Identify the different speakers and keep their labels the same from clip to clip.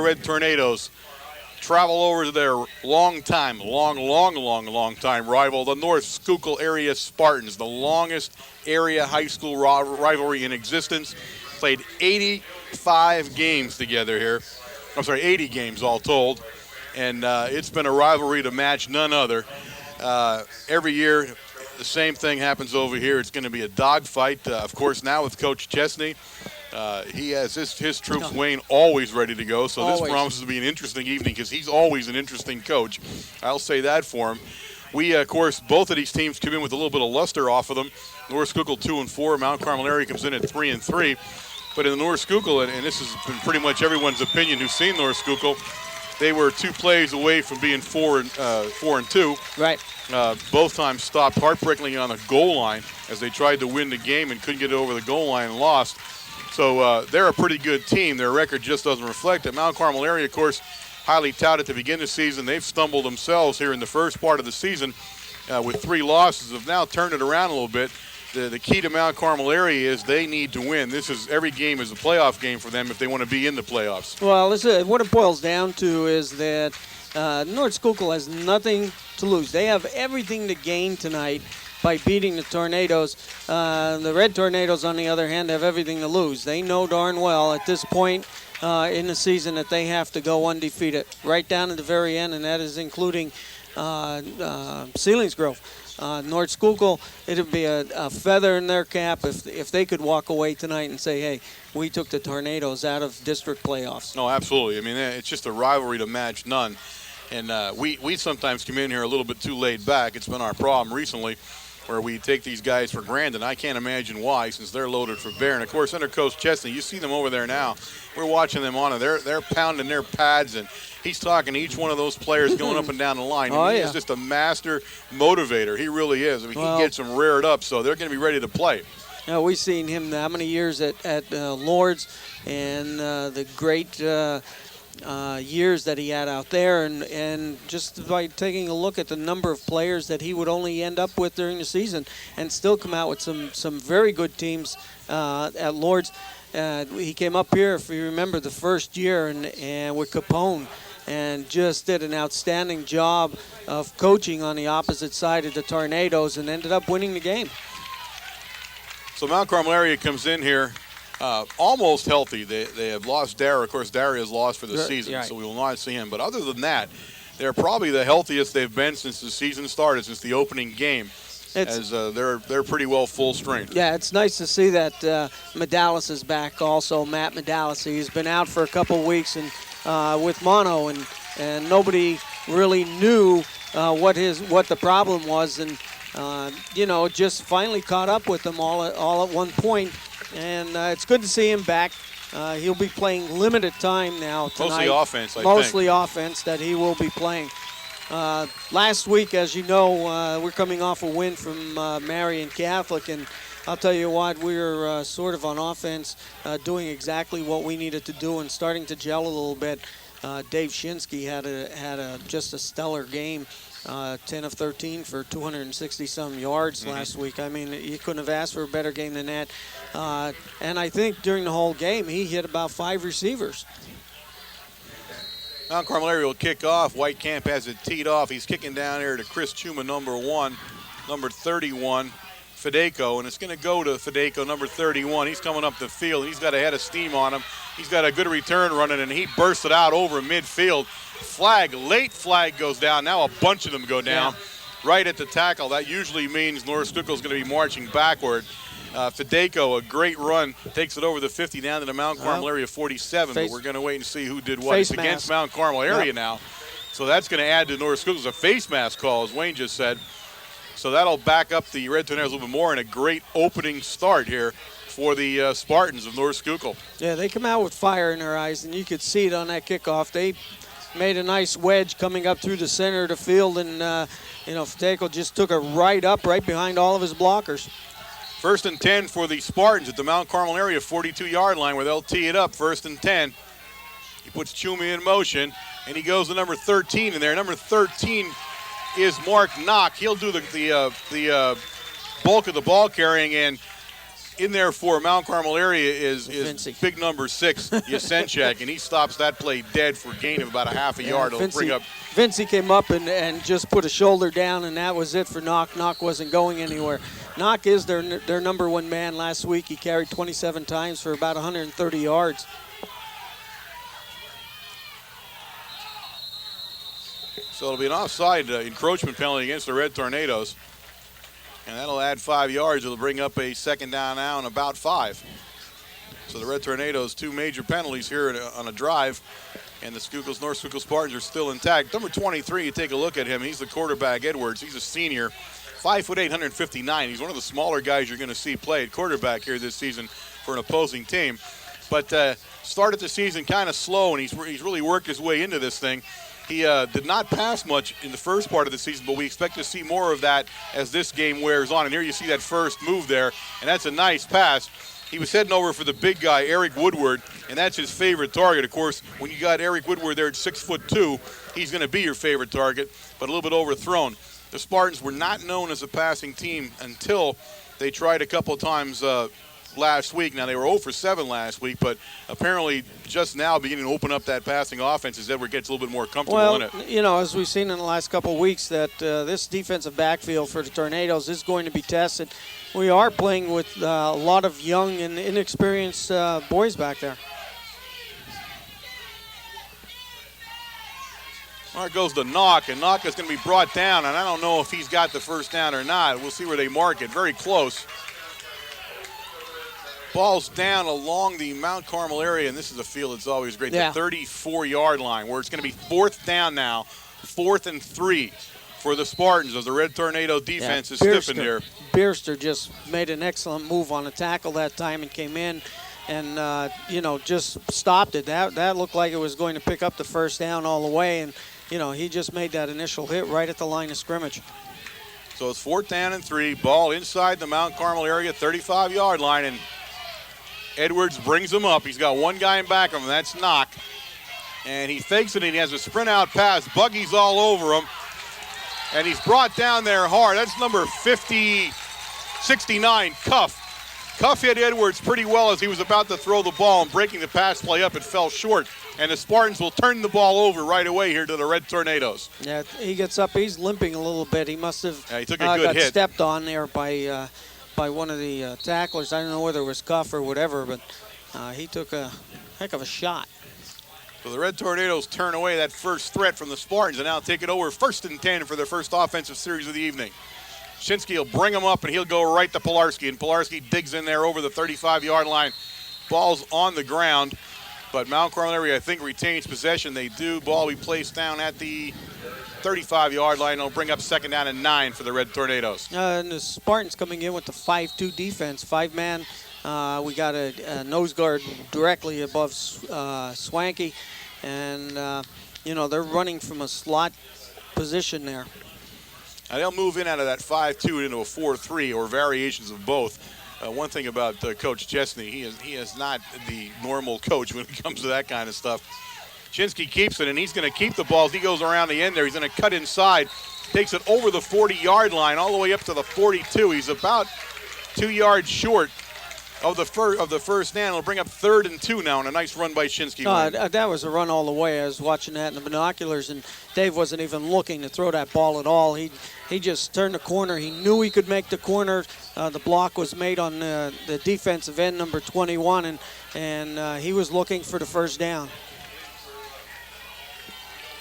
Speaker 1: Red Tornadoes travel over to their long time rival, the North Schuylkill area Spartans, the longest area high school rivalry in existence. Played 85 games together here. I'm sorry, 80 games all told. And it's been a rivalry to match none other. Every year, the same thing happens over here. It's going to be a dogfight. Of course, now with Coach Chesney, he has his troops, Wayne, always ready to go. So this promises to be an interesting evening because he's always an interesting coach. I'll say that for him. We, of course, both of these teams come in with a little bit of luster off of them. North Schuylkill 2-4. Mount Carmel area comes in at 3-3. But in the North Schuylkill, and this has been pretty much everyone's opinion who's seen North Schuylkill, they were 2 plays away from being 4-2.
Speaker 2: Right.
Speaker 1: Both times stopped heartbreakingly on the goal line as they tried to win the game and couldn't get it over the goal line and lost. So they're a pretty good team. Their record just doesn't reflect it. Mount Carmel area, of course, highly touted to begin the season. They've stumbled themselves here in the first part of the season with 3 losses. Have now turned it around a little bit. The key to Mount Carmel area is they need to win. Every game is a playoff game for them if they want to be in the playoffs.
Speaker 2: Well, what it boils down to is that North Schuylkill has nothing to lose. They have everything to gain tonight by beating the Tornadoes. The Red Tornadoes, on the other hand, have everything to lose. They know darn well at this point in the season that they have to go undefeated right down to the very end, and that is including Selinsgrove. North Schuylkill, it would be a feather in their cap if they could walk away tonight and say, hey, we took the Tornadoes out of district playoffs.
Speaker 1: No, absolutely. I mean, it's just a rivalry to match none. And we sometimes come in here a little bit too laid back. It's been our problem recently where we take these guys for granted. I can't imagine why, since they're loaded for bear. And, of course, under Coach Chesney, you see them over there now. We're watching them on it. They're pounding their pads, and he's talking to each one of those players going up and down the line. He is just a master motivator. He really is. I mean, he gets them reared up, so they're going to be ready to play.
Speaker 2: We've seen him how many years at Lord's and the great years that he had out there, and just by taking a look at the number of players that he would only end up with during the season and still come out with some very good teams at Lord's. He came up here, if you remember, the first year and with Capone, and just did an outstanding job of coaching on the opposite side of the Tornadoes and ended up winning the game.
Speaker 1: So Mount Carmel area comes in here almost healthy. They have lost Dara. Of course, Dara is lost for the season,
Speaker 2: right.
Speaker 1: So we will not see him. But other than that, they're probably the healthiest they've been since the season started, since the opening game. They're pretty well full strength.
Speaker 2: Yeah, it's nice to see that Medalis is back also, Matt Medalis. He's been out for a couple weeks and with mono, and nobody really knew what the problem was, and just finally caught up with them all at one point. And it's good to see him back. He'll be playing limited time now tonight.
Speaker 1: Mostly offense, I think.
Speaker 2: Mostly offense that he will be playing. Last week, as you know, we're coming off a win from Marion Catholic, and I'll tell you what, we were sort of on offense doing exactly what we needed to do and starting to gel a little bit. Dave Shinsky had just a stellar game. 10 of 13 for 260-some yards last week. I mean, you couldn't have asked for a better game than that. And I think during the whole game, he hit about 5 receivers.
Speaker 1: Mount Carmel area will kick off. White Camp has it teed off. He's kicking down here to Chris Chuma, number 1, number 31, Fedeko. And it's going to go to Fedeko, number 31. He's coming up the field. He's got a head of steam on him. He's got a good return running, and he bursts it out over midfield. Late flag goes down. Now a bunch of them go down right at the tackle. That usually means North Schuylkill is going to be marching backward. Fedeko, a great run, takes it over the 50 down to the Mount Carmel area 47, but we're going to wait and see who did what. It's against Mount Carmel area now, so that's going to add to North Schuylkill. It's a face mask call, as Wayne just said. So that'll back up the Red Tornadoes a little bit more, and a great opening start here for the Spartans of North Schuylkill.
Speaker 2: Yeah, they come out with fire in their eyes, and you could see it on that kickoff. They made a nice wedge coming up through the center of the field, and Fedeko just took it right behind all of his blockers.
Speaker 1: 1st and 10 for the Spartans at the Mount Carmel area 42-yard line, where they'll tee it up. 1st and 10. He puts Chuma in motion, and he goes to number 13 in there. Number 13 is Mark Knock. He'll do the bulk of the ball carrying, and in there for Mount Carmel area is
Speaker 2: Vincey.
Speaker 1: big number 6, Yasenchak, and he stops that play dead for a gain of about a half a yard. It'll bring up.
Speaker 2: Vincey came up and just put a shoulder down, and that was it for Knock. Knock wasn't going anywhere. Knock is their number 1 man last week. He carried 27 times for about 130 yards.
Speaker 1: So it'll be an offside encroachment penalty against the Red Tornadoes. And that'll add 5 yards. It'll bring up a second down now and about 5. So the Red Tornadoes, 2 major penalties here on a drive. And the North Schuylkill Spartans are still intact. Number 23, you take a look at him. He's the quarterback, Edwards. He's a senior, 5'8", 159. He's one of the smaller guys you're going to see play at quarterback here this season for an opposing team. But started the season kind of slow, and he's really worked his way into this thing. He did not pass much in the first part of the season, but we expect to see more of that as this game wears on. And here you see that first move there, and that's a nice pass. He was heading over for the big guy, Eric Woodward, and that's his favorite target. Of course, when you got Eric Woodward there at 6'2", he's going to be your favorite target, but a little bit overthrown. The Spartans were not known as a passing team until they tried a couple of times last week. Now, they were 0 for 7 last week, but apparently just now beginning to open up that passing offense as Edward gets a little bit more comfortable in it.
Speaker 2: Well, you know, as we've seen in the last couple of weeks, that this defensive backfield for the Tornadoes is going to be tested. We are playing with a lot of young and inexperienced boys back there.
Speaker 1: Well, it goes to Knock, and Knock is going to be brought down, and I don't know if he's got the first down or not. We'll see where they mark it. Very close. Ball's down along the Mount Carmel area, and this is a field that's always great.
Speaker 2: Yeah.
Speaker 1: The 34-yard line, where it's going to be 4th down now, 4th and 3 for the Spartans as the Red Tornado defense is stiffened here.
Speaker 2: Bierster just made an excellent move on a tackle that time and came in and, you know, just stopped it. That looked like it was going to pick up the first down all the way, and, you know, he just made that initial hit right at the line of scrimmage.
Speaker 1: So it's 4th down and 3, ball inside the Mount Carmel area, 35-yard line, and Edwards brings him up. He's got one guy in back of him, that's Knock. And he fakes it, and he has a sprint out pass. Buggy's all over him. And he's brought down there hard. That's number 69, Cuff. Cuff hit Edwards pretty well as he was about to throw the ball, and breaking the pass play up, it fell short. And the Spartans will turn the ball over right away here to the Red Tornadoes.
Speaker 2: Yeah, he gets up. He's limping a little bit. He must have
Speaker 1: he took a good
Speaker 2: got
Speaker 1: hit.
Speaker 2: Stepped on there by one of the tacklers. I don't know whether it was Cuff or whatever, but he took a heck of a shot.
Speaker 1: So the Red Tornadoes turn away that first threat from the Spartans and now take it over 1st and 10 for their first offensive series of the evening. Shinsky will bring him up, and he'll go right to Pilarski, and Pilarski digs in there over the 35-yard line. Ball's on the ground, but Mount Carmel area, I think, retains possession. They do. Ball will be placed down at the 35-yard line. It'll bring up 2nd down and 9 for the Red Tornadoes.
Speaker 2: And the Spartans coming in with the 5-2 defense, 5-man. We got a nose guard directly above Swanky, and you know, they're running from a slot position there.
Speaker 1: Now they'll move in out of that 5-2 into a 4-3 or variations of both. One thing about Coach Chesney, he is not the normal coach when it comes to that kind of stuff. Shinsky keeps it, and he's going to keep the ball as he goes around the end there. He's going to cut inside, takes it over the 40-yard line all the way up to the 42. He's about 2 yards short of the first down. It'll bring up 3rd and 2 now, and a nice run by Shinsky.
Speaker 2: That was a run all the way. I was watching that in the binoculars, and Dave wasn't even looking to throw that ball at all. He just turned the corner. He knew he could make the corner. The block was made on the defensive end, number 21, and he was looking for the first down.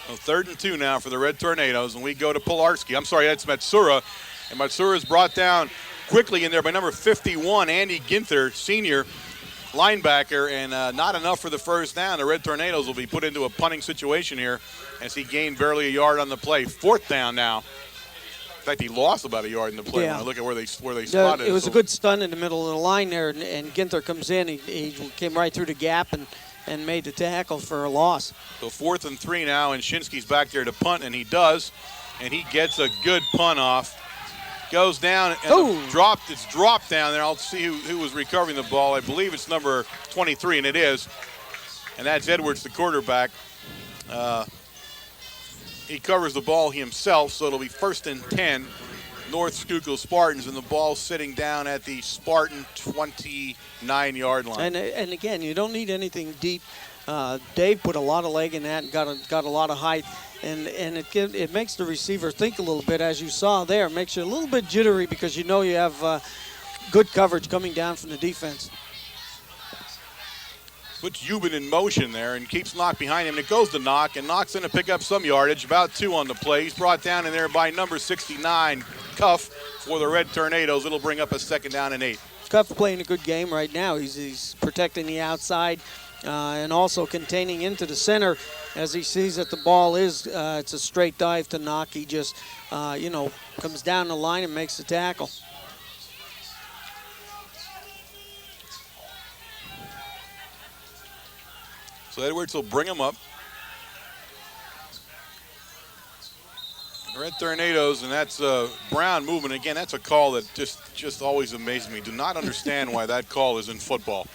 Speaker 1: Well, 3rd and 2 now for the Red Tornadoes, and we go to Pilarski. I'm sorry, that's Matsura, and Matsura is brought down quickly in there by number 51, Andy Ginther, senior linebacker, and not enough for the first down. The Red Tornadoes will be put into a punting situation here as he gained barely a yard on the play. 4th down now. In fact, he lost about a yard in the play when I look at where they spotted it.
Speaker 2: It was a good stun in the middle of the line there, and Ginther comes in. He came right through the gap and made the tackle for a loss.
Speaker 1: So 4th and 3 now, and Shinsky's back there to punt, and he does, and he gets a good punt off. Goes down, and it's dropped down there. I'll see who was recovering the ball. I believe it's number 23, and it is. And that's Edwards, the quarterback. He covers the ball himself, so it'll be 1st and 10 North Schuylkill Spartans, and the ball sitting down at the Spartan 29-yard line.
Speaker 2: And again, you don't need anything deep. Dave put a lot of leg in that and got a lot of height, and it makes the receiver think a little bit, as you saw there. It makes you a little bit jittery because you know you have good coverage coming down from the defense.
Speaker 1: Puts Euban in motion there and keeps Knock behind him. And it goes to Knock, and Knock's going to pick up some yardage, about 2 on the play. He's brought down in there by number 69, Cuff, for the Red Tornadoes. It'll bring up a 2nd down and 8.
Speaker 2: Cuff playing a good game right now. He's protecting the outside and also containing into the center as he sees that the ball is, it's a straight dive to Knock. He just, comes down the line and makes the tackle.
Speaker 1: So Edwards will bring him up. Red Tornadoes, and that's Brown movement. Again, that's a call that just always amazes me. Do not understand why that call is in football.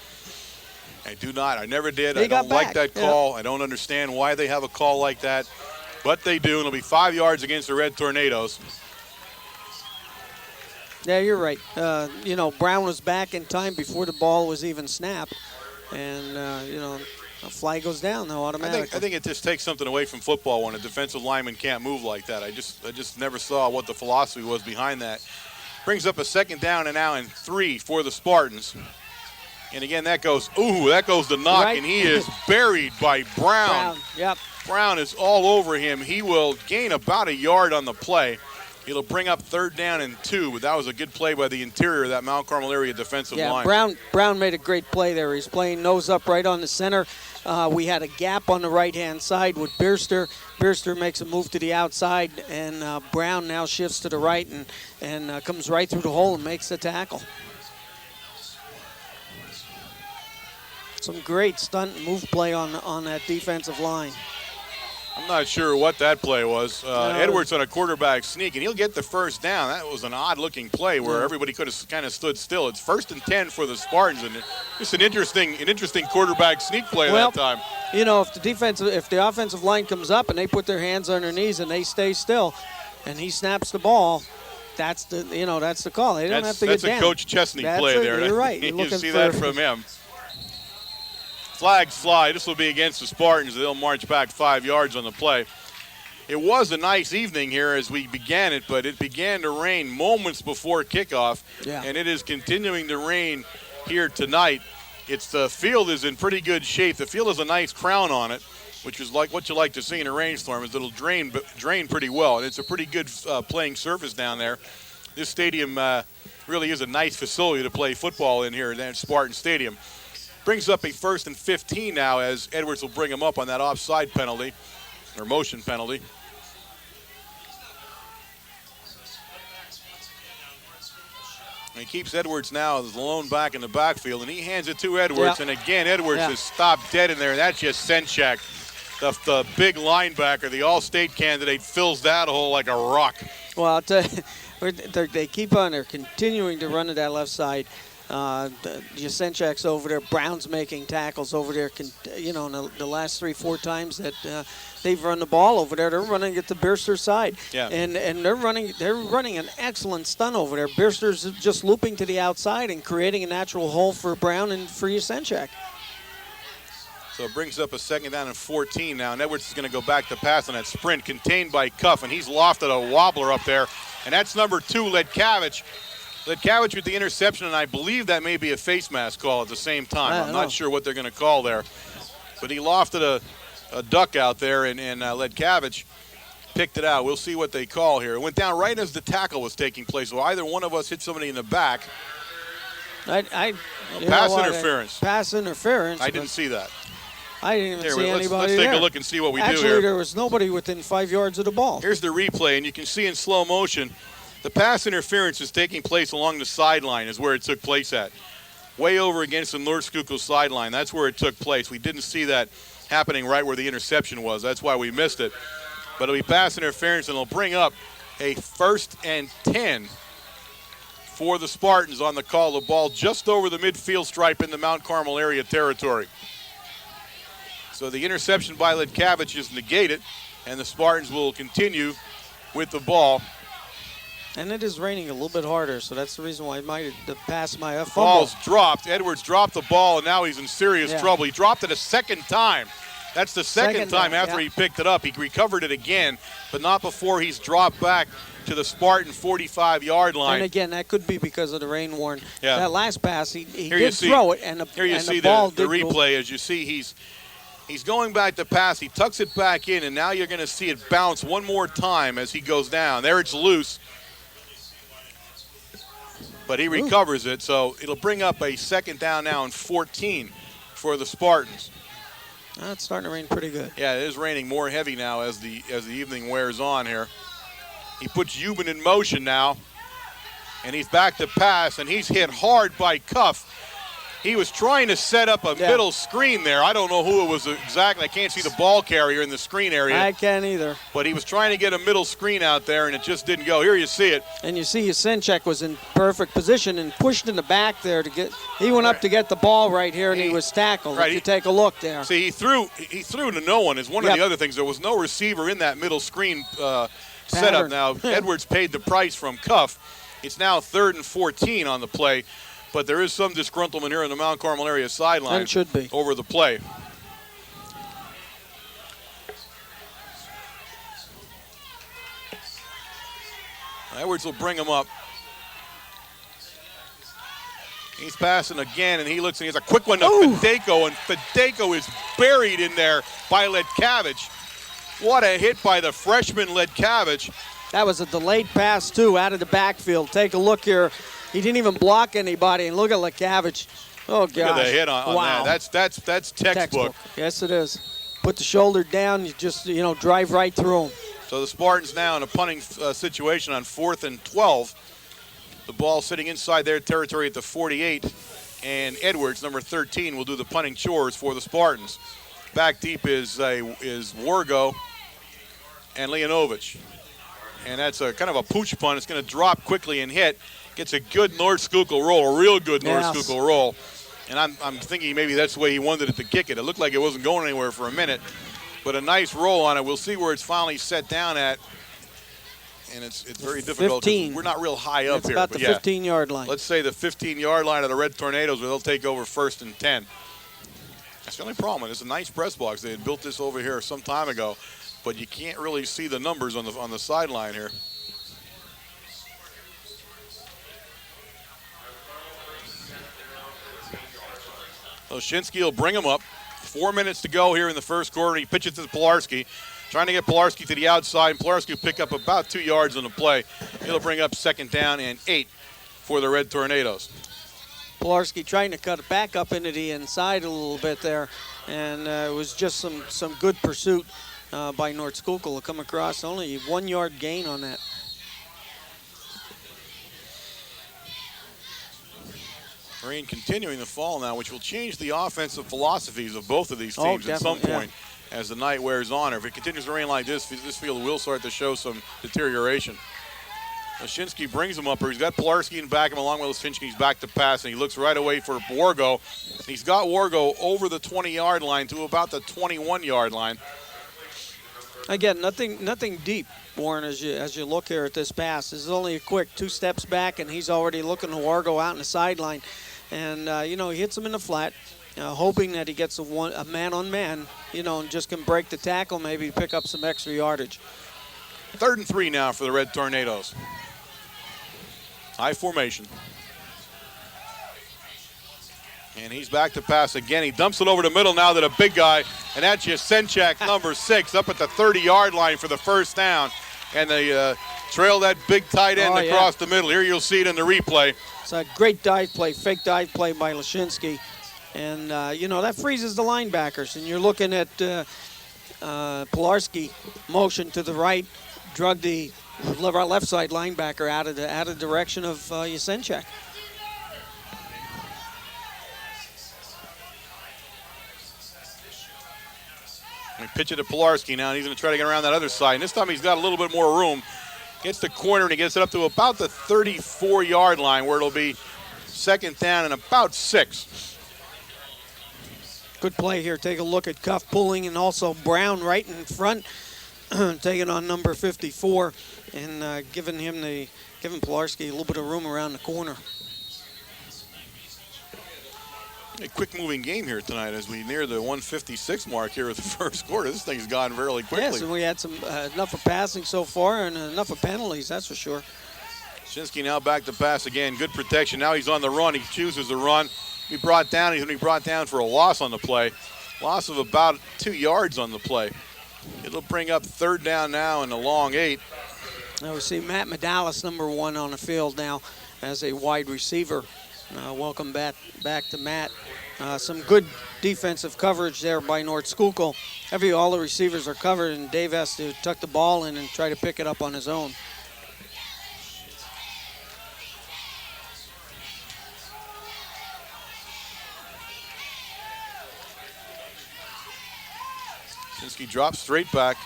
Speaker 1: I do not. I never did. I don't like that call. I don't understand why they have a call like that. But they do, and it'll be 5 yards against the Red Tornadoes.
Speaker 2: Yeah, you're right. Brown was back in time before the ball was even snapped. And, a flag goes down, though, automatically.
Speaker 1: I think it just takes something away from football when a defensive lineman can't move like that. I just never saw what the philosophy was behind that. Brings up a 2nd down and now in 3 for the Spartans. And again, that goes to Knock, right. And he is buried by Brown.
Speaker 2: Yep.
Speaker 1: Brown is all over him. He will gain about a yard on the play. It'll bring up 3rd down and 2, but that was a good play by the interior of that Mount Carmel area defensive line.
Speaker 2: Yeah, Brown made a great play there. He's playing nose up right on the center. We had a gap on the right-hand side with Bierster. Bierster makes a move to the outside, and Brown now shifts to the right and comes right through the hole and makes the tackle. Some great stunt and move play on that defensive line.
Speaker 1: I'm not sure what that play was. Edwards on a quarterback sneak, and he'll get the 1st down. That was an odd-looking play where everybody could have kind of stood still. It's 1st and 10 for the Spartans, and it's an interesting quarterback sneak play that time.
Speaker 2: If the offensive line comes up and they put their hands on their knees and they stay still, and he snaps the ball, that's the call. They don't have to get down.
Speaker 1: That's a Coach Chesney play there.
Speaker 2: You're right.
Speaker 1: You see that from him. Flags fly. This will be against the Spartans. They'll march back 5 yards on the play. It was a nice evening here as we began it, but it began to rain moments before kickoff, and it is continuing to rain here tonight. The field is in pretty good shape. The field has a nice crown on it, which is like what you like to see in a rainstorm. It'll drain pretty well, and it's a pretty good playing surface down there. This stadium really is a nice facility to play football in here at Spartan Stadium. Brings up a 1st and 15 now as Edwards will bring him up on that offside penalty, or motion penalty. And he keeps Edwards now as the lone back in the backfield, and he hands it to Edwards. And again, Edwards is stopped dead in there. That's just Senchak, the big linebacker, the All-State candidate, fills that hole like a rock.
Speaker 2: Well, I'll tell you, they keep on. They're continuing to run to that left side. Jasenchak's over there. Brown's making tackles over there. In the last 3-4 times that they've run the ball over there, they're running it to Bierster's side.
Speaker 1: Yeah.
Speaker 2: And they're running an excellent stunt over there. Bierster's just looping to the outside and creating a natural hole for Brown and for Jasenchak.
Speaker 1: So it brings up a 2nd down and 14 now. And Edwards is going to go back to pass on that sprint, contained by Cuff, and he's lofted a wobbler up there. And that's number 2, Ledkavich. Ledkavich with the interception, and I believe that may be a face mask call at the same time. I'm not sure what they're going to call there. But he lofted a duck out there, and Ledkavich picked it out. We'll see what they call here. It went down right as the tackle was taking place. So either one of us hit somebody in the back.
Speaker 2: Pass
Speaker 1: interference.
Speaker 2: Pass interference.
Speaker 1: I didn't see that.
Speaker 2: I didn't even see anybody
Speaker 1: Let's take a look and see what we do here.
Speaker 2: Actually, there was nobody within 5 yards of the ball.
Speaker 1: Here's the replay, and you can see in slow motion the pass interference is taking place along the sideline is where it took place at. Way over against the North Schuylkill sideline. That's where it took place. We didn't see that happening right where the interception was. That's why we missed it. But it'll be pass interference, and it'll bring up a 1st and 10 for the Spartans on the call. The ball just over the midfield stripe in the Mount Carmel area territory. So the interception by Ledkavich is negated, and the Spartans will continue with the ball.
Speaker 2: And it is raining a little bit harder, so that's the reason why the pass might have fumbled.
Speaker 1: Ball's dropped. Edwards dropped the ball, and now he's in serious trouble. He dropped it a second time. That's the second time after he picked it up. He recovered it again, but not before he's dropped back to the Spartan 45-yard line.
Speaker 2: And again, that could be because of the rain warning.
Speaker 1: Yeah.
Speaker 2: That last pass, he did throw it, and the
Speaker 1: here you see
Speaker 2: ball
Speaker 1: the replay. As you see, he's going back to pass. He tucks it back in, and now you're going to see it bounce one more time as he goes down. There it's loose. But he recovers it, so it'll bring up a second down now and 14 for the Spartans.
Speaker 2: It's starting to rain pretty good.
Speaker 1: Yeah, it is raining more heavy now as the evening wears on here. He puts Euban in motion now, and he's back to pass, and he's hit hard by Cuff. He was trying to set up a middle screen there. I don't know who it was exactly. I can't see the ball carrier in the screen area.
Speaker 2: I can't either.
Speaker 1: But he was trying to get a middle screen out there, and it just didn't go. Here you see it.
Speaker 2: And you see Yasenchek was in perfect position and pushed in the back there to get. He went up to get the ball right here, and he was tackled. If you take a look there.
Speaker 1: See, he threw to no one. Is one of the other things. There was no receiver in that middle screen setup. Now Edwards paid the price from Cuff. It's now 3rd and 14 on the play. But there is some disgruntlement here on the Mount Carmel area sideline.
Speaker 2: It should be.
Speaker 1: Over the play. Edwards will bring him up. He's passing again, and he looks, and he has a quick one to Fedeko, and Fedeko is buried in there by Ledkavich. What a hit by the freshman Ledkavich.
Speaker 2: That was a delayed pass, too, out of the backfield. Take a look here. He didn't even block anybody, and look at Ledkavich. Oh, gosh.
Speaker 1: Look at the hit on that. That's textbook.
Speaker 2: Yes, it is. Put the shoulder down, you just, drive right through him.
Speaker 1: So the Spartans now in a punting situation on 4th and 12. The ball sitting inside their territory at the 48, and Edwards, number 13, will do the punting chores for the Spartans. Back deep is Wargo and Leonovich. And that's a kind of a pooch punt. It's going to drop quickly and hit. Gets a good North Schuylkill roll, a real good North Schuylkill roll. And I'm thinking maybe that's the way he wanted it to kick it. It looked like it wasn't going anywhere for a minute. But a nice roll on it. We'll see where it's finally set down at. And it's very difficult.
Speaker 2: 15.
Speaker 1: We're not real high up here.
Speaker 2: It's about the 15-yard line.
Speaker 1: Let's say the 15-yard line of the Red Tornadoes, where they'll take over 1st and 10. That's the only problem. It's a nice press box. They had built this over here some time ago. But you can't really see the numbers on the sideline here. Oshinsky will bring him up. 4 minutes to go here in the first quarter. He pitches to Pilarski, trying to get Pilarski to the outside. And Pilarski will pick up about 2 yards on the play. He'll bring up 2nd down and 8 for the Red Tornadoes.
Speaker 2: Pilarski trying to cut it back up into the inside a little bit there. And it was just some good pursuit by North Schuylkill to come across. Only 1 yard gain on that.
Speaker 1: Rain continuing to fall now, which will change the offensive philosophies of both of these teams at some point as the night wears on. Or if it continues to rain like this field will start to show some deterioration. Oshinsky brings him up here. He's got Pilarski in back him along with Oshinsky. He's back to pass, and he looks right away for Wargo. He's got Wargo over the 20-yard line to about the 21-yard line.
Speaker 2: Again, nothing deep, Warren, as you look here at this pass. This is only a quick 2 steps back, and he's already looking to Wargo out in the sideline. And, he hits him in the flat, hoping that he gets a man-on-man, and just can break the tackle, maybe pick up some extra yardage.
Speaker 1: 3rd and 3 now for the Red Tornadoes. High formation. And he's back to pass again. He dumps it over the middle now to the big guy, and that's Yasenchak, number 6, up at the 30-yard line for the 1st down. And they trail that big tight end across the middle. Here you'll see it in the replay.
Speaker 2: It's a great dive play, fake dive play by Lashinsky. And, that freezes the linebackers. And you're looking at Pilarski motion to the right, drug the left side linebacker out of the direction of Yasenchak.
Speaker 1: We pitch it to Pilarski now, and he's going to try to get around that other side. And this time he's got a little bit more room. Gets the corner, and he gets it up to about the 34-yard line, where it'll be 2nd down and about 6.
Speaker 2: Good play here. Take a look at Cuff pulling, and also Brown right in front. taking on number 54 and giving Pilarski a little bit of room around the corner.
Speaker 1: A quick-moving game here tonight as we near the 156 mark here at the first quarter. This thing's gone fairly quickly.
Speaker 2: Yes, and we had some enough of passing so far and enough of penalties, that's for sure.
Speaker 1: Schinsky now back to pass again. Good protection. Now he's on the run. He chooses to run. He's going to be brought down for a loss on the play. Loss of about 2 yards on the play. It'll bring up third down now in the long 8.
Speaker 2: Now we see Matt Medalis, number 1 on the field now as a wide receiver. Welcome back to Matt. Some good defensive coverage there by North Schuylkill. All the receivers are covered, and Dave has to tuck the ball in and try to pick it up on his own.
Speaker 1: Schinsky drops straight back.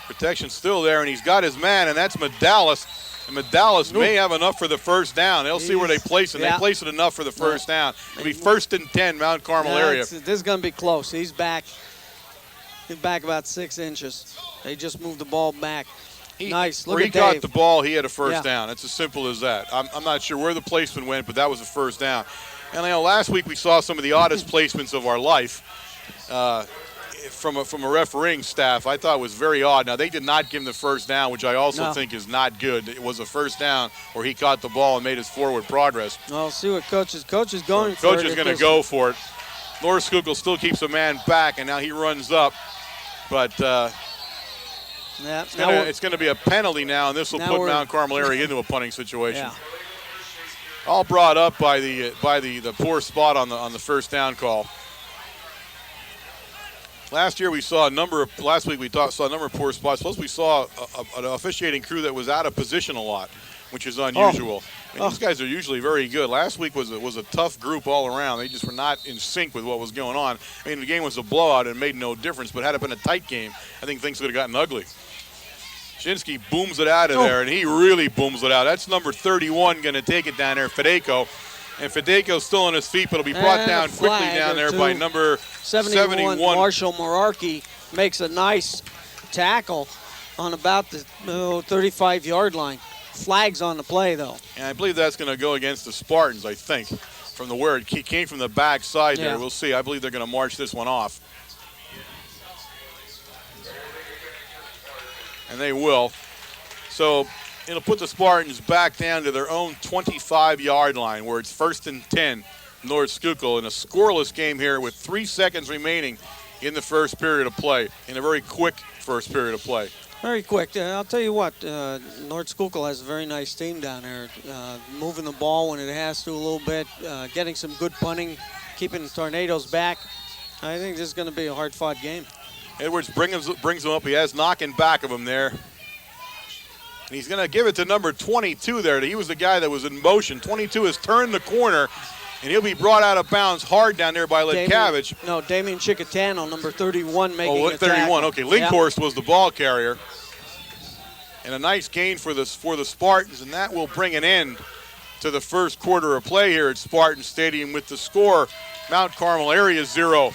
Speaker 1: Protection still there, and he's got his man, and that's Medalis. And Medalis may have enough for the first down. They'll see where they place it.
Speaker 2: Yeah.
Speaker 1: They place it enough for the first down. It'll be 1st and 10, Mount Carmel area.
Speaker 2: This is going to be close. He's back. He's back about 6 inches. They just moved the ball back. Nice. Look
Speaker 1: Where
Speaker 2: at
Speaker 1: he got
Speaker 2: Dave.
Speaker 1: the ball, he had a first down. It's as simple as that. I'm not sure where the placement went, but that was a first down. And last week we saw some of the oddest placements of our life. From a refereeing staff, I thought was very odd. Now, they did not give him the first down, which I also think is not good. It was a first down where he caught the ball and made his forward progress.
Speaker 2: Well, see what Coach is going for.
Speaker 1: Coach is going to go for it. North Schuylkill still keeps a man back, and now he runs up. But it's going to be a penalty now, and this will put Mount Carmel area into a punting situation.
Speaker 2: Yeah.
Speaker 1: All brought up by the poor spot on the first down call. Last week we saw a number of poor spots. Plus we saw an officiating crew that was out of position a lot, which is unusual. These guys are usually very good. Last week was a tough group all around. They just were not in sync with what was going on. I mean, the game was a blowout and it made no difference, but had it been a tight game, I think things would have gotten ugly. Schinsky booms it out of there, and he really booms it out. That's number 31 going to take it down there, Fedeko. And Fedeko's still on his feet, but it'll be brought doon quickly down there by number 71.
Speaker 2: Marshall Morarki makes a nice tackle on about the 35-yard line. Flags on the play, though.
Speaker 1: And I believe that's going to go against the Spartans, I think, from where it came from the back side there. We'll see. I believe they're going to march this one off. And they will. So it'll put the Spartans back down to their own 25-yard line where it's 1st and 10, North Schuylkill, in a scoreless game here with 3 seconds remaining in the first period of play, in a very quick first period of play.
Speaker 2: Very quick. I'll tell you what, North Schuylkill has a very nice team down there, moving the ball when it has to a little bit, getting some good punting, keeping the Tornadoes back. I think this is going to be a hard-fought game.
Speaker 1: Edwards brings him up. He has Knock in back of him there. And he's going to give it to number 22 there. He was the guy that was in motion. 22 has turned the corner, and he'll be brought out of bounds hard down there by Letkavich.
Speaker 2: Damian Chicatano, number 31, making a
Speaker 1: 31.
Speaker 2: tackle.
Speaker 1: Okay, Linkhorst was the ball carrier. And a nice gain for the Spartans, and that will bring an end to the first quarter of play here at Spartan Stadium with the score, Mount Carmel area 0.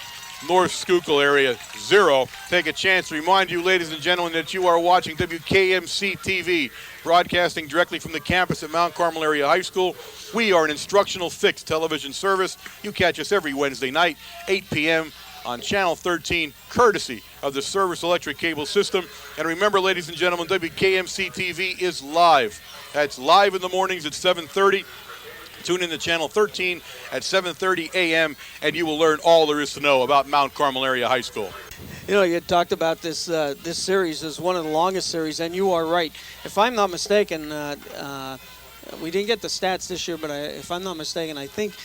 Speaker 1: North Schuylkill area 0. Take a chance to remind you, ladies and gentlemen, that you are watching WKMC TV, broadcasting directly from the campus at Mount Carmel Area High School. We are an instructional fixed television service. You catch us every Wednesday night, 8 p.m. on Channel 13, courtesy of the Service Electric Cable System. And remember, ladies and gentlemen, WKMC TV is live. That's live in the mornings at 7:30. Tune in to Channel 13 at 7:30 a.m. and you will learn all there is to know about Mount Carmel Area High School.
Speaker 2: You know, you talked about this this series is one of the longest series, and you are right. If I'm not mistaken, we didn't get the stats this year, but if I'm not mistaken, I think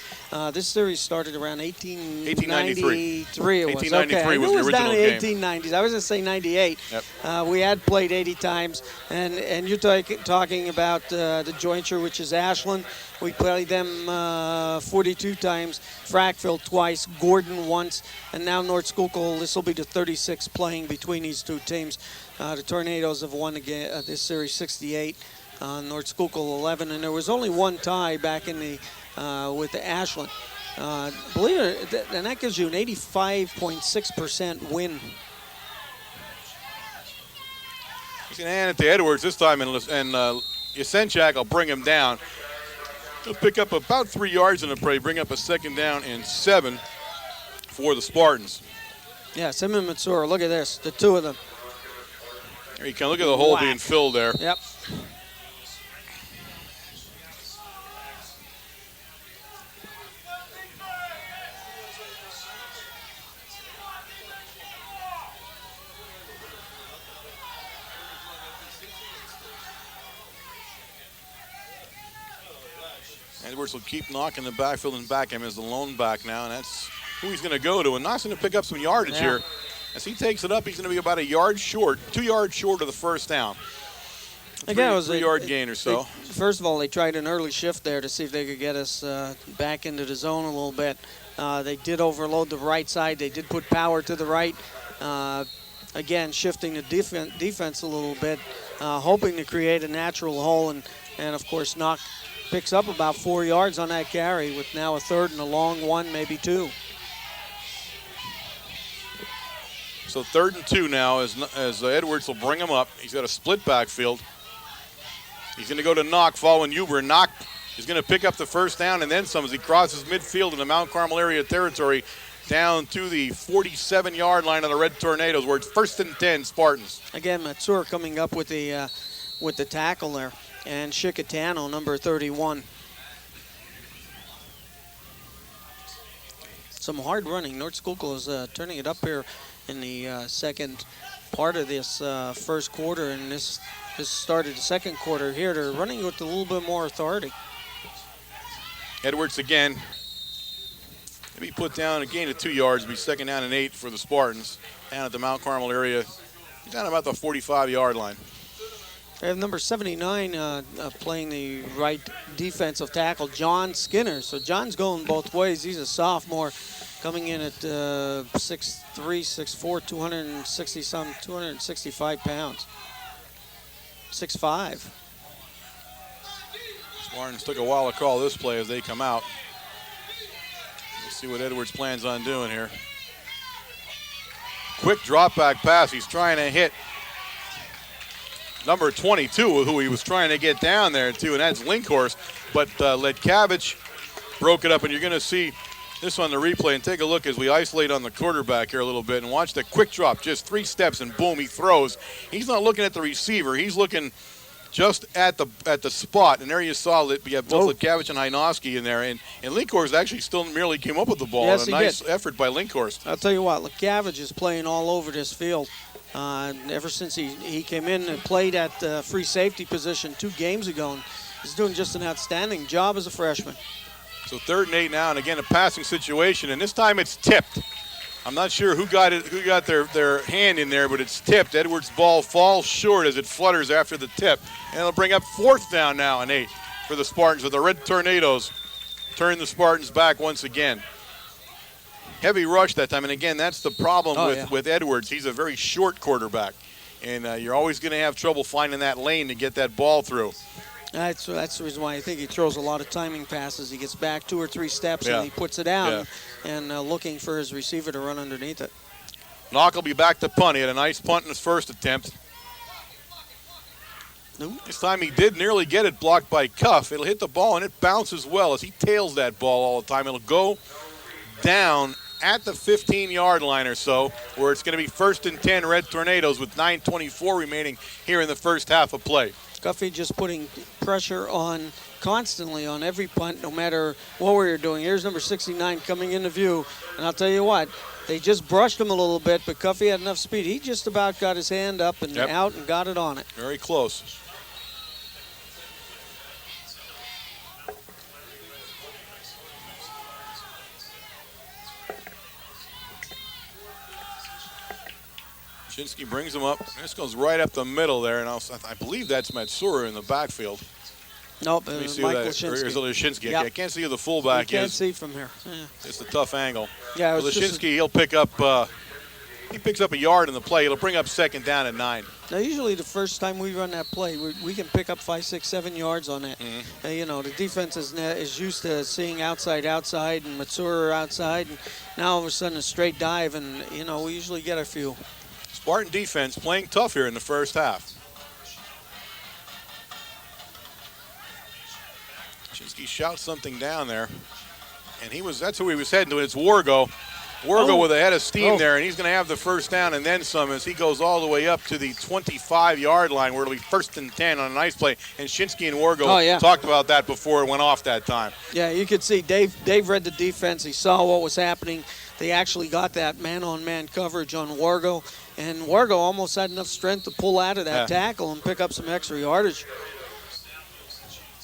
Speaker 2: this series started around 1893. It was.
Speaker 1: 1893 was the original
Speaker 2: down in
Speaker 1: game.
Speaker 2: 1890s. I was going to say 98.
Speaker 1: Yep.
Speaker 2: We had played 80 times, and you're talking about the jointure, which is Ashland. We played them 42 times, Frackville twice, Gordon once, and now North Schuylkill. This will be the 36th playing between these two teams. The Tornadoes have won again this series 68. North Schuylkill 11, and there was only one tie back in the with the Ashland. Believe it, and that gives you an 85.6% win.
Speaker 1: He's going to hand it to Edwards this time, and Yasenchak will bring him down. He'll pick up about 3 yards in the play, bring up a 2nd down and 7 for the Spartans.
Speaker 2: Yeah, Simon Matsura, look at this, the two of them.
Speaker 1: Here you come. Look at the hole being filled there.
Speaker 2: Yep.
Speaker 1: Edwards will keep knocking the backfield and back him as the lone back now, and that's who he's going to go to. And Knox going to pick up some yardage here. As he takes it up, he's going to be about 2 yards short of the 1st down.
Speaker 2: Again, it was a
Speaker 1: 3-yard gain or so.
Speaker 2: First of all, they tried an early shift there to see if they could get us back into the zone a little bit. They did overload the right side. They did put power to the right. Again, shifting the defense a little bit, hoping to create a natural hole. And of course, Knock picks up about 4 yards on that carry with now a 3rd and a long 1, maybe 2.
Speaker 1: So 3rd and 2 now as Edwards will bring him up. He's got a split backfield. He's going to go to Knock following Huber. Knock is going to pick up the 1st down and then some as he crosses midfield in the Mount Carmel area territory down to the 47-yard line of the Red Tornadoes where it's 1st and 10 Spartans.
Speaker 2: Again, Matsur coming up with the tackle there. And Chicatano, number 31. Some hard running. North Schuylkill is turning it up here in the second part of this first quarter, and this started the second quarter here. They're running with a little bit more authority.
Speaker 1: Edwards again. Maybe put down a gain of 2 yards. It'll be 2nd down and 8 for the Spartans down at the Mount Carmel area. Down about the 45-yard line.
Speaker 2: They have number 79 playing the right defensive tackle, John Skinner. So John's going both ways. He's a sophomore coming in at 6'3", 6'4", 265 pounds. 6'5".
Speaker 1: Spartans took a while to call this play as they come out. Let's see what Edwards plans on doing here. Quick drop back pass. He's trying to hit number 22, who he was trying to get down there to, and that's Linkhorst. But Ledkavich broke it up, and you're going to see this on the replay. And take a look as we isolate on the quarterback here a little bit and watch the quick drop. Just 3 steps, and boom, he throws. He's not looking at the receiver. He's looking just at the spot. And there you saw that we have both Ledkavich and Hynoski in there. And Linkhorst actually still merely came up with the ball.
Speaker 2: Yes,
Speaker 1: a nice effort by Linkhorst.
Speaker 2: I'll tell you what, Ledkavich is playing all over this field. Ever since he came in and played at free safety position 2 games ago, and he's doing just an outstanding job as a freshman.
Speaker 1: So 3rd and 8 now, and again a passing situation, and this time it's tipped. I'm not sure who got their hand in there, but it's tipped. Edwards' ball falls short as it flutters after the tip, and it'll bring up 4th down now and 8 for the Spartans. With the Red Tornadoes turn the Spartans back once again. Heavy rush that time, and again, that's the problem with Edwards. He's a very short quarterback, and you're always going to have trouble finding that lane to get that ball through.
Speaker 2: That's the reason why I think he throws a lot of timing passes. He gets back 2 or 3 steps, and he puts it down, and looking for his receiver to run underneath it.
Speaker 1: Knock will be back to punt. He had a nice punt in his first attempt. This time he did nearly get it blocked by Cuff. It'll hit the ball, and it bounces well as he tails that ball all the time. It'll go down at the 15-yard line or so, where it's going to be 1st and 10 Red Tornadoes with 9:24 remaining here in the first half of play.
Speaker 2: Guffey just putting pressure on constantly on every punt, no matter what we were doing. Here's number 69 coming into view, and I'll tell you what, they just brushed him a little bit, but Guffey had enough speed. He just about got his hand up and out and got it on it.
Speaker 1: Very close. Shinsky brings him up. This goes right up the middle there, and I believe that's Matsura in the backfield.
Speaker 2: Nope, Michael Shinsky.
Speaker 1: Yep. I can't see who the fullback is.
Speaker 2: You can't see from here. Yeah.
Speaker 1: It's a tough angle.
Speaker 2: Yeah,
Speaker 1: Shinsky, he'll pick up. He picks up a yard in the play. It'll bring up 2nd down and 9.
Speaker 2: Now, usually the first time we run that play, we can pick up 5, 6, 7 yards on that.
Speaker 1: Mm-hmm.
Speaker 2: The defense is used to seeing outside, and Matsura outside, and now all of a sudden a straight dive, and we usually get a few.
Speaker 1: Spartan defense playing tough here in the first half. Lashinsky shouts something down there. And that's who he was heading to. It's Wargo. Wargo with a head of steam there, and he's going to have the first down and then some as he goes all the way up to the 25-yard line where it'll be 1st and 10 on a nice play. And Shinsky and Wargo talked about that before it went off that time.
Speaker 2: Yeah, you could see Dave read the defense. He saw what was happening. They actually got that man-on-man coverage on Wargo, and Wargo almost had enough strength to pull out of that tackle and pick up some extra yardage.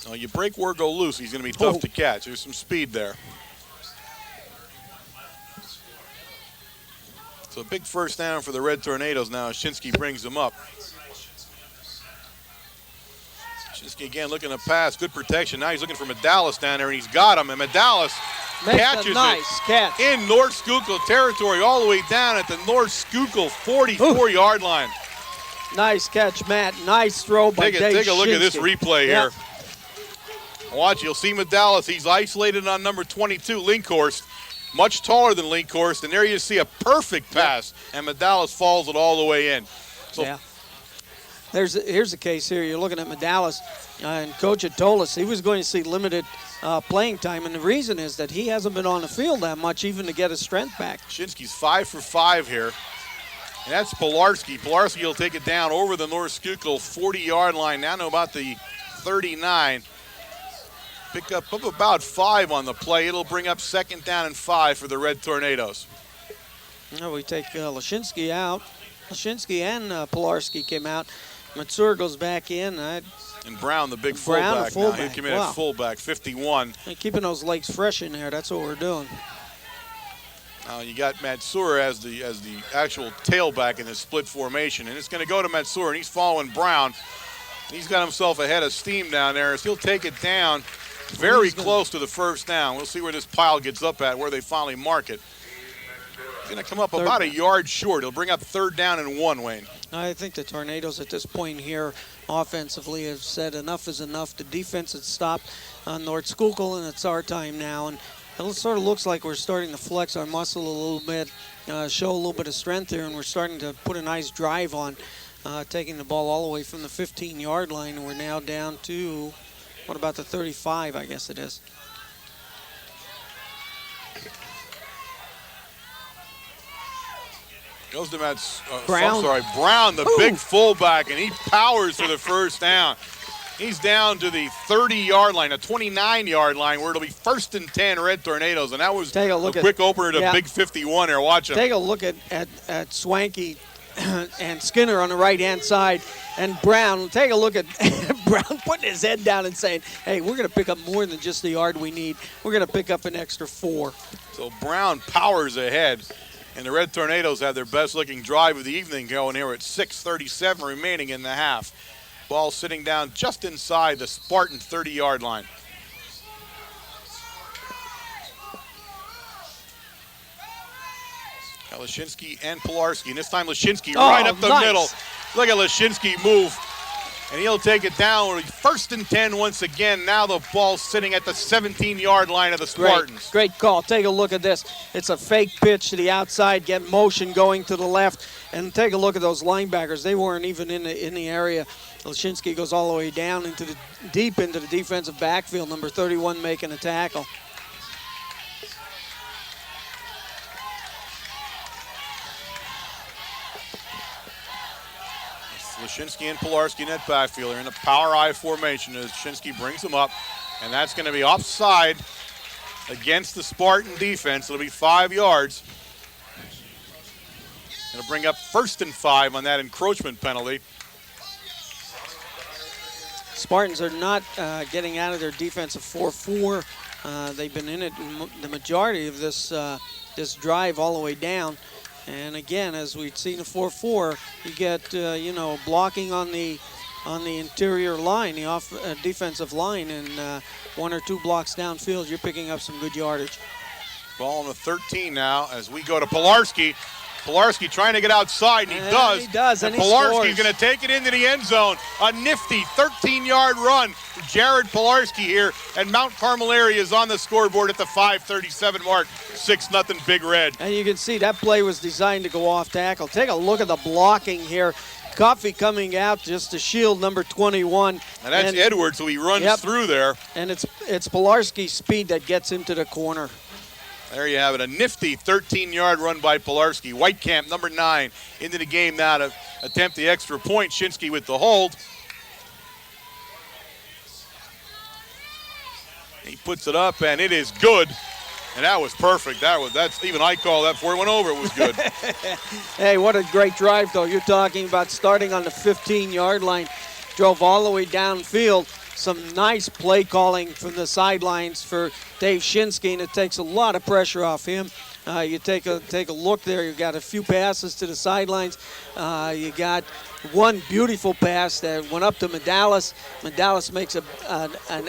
Speaker 1: Well, you break Wargo loose, he's going to be tough to catch. There's some speed there. So a big first down for the Red Tornadoes now as Shinsky brings them up. Shinsky again looking to pass, good protection. Now he's looking for Medalis down there, and he's got him. And Medalis catches
Speaker 2: a nice catch
Speaker 1: in North Schuylkill territory all the way down at the North Schuylkill 44-yard line.
Speaker 2: Nice catch, Matt. Nice throw by Dave
Speaker 1: Take a look
Speaker 2: Shinsky.
Speaker 1: at this replay here. Watch, you'll see Medalis. He's isolated on number 22, Linkhorst. Much taller than Linkhorst, and there you see a perfect pass, and Medalis falls it all the way in. So
Speaker 2: here's the case here. You're looking at Medalis, and Coach had told us he was going to see limited playing time, and the reason is that he hasn't been on the field that much even to get his strength back.
Speaker 1: Shinsky's 5 for 5 here, and that's Pilarski. Pilarski will take it down over the North Schuylkill 40-yard line, down to about the 39. Pick up about 5 on the play. It'll bring up 2nd down and 5 for the Red Tornadoes.
Speaker 2: Now we take Lashinsky out. Lashinsky and Pilarski came out. Matsur goes back in.
Speaker 1: And Brown, the big fullback now. He came in at fullback, 51.
Speaker 2: And keeping those legs fresh in there, that's what we're doing.
Speaker 1: Now you got Matsur as the actual tailback in this split formation. And it's going to go to Matsur, and he's following Brown. He's got himself a head of steam down there as he'll take it down very close to the first down. We'll see where this pile gets up at, where they finally mark it. He's going to come up about a yard short. He'll bring up 3rd down and 1, Wayne.
Speaker 2: I think the Tornadoes at this point here offensively have said enough is enough. The defense has stopped on North Schuylkill, and it's our time now. And it sort of looks like we're starting to flex our muscle a little bit, show a little bit of strength here, and we're starting to put a nice drive on, taking the ball all the way from the 15-yard line. And we're now down to, what about the 35, I guess it is.
Speaker 1: Goes to Brown, the big fullback, and he powers for the first down. He's down to the 30-yard line, a 29-yard line, where it'll be 1st and 10 Red Tornadoes. And that was a quick opener to Big 51 there. Watch him.
Speaker 2: Take a look at Swanky and Skinner on the right-hand side, and Brown. Take a look at Brown putting his head down and saying, hey, we're going to pick up more than just the yard we need. We're going to pick up an extra 4.
Speaker 1: So Brown powers ahead, and the Red Tornadoes have their best-looking drive of the evening going here at 6:37 remaining in the half. Ball sitting down just inside the Spartan 30-yard line. Lashinsky and Pilarski, and this time Lashinsky right up the middle. Look at Lashinsky move, and he'll take it down. 1st and 10 once again. Now the ball's sitting at the 17-yard line of the Spartans.
Speaker 2: Great call. Take a look at this. It's a fake pitch to the outside, get motion going to the left, and take a look at those linebackers. They weren't even in the area. Lashinsky goes all the way down deep into the defensive backfield. Number 31 making a tackle.
Speaker 1: Lashinsky and Pilarski in that backfield are in a power I formation as Shinsky brings them up, and that's going to be offside against the Spartan defense. It'll be 5 yards. It'll bring up 1st and 5 on that encroachment penalty.
Speaker 2: Spartans are not getting out of their defensive 4-4. They've been in it the majority of this drive all the way down. And again, as we've seen a 4-4, you get blocking on the interior line, the defensive line, and 1 or 2 blocks downfield, you're picking up some good yardage.
Speaker 1: Ball on the 13 now as we go to Pilarski. Pilarski trying to get outside, and he does.
Speaker 2: And
Speaker 1: Pilarski's going to take it into the end zone. A nifty 13-yard run for Jared Pilarski here, and Mount Carmel area is on the scoreboard at the 5:37 mark. 6-0 Big Red.
Speaker 2: And you can see that play was designed to go off tackle. Take a look at the blocking here. Coffey coming out just to shield number 21.
Speaker 1: And that's Edwards, who he runs through there.
Speaker 2: And it's Pilarski's speed that gets him to the corner.
Speaker 1: There you have it, a nifty 13-yard run by Pilarski. Whitecamp, number 9, into the game now to attempt the extra point. Shinsky with the hold. He puts it up, and it is good. And that was perfect. That's even I call that before it went over. It was good.
Speaker 2: Hey, what a great drive, though. You're talking about starting on the 15-yard line, drove all the way downfield. Some nice play calling from the sidelines for Dave Shinsky, and it takes a lot of pressure off him. You take a look there. You got a few passes to the sidelines. You got one beautiful pass that went up to Medalis. Medalis makes an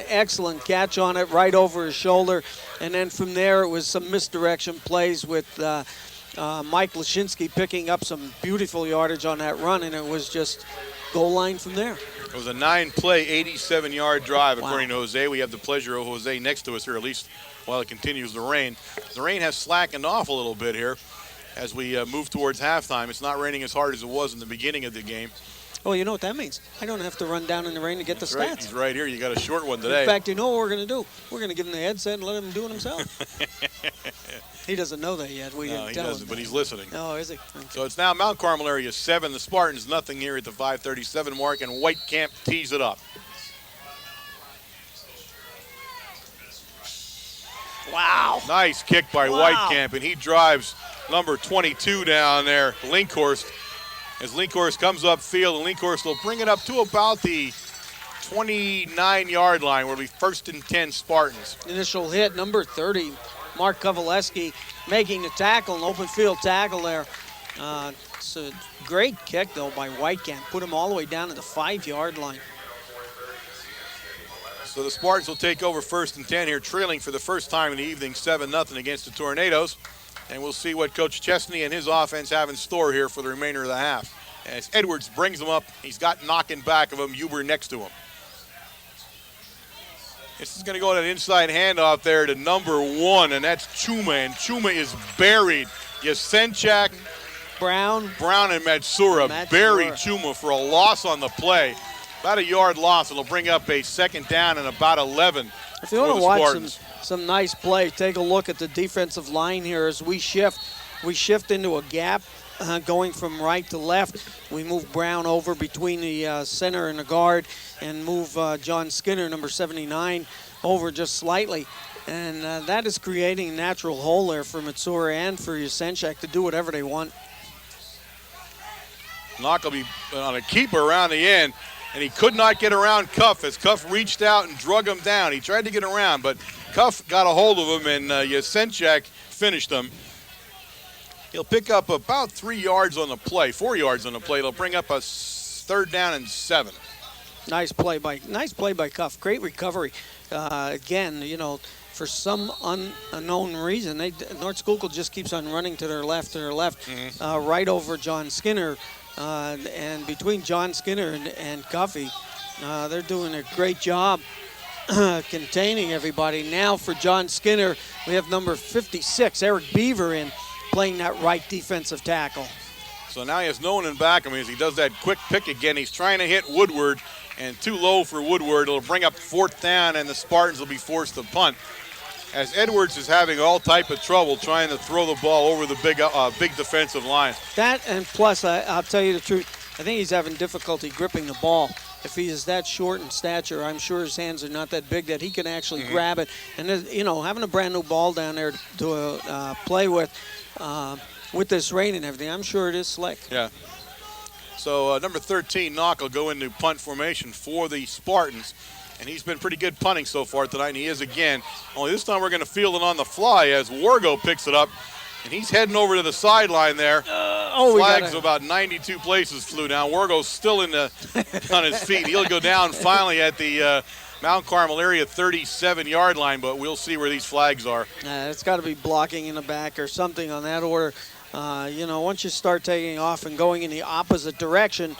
Speaker 2: excellent catch on it right over his shoulder. And then from there, it was some misdirection plays with Mike Lashinsky picking up some beautiful yardage on that run, and it was just goal line from there.
Speaker 1: It was a 9-play, 87-yard drive, according to Jose. We have the pleasure of Jose next to us here, at least while it continues to rain. The rain has slackened off a little bit here as we move towards halftime. It's not raining as hard as it was in the beginning of the game.
Speaker 2: Well, you know what that means. I don't have to run down in the rain to get the stats.
Speaker 1: Right. He's right here. You got a short one today.
Speaker 2: In fact, you know what we're going to do? We're going to give him the headset and let him do it himself. He doesn't know that yet. We didn't tell him. No, he doesn't,
Speaker 1: but he's listening.
Speaker 2: Oh, is he? Okay.
Speaker 1: So it's now Mount Carmel area 7. The Spartans nothing here at the 5:37 mark, and Whitecamp tees it up.
Speaker 2: Wow.
Speaker 1: Nice kick by Whitecamp, and he drives number 22 down there, Linkhorst. As Linkhorst comes upfield, and Linkhorst will bring it up to about the 29-yard line, where it'll be 1st and 10 Spartans.
Speaker 2: Initial hit, number 30, Mark Kovaleski making the tackle, an open field tackle there. It's a great kick, though, by Whitecamp. Put him all the way down to the 5-yard line.
Speaker 1: So the Spartans will take over 1st and 10 here, trailing for the first time in the evening, 7-0 against the Tornadoes. And we'll see what Coach Chesney and his offense have in store here for the remainder of the half. As Edwards brings him up, he's got knocking back of him, Huber next to him. This is going to go on an inside handoff there to number 1, and that's Chuma, and Chuma is buried. Yasenchak, Brown, and Matsura bury Chuma for a loss on the play. About a yard loss. It'll bring up a 2nd down and about 11.
Speaker 2: If you want to watch some nice play, take a look at the defensive line here as we shift. We shift into a gap going from right to left. We move Brown over between the center and the guard and move John Skinner, number 79, over just slightly. And that is creating a natural hole there for Matsura and for Yasenchak to do whatever they want.
Speaker 1: Knock will be on a keeper around the end. And he could not get around Cuff as Cuff reached out and drug him down. He tried to get around, but Cuff got a hold of him, and Yasenchak finished him. He'll pick up about 3 yards on the play, 4 yards on the play. They'll bring up a 3rd down and 7.
Speaker 2: Nice play by Cuff. Great recovery. Again, you know, for some unknown reason, North Schuylkill just keeps on running to their left, right over John Skinner. And between John Skinner and Cuffey, they're doing a great job containing everybody. Now for John Skinner, we have number 56, Eric Beaver, in playing that right defensive tackle.
Speaker 1: So now he has no one in back of him as he does that quick pick again. He's trying to hit Woodward, and too low for Woodward. It'll bring up 4th down, and the Spartans will be forced to punt. As Edwards is having all type of trouble trying to throw the ball over the big defensive line.
Speaker 2: That, and plus, I'll tell you the truth, I think he's having difficulty gripping the ball. If he is that short in stature, I'm sure his hands are not that big that he can actually grab it. And, you know, having a brand new ball down there to play with this rain and everything, I'm sure it is slick.
Speaker 1: Yeah. So number 13, Knock, will go into punt formation for the Spartans. And he's been pretty good punting so far tonight, and he is again. Only this time we're going to field it on the fly as Wargo picks it up. And he's heading over to the sideline there. Flags about 92 places flew down. Wargo's still on his feet. He'll go down finally at the Mount Carmel area 37-yard line, but we'll see where these flags are.
Speaker 2: It's got to be blocking in the back or something on that order. You know, once you start taking off and going in the opposite direction,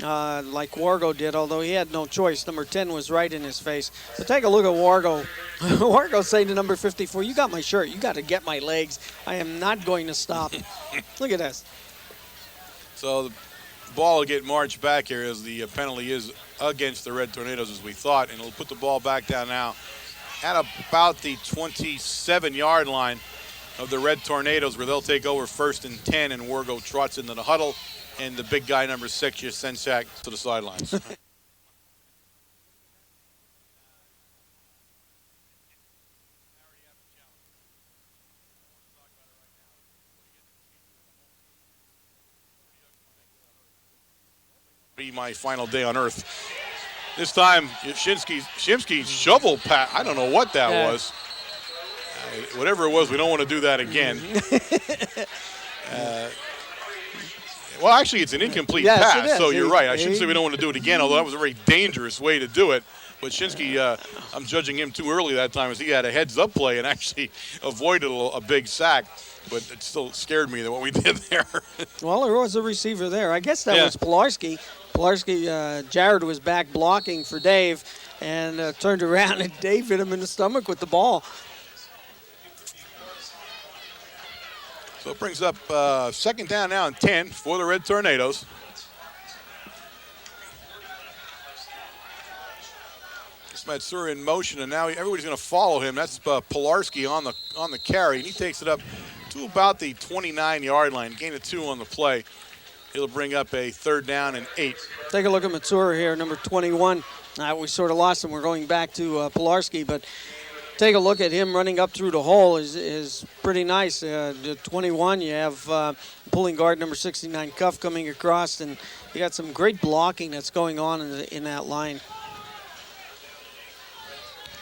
Speaker 2: like Wargo did, although he had no choice. Number 10 was right in his face. But take a look at Wargo. Wargo saying to number 54, you got my shirt. You got to get my legs. I am not going to stop. Look at this.
Speaker 1: So ball will get marched back here as the penalty is against the Red Tornadoes as we thought, and it'll put the ball back down now at about the 27-yard line of the Red Tornadoes, where they'll take over 1st and 10, and Wargo trots into the huddle, and the big guy, number 6, Yasensak, to the sidelines. Be my final day on earth. This time, Shimsky's shovel pat. I don't know what that was. Whatever it was, we don't want to do that again. Well, actually, it's an incomplete pass, so you're right. I shouldn't say we don't want to do it again, although that was a very dangerous way to do it. But Shinsky, I'm judging him too early that time as he had a heads-up play and actually avoided a big sack. But it still scared me that what we did there.
Speaker 2: Well, there was a receiver there. I guess that was Pilarski. Jared was back blocking for Dave and turned around, and Dave hit him in the stomach with the ball.
Speaker 1: So it brings up 2nd down now and 10 for the Red Tornadoes. Matsura in motion, and now everybody's going to follow him. That's Pilarski on the carry, and he takes it up to about the 29-yard line. Gain of 2 on the play. It'll bring up a 3rd down and 8.
Speaker 2: Take a look at Matsura here, number 21. We sort of lost him. We're going back to Pilarski, but take a look at him running up through the hole is pretty nice. The 21, you have pulling guard number 69, Cuff, coming across, and you got some great blocking that's going on in that line.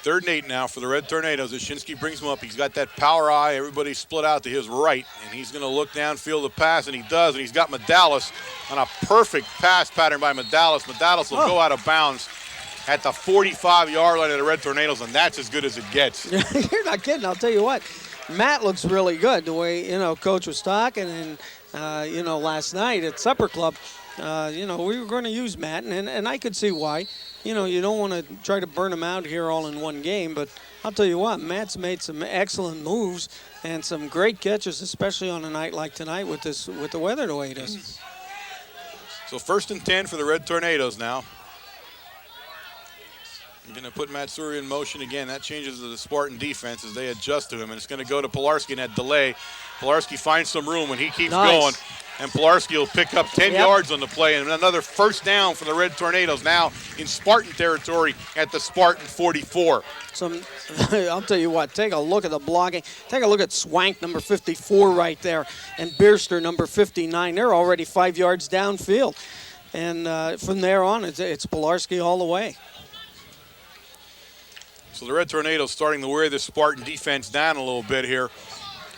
Speaker 1: 3rd and 8 now for the Red Tornadoes as Shinsky brings him up. He's got that power eye. Everybody split out to his right, and he's going to look downfield the pass, and he does, and he's got Medalis on a perfect pass pattern by Medalis. Medalis will go out of bounds at the 45-yard line of the Red Tornadoes, and that's as good as it gets.
Speaker 2: You're not kidding. I'll tell you what. Matt looks really good the way, Coach was talking, and, last night at Supper Club, we were going to use Matt, and I could see why. You don't want to try to burn him out here all in one game, but I'll tell you what, Matt's made some excellent moves and some great catches, especially on a night like tonight with the weather the way it is.
Speaker 1: So 1st and 10 for the Red Tornadoes now. I'm going to put Matsuri in motion again. That changes the Spartan defense as they adjust to him, and it's going to go to Pilarski in that delay. Pilarski finds some room, and he keeps going. And Pilarski will pick up 10 yards on the play, and another 1st down for the Red Tornadoes now in Spartan territory at the Spartan 44.
Speaker 2: I'll tell you what, take a look at the blocking. Take a look at Swank, number 54 right there, and Bierster, number 59. They're already 5 yards downfield. And from there on, it's Pilarski all the way.
Speaker 1: So the Red Tornadoes starting to wear the Spartan defense down a little bit here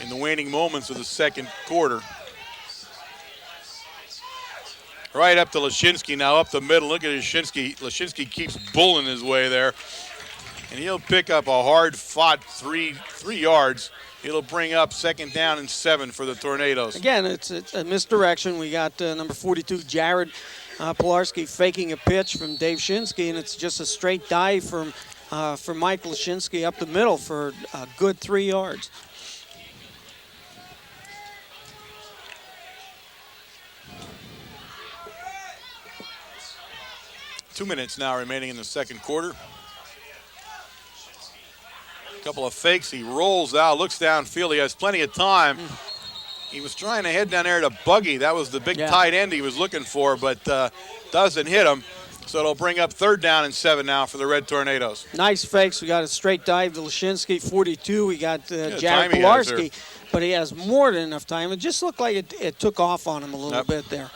Speaker 1: in the waning moments of the 2nd quarter. Right up to Lashinsky now, up the middle. Look at Lashinsky. Lashinsky keeps bulling his way there. And he'll pick up a hard-fought 3 yards. It'll bring up 2nd down and 7 for the Tornadoes.
Speaker 2: Again, it's a misdirection. We got number 42, Jared Pilarski, faking a pitch from Dave Shinsky, and it's just a straight dive from Mike Lashinsky up the middle for a good 3 yards.
Speaker 1: Two minutes now remaining in the 2nd quarter. A couple of fakes. He rolls out, looks downfield. He has plenty of time. He was trying to head down there to Buggy. That was the big tight end he was looking for, but doesn't hit him. So it'll bring up 3rd down and 7 now for the Red Tornadoes.
Speaker 2: Nice fakes. We got a straight dive to Lashinsky, 42. We got Jared Pilarski, but he has more than enough time. It just looked like it took off on him a little bit there.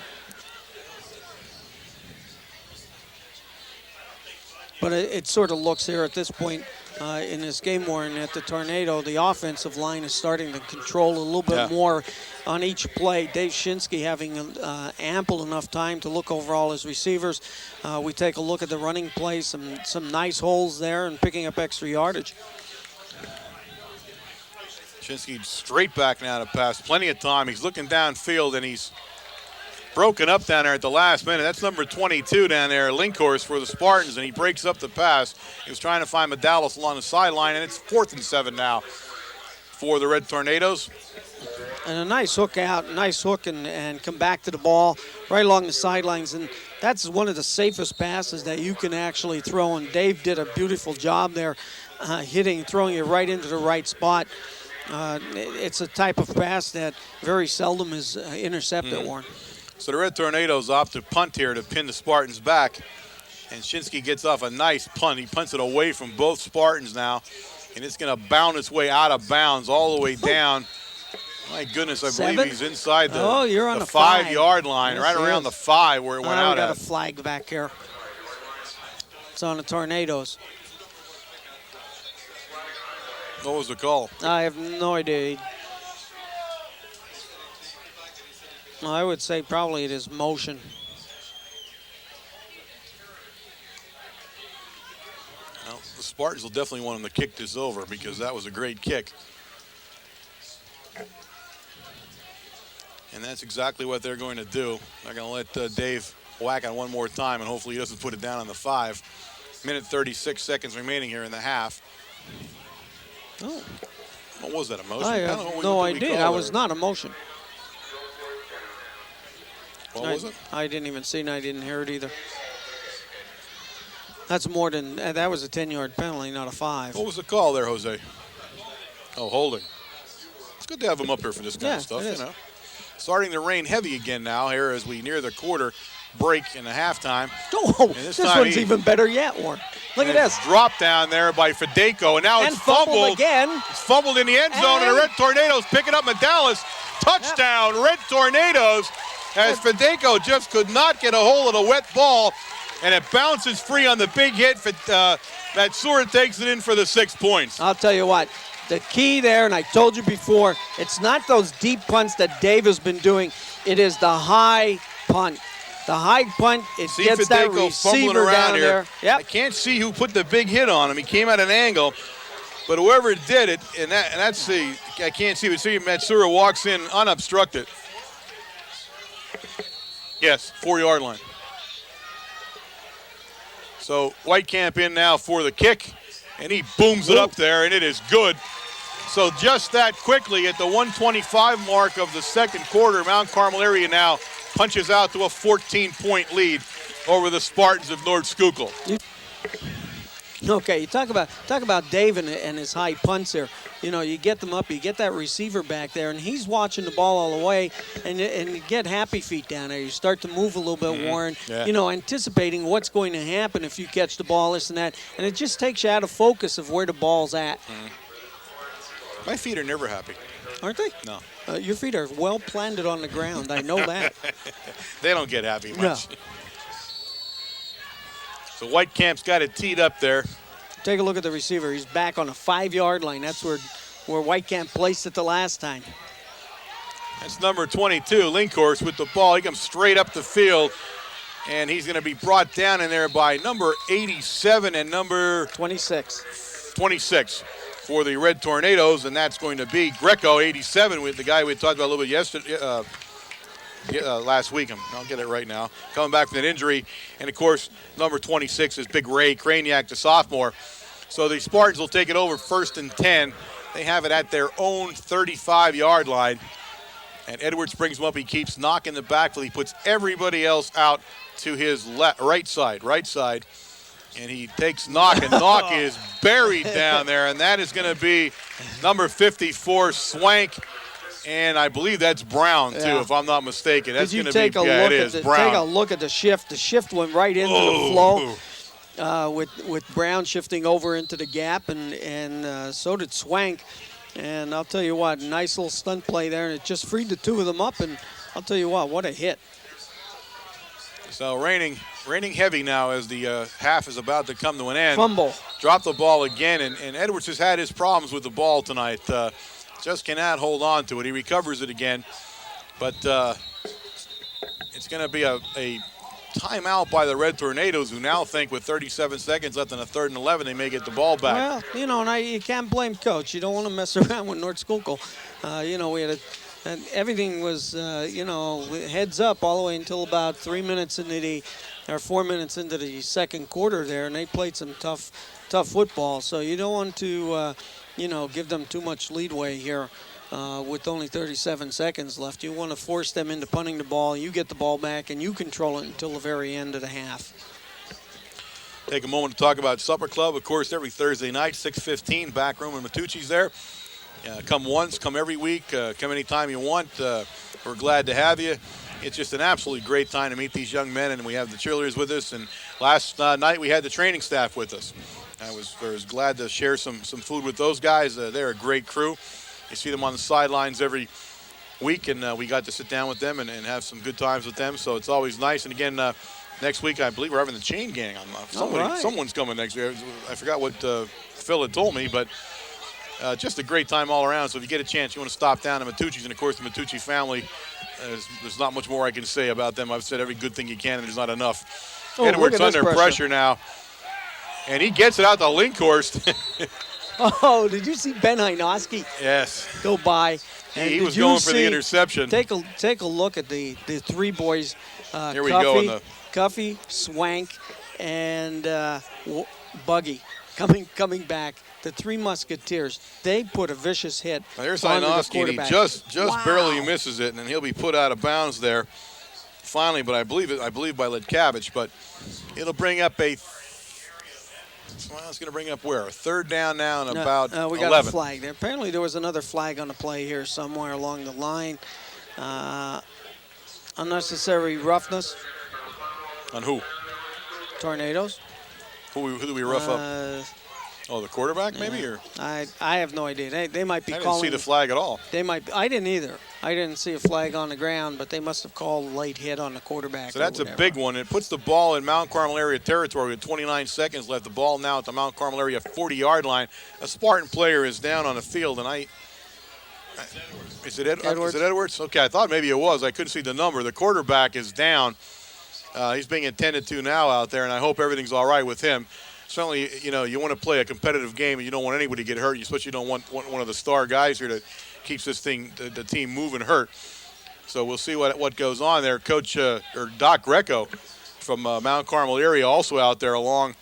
Speaker 2: But it sort of looks here at this point in this game, Warren, at the Tornado, the offensive line is starting to control a little bit more on each play. Dave Shinsky having ample enough time to look over all his receivers. We take a look at the running play, some nice holes there and picking up extra yardage.
Speaker 1: Shinsky straight back now to pass. Plenty of time. He's looking downfield, and he's broken up down there at the last minute. That's number 22 down there, Linkhorst for the Spartans, and he breaks up the pass. He was trying to find Medalis along the sideline, and it's 4th and 7 now for the Red Tornadoes.
Speaker 2: And a nice hook out, nice hook, and come back to the ball right along the sidelines. And that's one of the safest passes that you can actually throw. And Dave did a beautiful job there, throwing it right into the right spot. It's a type of pass that very seldom is intercepted, Warren.
Speaker 1: So the Red Tornadoes opt to punt here to pin the Spartans back. And Shinsky gets off a nice punt. He punts it away from both Spartans now. And it's going to bound its way out of bounds all the way down. My goodness, I believe he's inside the,
Speaker 2: you're on
Speaker 1: the
Speaker 2: the
Speaker 1: 5-yard line,
Speaker 2: yes,
Speaker 1: right around the 5 where it went out
Speaker 2: we got
Speaker 1: at.
Speaker 2: a flag back here. It's on the Tornadoes.
Speaker 1: What was the call?
Speaker 2: I have no idea. I would say probably it is motion.
Speaker 1: Well, the Spartans will definitely want him to kick this over because that was a great kick. And that's exactly what they're going to do. They're going to let Dave whack on one more time, and hopefully he doesn't put it down on the 5. Minute 36 seconds remaining here in the half.
Speaker 2: Oh.
Speaker 1: What was that, a motion?
Speaker 2: I have no idea. That was not a motion.
Speaker 1: What was it?
Speaker 2: I didn't even see it, and I didn't hear it either. That's more than, that was a 10-yard penalty, not a 5.
Speaker 1: What was the call there, Jose? Oh, holding. It's good to have him up here for this kind of stuff, you know. Starting to rain heavy again now here as we near the quarter break in the halftime.
Speaker 2: Oh, this one's even better yet, Warren. Look at this.
Speaker 1: Dropped down there by Fedeko, and now it's fumbled
Speaker 2: again.
Speaker 1: It's fumbled in the end zone, and the Red Tornadoes pick it up. Medalis, touchdown, Red Tornadoes, as Fedeko just could not get a hold of the wet ball, and it bounces free on the big hit. Matsura takes it in for the 6 points.
Speaker 2: I'll tell you what. The key there, and I told you before, it's not those deep punts that Dave has been doing. It is the high punt. The high punt, it gets
Speaker 1: Fedeko
Speaker 2: that receiver down there. Yep.
Speaker 1: I can't see who put the big hit on him. He came at an angle, but whoever did it, and that's the, I can't see, but see Matsura walks in unobstructed. Yes, 4-yard line. So Whitecamp in now for the kick, and he booms it up there, and it is good. So just that quickly at the 125 mark of the second quarter, Mount Carmel area now punches out to a 14-point lead over the Spartans of North Schuylkill.
Speaker 2: Okay, you talk about Dave and his high punts there. You know, you get them up, you get that receiver back there, and he's watching the ball all the way, and you get happy feet down there. You start to move a little bit, Warren, you know, anticipating what's going to happen if you catch the ball, this and that, and it just takes you out of focus of where the ball's at.
Speaker 1: My feet are never happy.
Speaker 2: Aren't they?
Speaker 1: No.
Speaker 2: Your feet are well planted on the ground. I know that.
Speaker 1: They don't get happy much.
Speaker 2: No.
Speaker 1: So Whitecamp's got it teed up there.
Speaker 2: Take a look at the receiver. He's back on a 5-yard line. That's where Whitecamp placed it the last time.
Speaker 1: That's number 22, Linkhorst with the ball. He comes straight up the field, and he's going to be brought down in there by number 87 and number 26 for the Red Tornadoes, and that's going to be Greco, 87, with the guy we talked about a little bit yesterday, last week. I'll get it right now. Coming back from that injury. And, of course, number 26 is Big Ray Kraniak, the sophomore. So the Spartans will take it over 1st and 10. They have it at their own 35-yard line. And Edwards brings him up. He keeps knocking the backfield. He puts everybody else out to his right side. And he takes Knock, and Knock is buried down there. And that is going to be number 54, Swank. And I believe that's Brown, too, if I'm not mistaken. That's going to be, it is Brown.
Speaker 2: Take a look at the shift. The shift went right into the flow with Brown shifting over into the gap, and so did Swank. And I'll tell you what, nice little stunt play there, and it just freed the two of them up, and I'll tell you what a hit.
Speaker 1: So raining heavy now as the half is about to come to an end.
Speaker 2: Fumble.
Speaker 1: Dropped the ball again, and Edwards has had his problems with the ball tonight. Just cannot hold on to it. He recovers it again. But it's going to be a timeout by the Red Tornadoes, who now think with 37 seconds left in a 3rd and 11, they may get the ball back.
Speaker 2: Well, you know, and you can't blame Coach. You don't want to mess around with North Schuylkill. You know, we had and everything was, you know, heads up all the way until about 4 minutes into the second quarter there, and they played some tough football. So you don't want to, you know, give them too much leadway here. with only 37 seconds left. You want to force them into punting the ball. You get the ball back, and you control it until the very end of the half.
Speaker 1: Take a moment to talk about Supper Club. Of course, every Thursday night, 6:15, back room in Matucci's there. Come once, come every week, come anytime you want. We're glad to have you. It's just an absolutely great time to meet these young men, and we have the cheerleaders with us. And last night we had the training staff with us. I was glad to share some food with those guys. They're a great crew. You see them on the sidelines every week, and we got to sit down with them and have some good times with them. So it's always nice. And again, next week I believe we're having the chain gang on. Someone's coming next week. I forgot what Phil had told me, but just a great time all around. So if you get a chance, you want to stop down to Matucci's, and of course the Matucci family. There's not much more I can say about them. I've said every good thing you can, and there's not enough. Edwards under pressure now, and he gets it out to Linkhorst.
Speaker 2: Oh, did you see Ben Hynoski?
Speaker 1: Yes.
Speaker 2: Go by. And
Speaker 1: he was going for the interception.
Speaker 2: Take a look at the three boys.
Speaker 1: Here we go.
Speaker 2: Cuffy, Swank, and Buggy coming back. The three Musketeers. They put a vicious hit.
Speaker 1: There's Hynoski, and he just barely misses it, and he'll be put out of bounds there. Finally, but I believe by Litkavich, but it'll bring up it's going to bring up where? A third down now and about
Speaker 2: we got
Speaker 1: 11.
Speaker 2: A flag there. Apparently there was another flag on the play here somewhere along the line. Unnecessary roughness.
Speaker 1: On who?
Speaker 2: Tornadoes.
Speaker 1: Who do we rough up? Oh, the quarterback maybe? Or
Speaker 2: I have no idea. They might be calling.
Speaker 1: I didn't see the flag at all.
Speaker 2: I didn't either. I didn't see a flag on the ground, but they must have called a late hit on the quarterback.
Speaker 1: So that's a big one. It puts the ball in Mount Carmel area territory with 29 seconds left. The ball now at the Mount Carmel area 40-yard line. A Spartan player is down on the field, and is it Edwards? Okay, I thought maybe it was. I couldn't see the number. The quarterback is down. He's being attended to now out there, and I hope everything's all right with him. Certainly, you want to play a competitive game, and you don't want anybody to get hurt. You especially don't want one of the star guys here that keeps this thing, the team moving, hurt. So we'll see what goes on there. Coach or Doc Greco from Mount Carmel area also out there along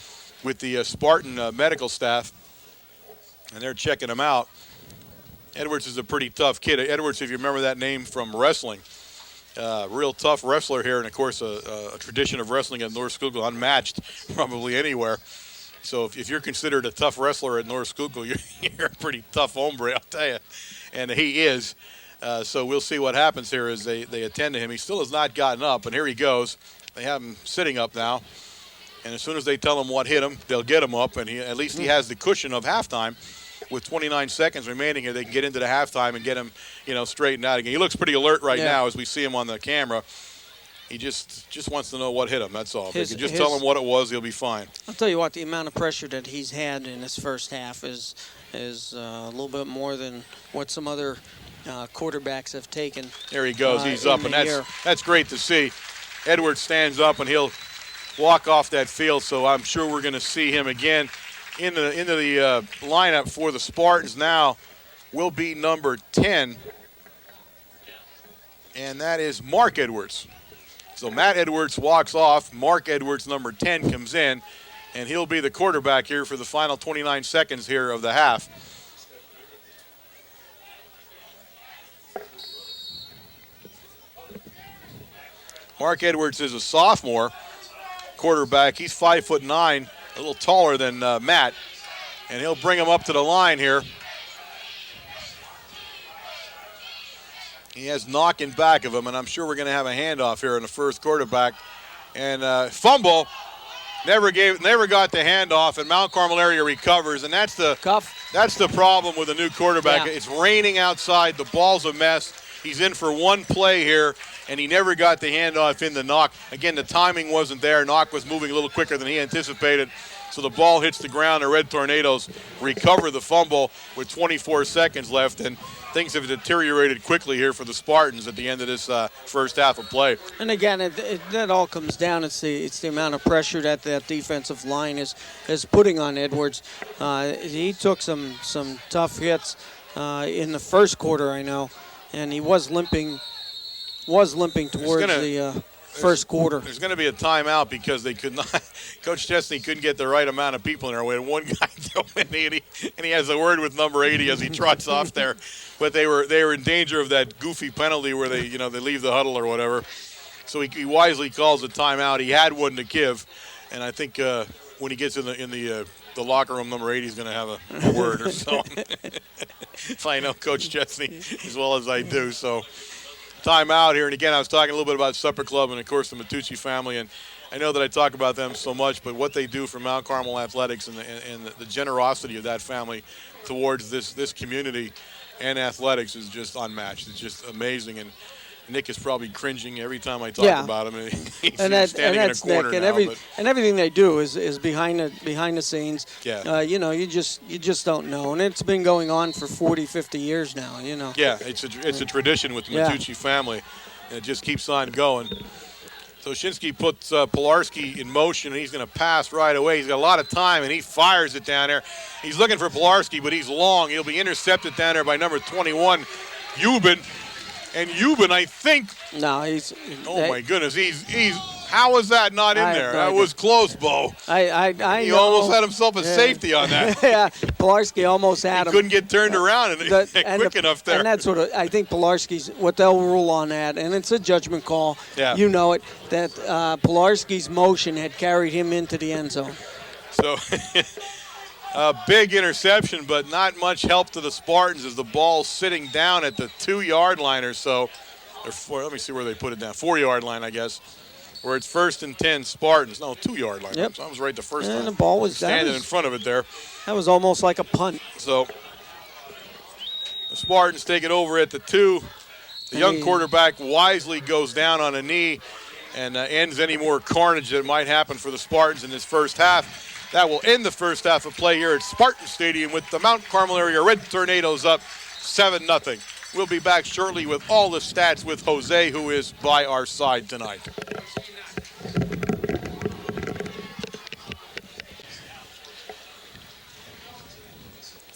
Speaker 1: with the Spartan medical staff, and they're checking him out. Edwards is a pretty tough kid. Edwards, if you remember that name from wrestling, real tough wrestler here, and of course a tradition of wrestling at North Schuylkill, unmatched probably anywhere. So if you're considered a tough wrestler at North Schuylkill, you're a pretty tough hombre, I'll tell you. And he is. So we'll see what happens here as they attend to him. He still has not gotten up, and here he goes. They have him sitting up now. And as soon as they tell him what hit him, they'll get him up, and at least he has the cushion of halftime. With 29 seconds remaining here, they can get into the halftime and get him, straightened out again. He looks pretty alert right now as we see him on the camera. He just wants to know what hit him, that's all. If they can just tell him what it was, he'll be fine.
Speaker 2: I'll tell you what, the amount of pressure that he's had in this first half is a little bit more than what some other quarterbacks have taken.
Speaker 1: There he goes, he's up, and that's great to see. Edwards stands up, and he'll walk off that field, so I'm sure we're going to see him again. Into the lineup for the Spartans now will be number 10, and that is Mark Edwards. So Matt Edwards walks off. Mark Edwards, number 10, comes in, and he'll be the quarterback here for the final 29 seconds here of the half. Mark Edwards is a sophomore quarterback. He's 5'9", a little taller than Matt, and he'll bring him up to the line here. He has Knock in back of him, and I'm sure we're going to have a handoff here in the first quarterback. And fumble, never got the handoff, and Mount Carmel area recovers, and that's the problem with the new quarterback. Yeah. It's raining outside, the ball's a mess. He's in for one play here, and he never got the handoff in the Knock. Again, the timing wasn't there. Knock was moving a little quicker than he anticipated. So the ball hits the ground. The Red Tornadoes recover the fumble with 24 seconds left, and things have deteriorated quickly here for the Spartans at the end of this first half of play.
Speaker 2: And again, that all comes down. It's the amount of pressure that defensive line is putting on Edwards. He took some tough hits in the first quarter, I know, and he was limping towards the first quarter.
Speaker 1: There's going to be a timeout because they could not. Coach Chesney couldn't get the right amount of people in there. We had one guy dominating, and he has a word with number 80 as he trots off there. But they were in danger of that goofy penalty where they leave the huddle or whatever. So he wisely calls a timeout. He had one to give, and I think when he gets in the locker room, number 80 is going to have a word or so. If I know Coach Chesney as well as I do, so. Timeout here, and again, I was talking a little bit about Supper Club and, of course, the Matucci family, and I know that I talk about them so much, but what they do for Mount Carmel athletics and the generosity of that family towards this community and athletics is just unmatched. It's just amazing, and Nick is probably cringing every time I talk about him. He's standing in a corner
Speaker 2: Nick,
Speaker 1: now.
Speaker 2: And everything they do is behind the scenes.
Speaker 1: Yeah.
Speaker 2: You just don't know, and it's been going on for 40, 50 years now.
Speaker 1: Yeah, it's a tradition with the Matucci family, and it just keeps on going. So Shinsky puts Pilarski in motion, and he's going to pass right away. He's got a lot of time, and he fires it down there. He's looking for Pilarski, but he's long. He'll be intercepted down there by number 21, Euban. And Euban, I think.
Speaker 2: No, he's.
Speaker 1: Oh my goodness, he's. How was that not in there? That was close, Bo.
Speaker 2: He
Speaker 1: almost had himself a safety on that.
Speaker 2: Yeah, Pilarski almost had him.
Speaker 1: Couldn't get turned around quick enough there.
Speaker 2: And that's I think Pilarski's what they'll rule on that, and it's a judgment call.
Speaker 1: Yeah.
Speaker 2: You know it that Pilarski's motion had carried him into the end zone.
Speaker 1: So. A big interception, but not much help to the Spartans as the ball's sitting down at the 2-yard line or so. Let me see where they put it down. 4-yard line, I guess, where it's 1st and 10 Spartans. No, 2-yard line.
Speaker 2: Yep.
Speaker 1: So I was right the first time.
Speaker 2: And the ball was
Speaker 1: standing in front of it there.
Speaker 2: That was almost like a punt.
Speaker 1: So the Spartans take it over at the 2. The young quarterback wisely goes down on a knee and ends any more carnage that might happen for the Spartans in this first half. That will end the first half of play here at Spartan Stadium with the Mount Carmel area Red Tornadoes up 7-0. We'll be back shortly with all the stats with Jose, who is by our side tonight.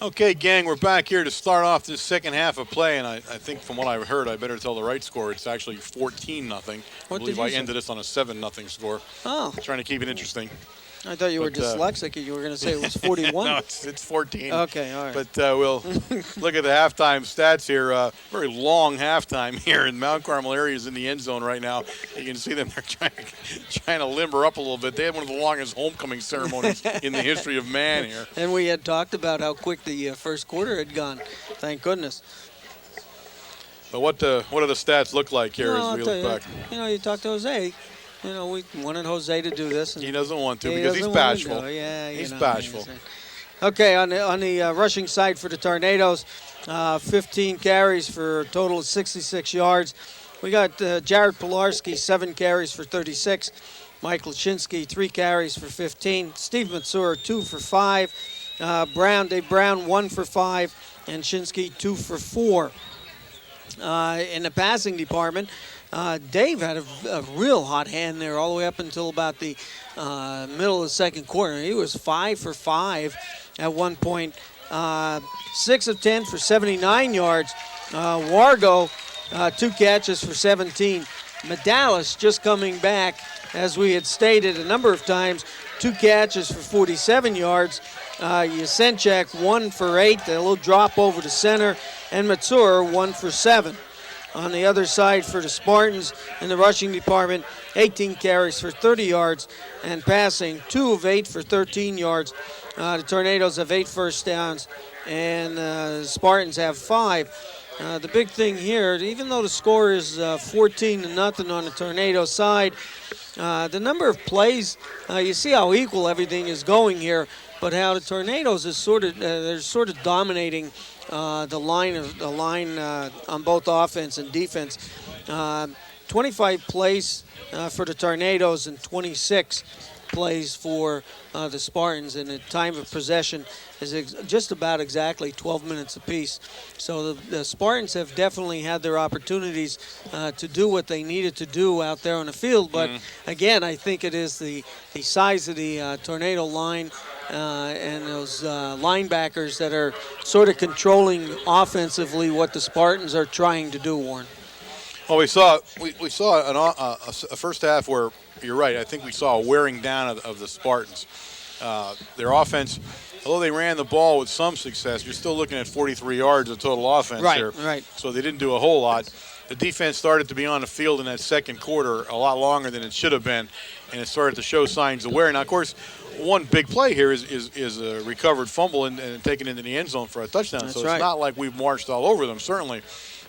Speaker 1: Okay, gang, we're back here to start off this second half of play, and I think from what I've heard, I better tell the right score. It's actually 14-0. I believe I ended this on a 7-0 score.
Speaker 2: Oh.
Speaker 1: Trying to keep it interesting.
Speaker 2: I thought you were dyslexic. You were going to say it was 41.
Speaker 1: No, it's 14.
Speaker 2: Okay, all right.
Speaker 1: But we'll look at the halftime stats here. Very long halftime here in Mount Carmel areas in the end zone right now. You can see them. They're trying to limber up a little bit. They had one of the longest homecoming ceremonies in the history of man here.
Speaker 2: And we had talked about how quick the first quarter had gone. Thank goodness.
Speaker 1: But what do the stats look like here as we look back?
Speaker 2: You talk to Jose. We wanted Jose to do this. And
Speaker 1: he doesn't want to because he's bashful.
Speaker 2: Yeah,
Speaker 1: he's bashful.
Speaker 2: Okay, on the rushing side for the Tornadoes, 15 carries for a total of 66 yards. We got Jared Pilarski, 7 carries for 36. Mike Lashinsky, 3 carries for 15. Steve Matsur, 2 for 5. Dave Brown, 1 for 5. And Shinsky, 2 for 4. In the passing department, Dave had a real hot hand there all the way up until about the middle of the second quarter. He was 5 for 5 at one point. 6 of 10 for 79 yards. Wargo, 2 catches for 17. Medalis just coming back, as we had stated a number of times, 2 catches for 47 yards. Yasenchek, 1 for 8, a little drop over the center. And Matsur, 1 for 7. On the other side for the Spartans in the rushing department, 18 carries for 30 yards and passing, 2 of 8 for 13 yards. The Tornadoes have 8 first downs and the Spartans have 5. The big thing here, even though the score is 14-0 on the Tornado side, the number of plays, you see how equal everything is going here, but how the Tornadoes is they're sort of dominating the line on both offense and defense. 25 plays for the Tornadoes and 26 plays for the Spartans, and the time of possession is just about exactly 12 minutes apiece. So the Spartans have definitely had their opportunities to do what they needed to do out there on the field, but again, I think it is the size of the Tornado line and those linebackers that are sort of controlling offensively what the Spartans are trying to do, Warren.
Speaker 1: Well, we saw a first half where you're right. I think we saw a wearing down of the Spartans. Their offense, although they ran the ball with some success, you're still looking at 43 yards of total offense here.
Speaker 2: Right.
Speaker 1: So they didn't do a whole lot. The defense started to be on the field in that second quarter a lot longer than it should have been, and it started to show signs of wear. Now, of course, one big play here is a recovered fumble and taken into the end zone for a touchdown.
Speaker 2: That's
Speaker 1: so
Speaker 2: right.
Speaker 1: it's not like we've marched all over them, certainly.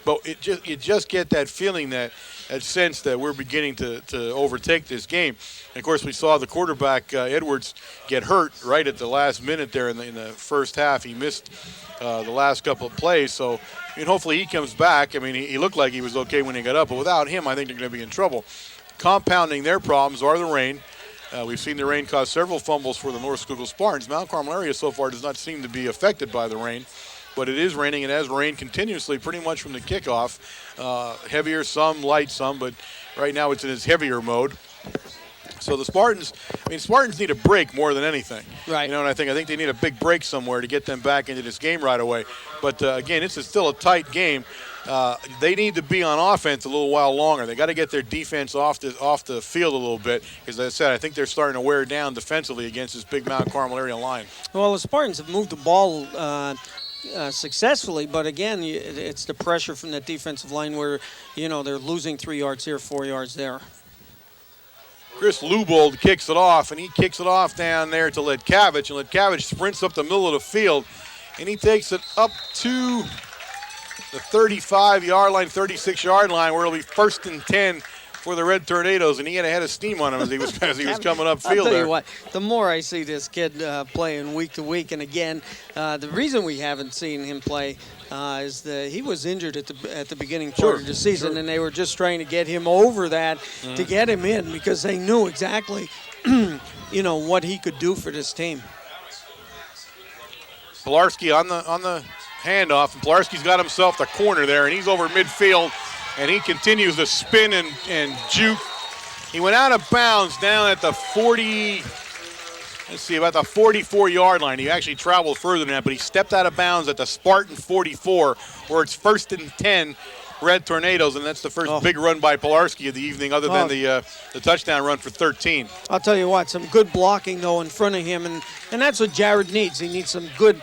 Speaker 1: But you just get that feeling, that sense that we're beginning to overtake this game. And of course, we saw the quarterback Edwards get hurt right at the last minute there in the first half. He missed the last couple of plays. So, hopefully he comes back. I mean, he looked like he was okay when he got up, but without him, I think they're going to be in trouble. Compounding their problems are the rain. We've seen the rain cause several fumbles for the North Schuylkill Spartans. Mount Carmel area so far does not seem to be affected by the rain. But it is raining. It has rained continuously pretty much from the kickoff. Heavier some, light some, but right now it's in its heavier mode. So the Spartans need a break more than anything.
Speaker 2: Right.
Speaker 1: And I think they need a big break somewhere to get them back into this game right away. But again, it's still a tight game. They need to be on offense a little while longer. They got to get their defense off the field a little bit, because as I said, I think they're starting to wear down defensively against this big Mount Carmel area line.
Speaker 2: Well, the Spartans have moved the ball successfully, but again, it's the pressure from that defensive line where, they're losing 3 yards here, 4 yards there.
Speaker 1: Chris Lubold kicks it off, and he kicks it off down there to Ledkavich, and Ledkavich sprints up the middle of the field, and he takes it up to the 35-yard line, 36-yard line, where it'll be 1st and 10 for the Red Tornadoes, and he had a head of steam on him as he was coming upfield there.
Speaker 2: I'll tell you what, the more I see this kid playing week to week, and again, the reason we haven't seen him play is that he was injured at the beginning part of the season, and they were just trying to get him over that to get him in, because they knew exactly, what he could do for this team.
Speaker 1: Pilarski on the handoff, and Pilarski's got himself the corner there, and he's over midfield. And he continues to spin and juke. He went out of bounds down at the about the 44-yard line. He actually traveled further than that, but he stepped out of bounds at the Spartan 44, where it's 1st and 10 Red Tornadoes, and that's the first big run by Pilarski of the evening, other than the touchdown run for 13.
Speaker 2: I'll tell you what, some good blocking, though, in front of him, and that's what Jared needs. He needs some good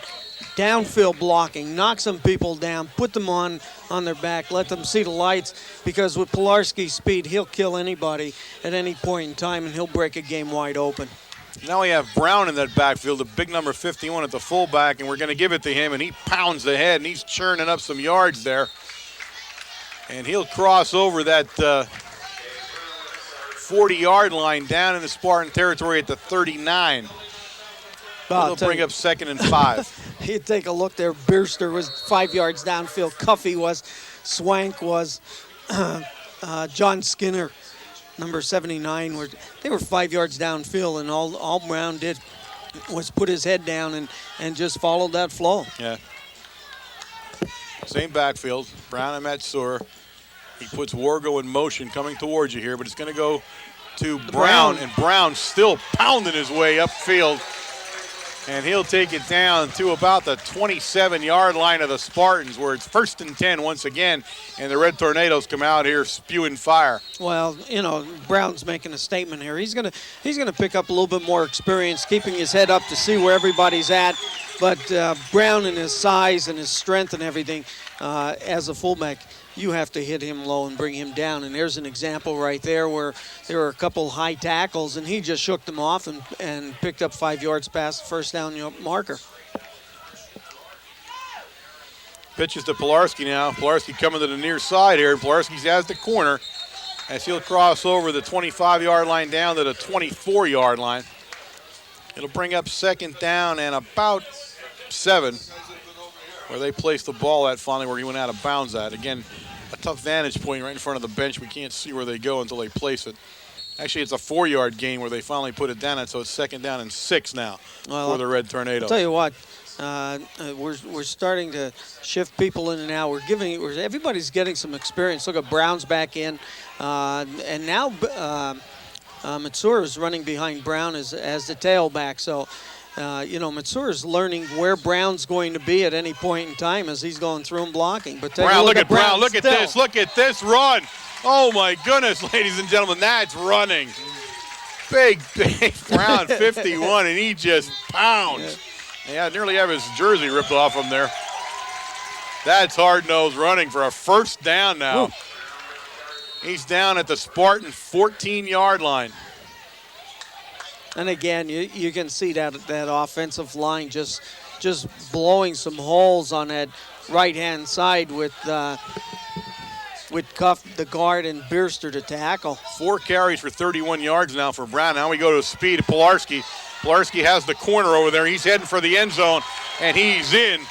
Speaker 2: downfield blocking, knock some people down, put them on their back, let them see the lights, because with Pilarski's speed, he'll kill anybody at any point in time, and he'll break a game wide open.
Speaker 1: Now we have Brown in that backfield, the big number 51 at the fullback, and we're going to give it to him, and he pounds ahead, and he's churning up some yards there. And he'll cross over that 40-yard line down in the Spartan territory at the 39. They'll bring up 2nd and 5.
Speaker 2: You take a look there. Bierster was 5 yards downfield. Cuffey was. Swank was. John Skinner, number 79. They were 5 yards downfield, and all Brown did was put his head down and just followed that flow.
Speaker 1: Yeah. Same backfield. Brown and Matsur. He puts Wargo in motion coming towards you here, but it's going to go to Brown, and Brown still pounding his way upfield. And he'll take it down to about the 27-yard line of the Spartans, where it's 1st and 10 once again, and the Red Tornadoes come out here spewing fire.
Speaker 2: Well, Brown's making a statement here. He's gonna pick up a little bit more experience, keeping his head up to see where everybody's at. But Brown, and his size and his strength and everything, as a fullback, you have to hit him low and bring him down. And there's an example right there where there were a couple high tackles, and he just shook them off and picked up 5 yards past the first down marker.
Speaker 1: Pitches to Pilarski now. Pilarski coming to the near side here. Pilarski has the corner as he'll cross over the 25-yard line down to the 24-yard line. It'll bring up 2nd down and about 7, where they placed the ball at finally, where he went out of bounds at. Again, a tough vantage point right in front of the bench. We can't see where they go until they place it. Actually, it's a 4-yard gain where they finally put it down, and so it's 2nd down and 6 now for the Red Tornadoes.
Speaker 2: I'll tell you what, we're starting to shift people in and out. Everybody's getting some experience. Look at Brown's back in, and now Matsur is running behind Brown as the tailback. So Matsuura's learning where Brown's going to be at any point in time as he's going through and blocking. But take
Speaker 1: Brown,
Speaker 2: a
Speaker 1: look at Brown. Look
Speaker 2: still.
Speaker 1: at this. Look at this run. Oh, my goodness, ladies and gentlemen. That's running. Big Brown, 51, and he just pounds. Yeah, nearly have his jersey ripped off him there. That's hard-nosed running for a first down now.
Speaker 2: Ooh.
Speaker 1: He's down at the Spartan 14-yard line.
Speaker 2: And again, you can see that offensive line just blowing some holes on that right-hand side with Cuff, the guard, and Bierster to tackle.
Speaker 1: 4 carries for 31 yards now for Brown. Now we go to speed. Pilarski. Pilarski has the corner over there. He's heading for the end zone, and he's in.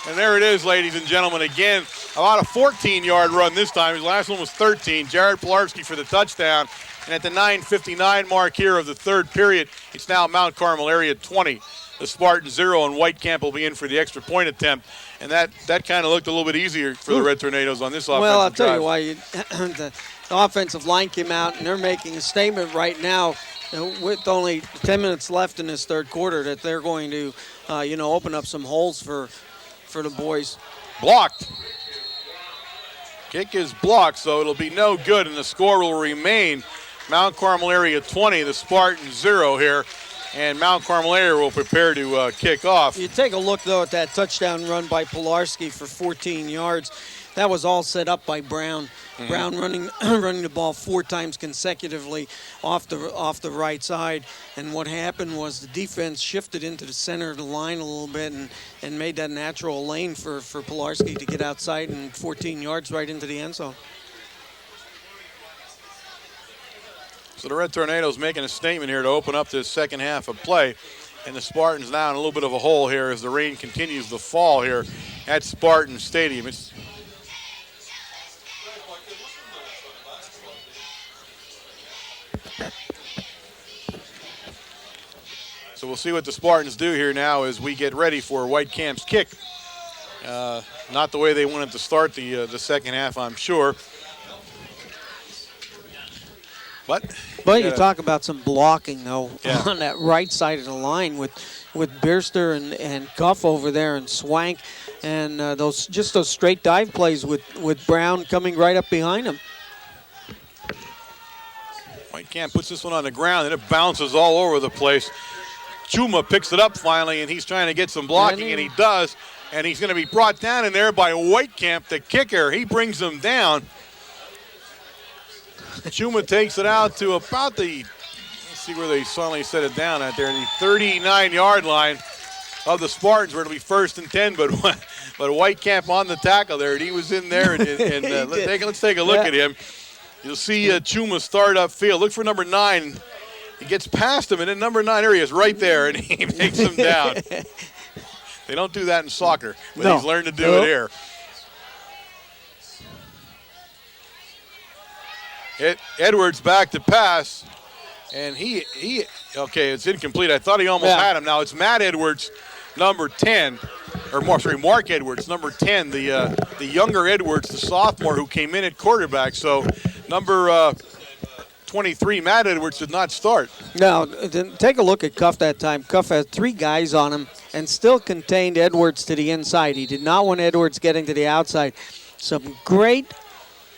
Speaker 1: And there it is, ladies and gentlemen. Again, about a 14-yard run this time. His last one was 13. Jared Pilarski for the touchdown. And at the 9:59 mark here of the third period, it's now Mount Carmel area 20. The Spartan 0, and Whitecamp will be in for the extra point attempt. And that kind of looked a little bit easier for the Red Tornadoes on this offensive
Speaker 2: Well, I'll tell
Speaker 1: drive.
Speaker 2: you why. The offensive line came out, and they're making a statement right now with only 10 minutes left in this third quarter that they're going to, open up some holes for the boys.
Speaker 1: Blocked. Kick is blocked, so it'll be no good, and the score will remain Mount Carmel area 20, the Spartan 0 here, and Mount Carmel area will prepare to kick off.
Speaker 2: You take a look, though, at that touchdown run by Pilarski for 14 yards. That was all set up by Brown. Mm-hmm. Brown running the ball 4 times consecutively off the right side. And what happened was the defense shifted into the center of the line a little bit and made that natural lane for Pilarski to get outside and 14 yards right into the end zone.
Speaker 1: So the Red Tornadoes making a statement here to open up this second half of play. And the Spartans now in a little bit of a hole here as the rain continues to fall here at Spartan Stadium. So we'll see what the Spartans do here now as we get ready for Whitecamp's kick. Not the way they wanted to start the second half, I'm sure. But
Speaker 2: you talk about some blocking, though,
Speaker 1: yeah,
Speaker 2: on that right side of the line with Bierster and Guff over there and Swank, and those straight dive plays with Brown coming right up behind him.
Speaker 1: Whitecamp puts this one on the ground, and it bounces all over the place. Chuma picks it up finally, and he's trying to get some blocking, and he does. And he's going to be brought down in there by Whitecamp, the kicker. He brings him down. Chuma takes it out to about let's see where they suddenly set it down at there, the 39-yard line of the Spartans, where it'll be 1st and 10, but Whitecamp on the tackle there, and he was in there, and let's take a look at him. You'll see Chuma start upfield. Look for number 9. He gets past him, and then number 9 area is right there, and he takes him down. They don't do that in soccer, but he's learned to do it here. Edwards back to pass, and it's incomplete. I thought he almost had him. Now it's Matt Edwards, number 10, Mark Edwards, number 10, the younger Edwards, the sophomore who came in at quarterback. So number 23, Matt Edwards, did not start.
Speaker 2: Now, take a look at Cuff that time. Cuff had 3 guys on him and still contained Edwards to the inside. He did not want Edwards getting to the outside.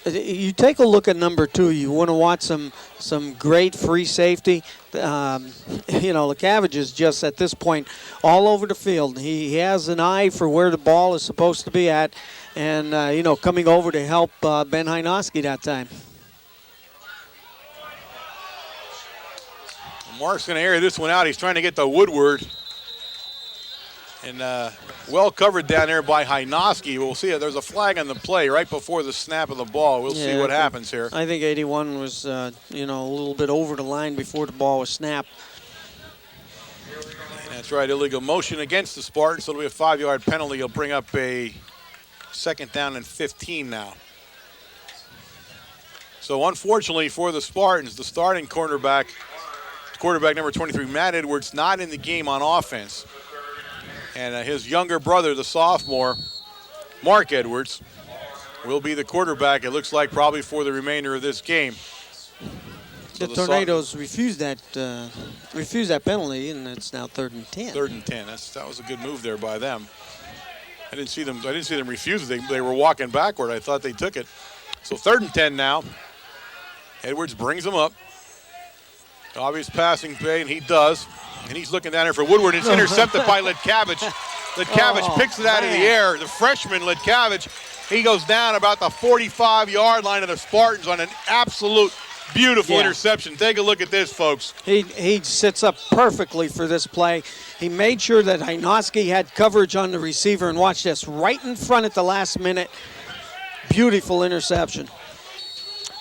Speaker 2: You take a look at number 2. You want to watch some great free safety. LeCavage is just at this point all over the field. He has an eye for where the ball is supposed to be at, and coming over to help Ben Hynoski that time.
Speaker 1: Mark's going to air this one out. He's trying to get to Woodward. And well covered down there by Hynoski. We'll see. There's a flag on the play right before the snap of the ball. We'll see what happens here.
Speaker 2: I think 81 was, a little bit over the line before the ball was snapped.
Speaker 1: And that's right. Illegal motion against the Spartans. So it'll be a 5-yard penalty. He'll bring up a 2nd down and 15 now. So unfortunately for the Spartans, the starting quarterback number 23, Matt Edwards, not in the game on offense. And his younger brother, the sophomore, Mark Edwards, will be the quarterback, it looks like, probably for the remainder of this game.
Speaker 2: The Tornadoes refused that penalty, and it's now 3rd and 10.
Speaker 1: 3rd and 10. That was a good move there by them. I didn't see them refuse it. They were walking backward. I thought they took it. So 3rd and 10 now. Edwards brings them up. Obvious passing play, and he does. And he's looking down here for Woodward. It's intercepted by Litkavich. Litkavich picks it out of the air. The freshman, Litkavich, he goes down about the 45-yard line of the Spartans on an absolute beautiful interception. Take a look at this, folks.
Speaker 2: He sits up perfectly for this play. He made sure that Hynoski had coverage on the receiver, and watch this, right in front at the last minute. Beautiful interception.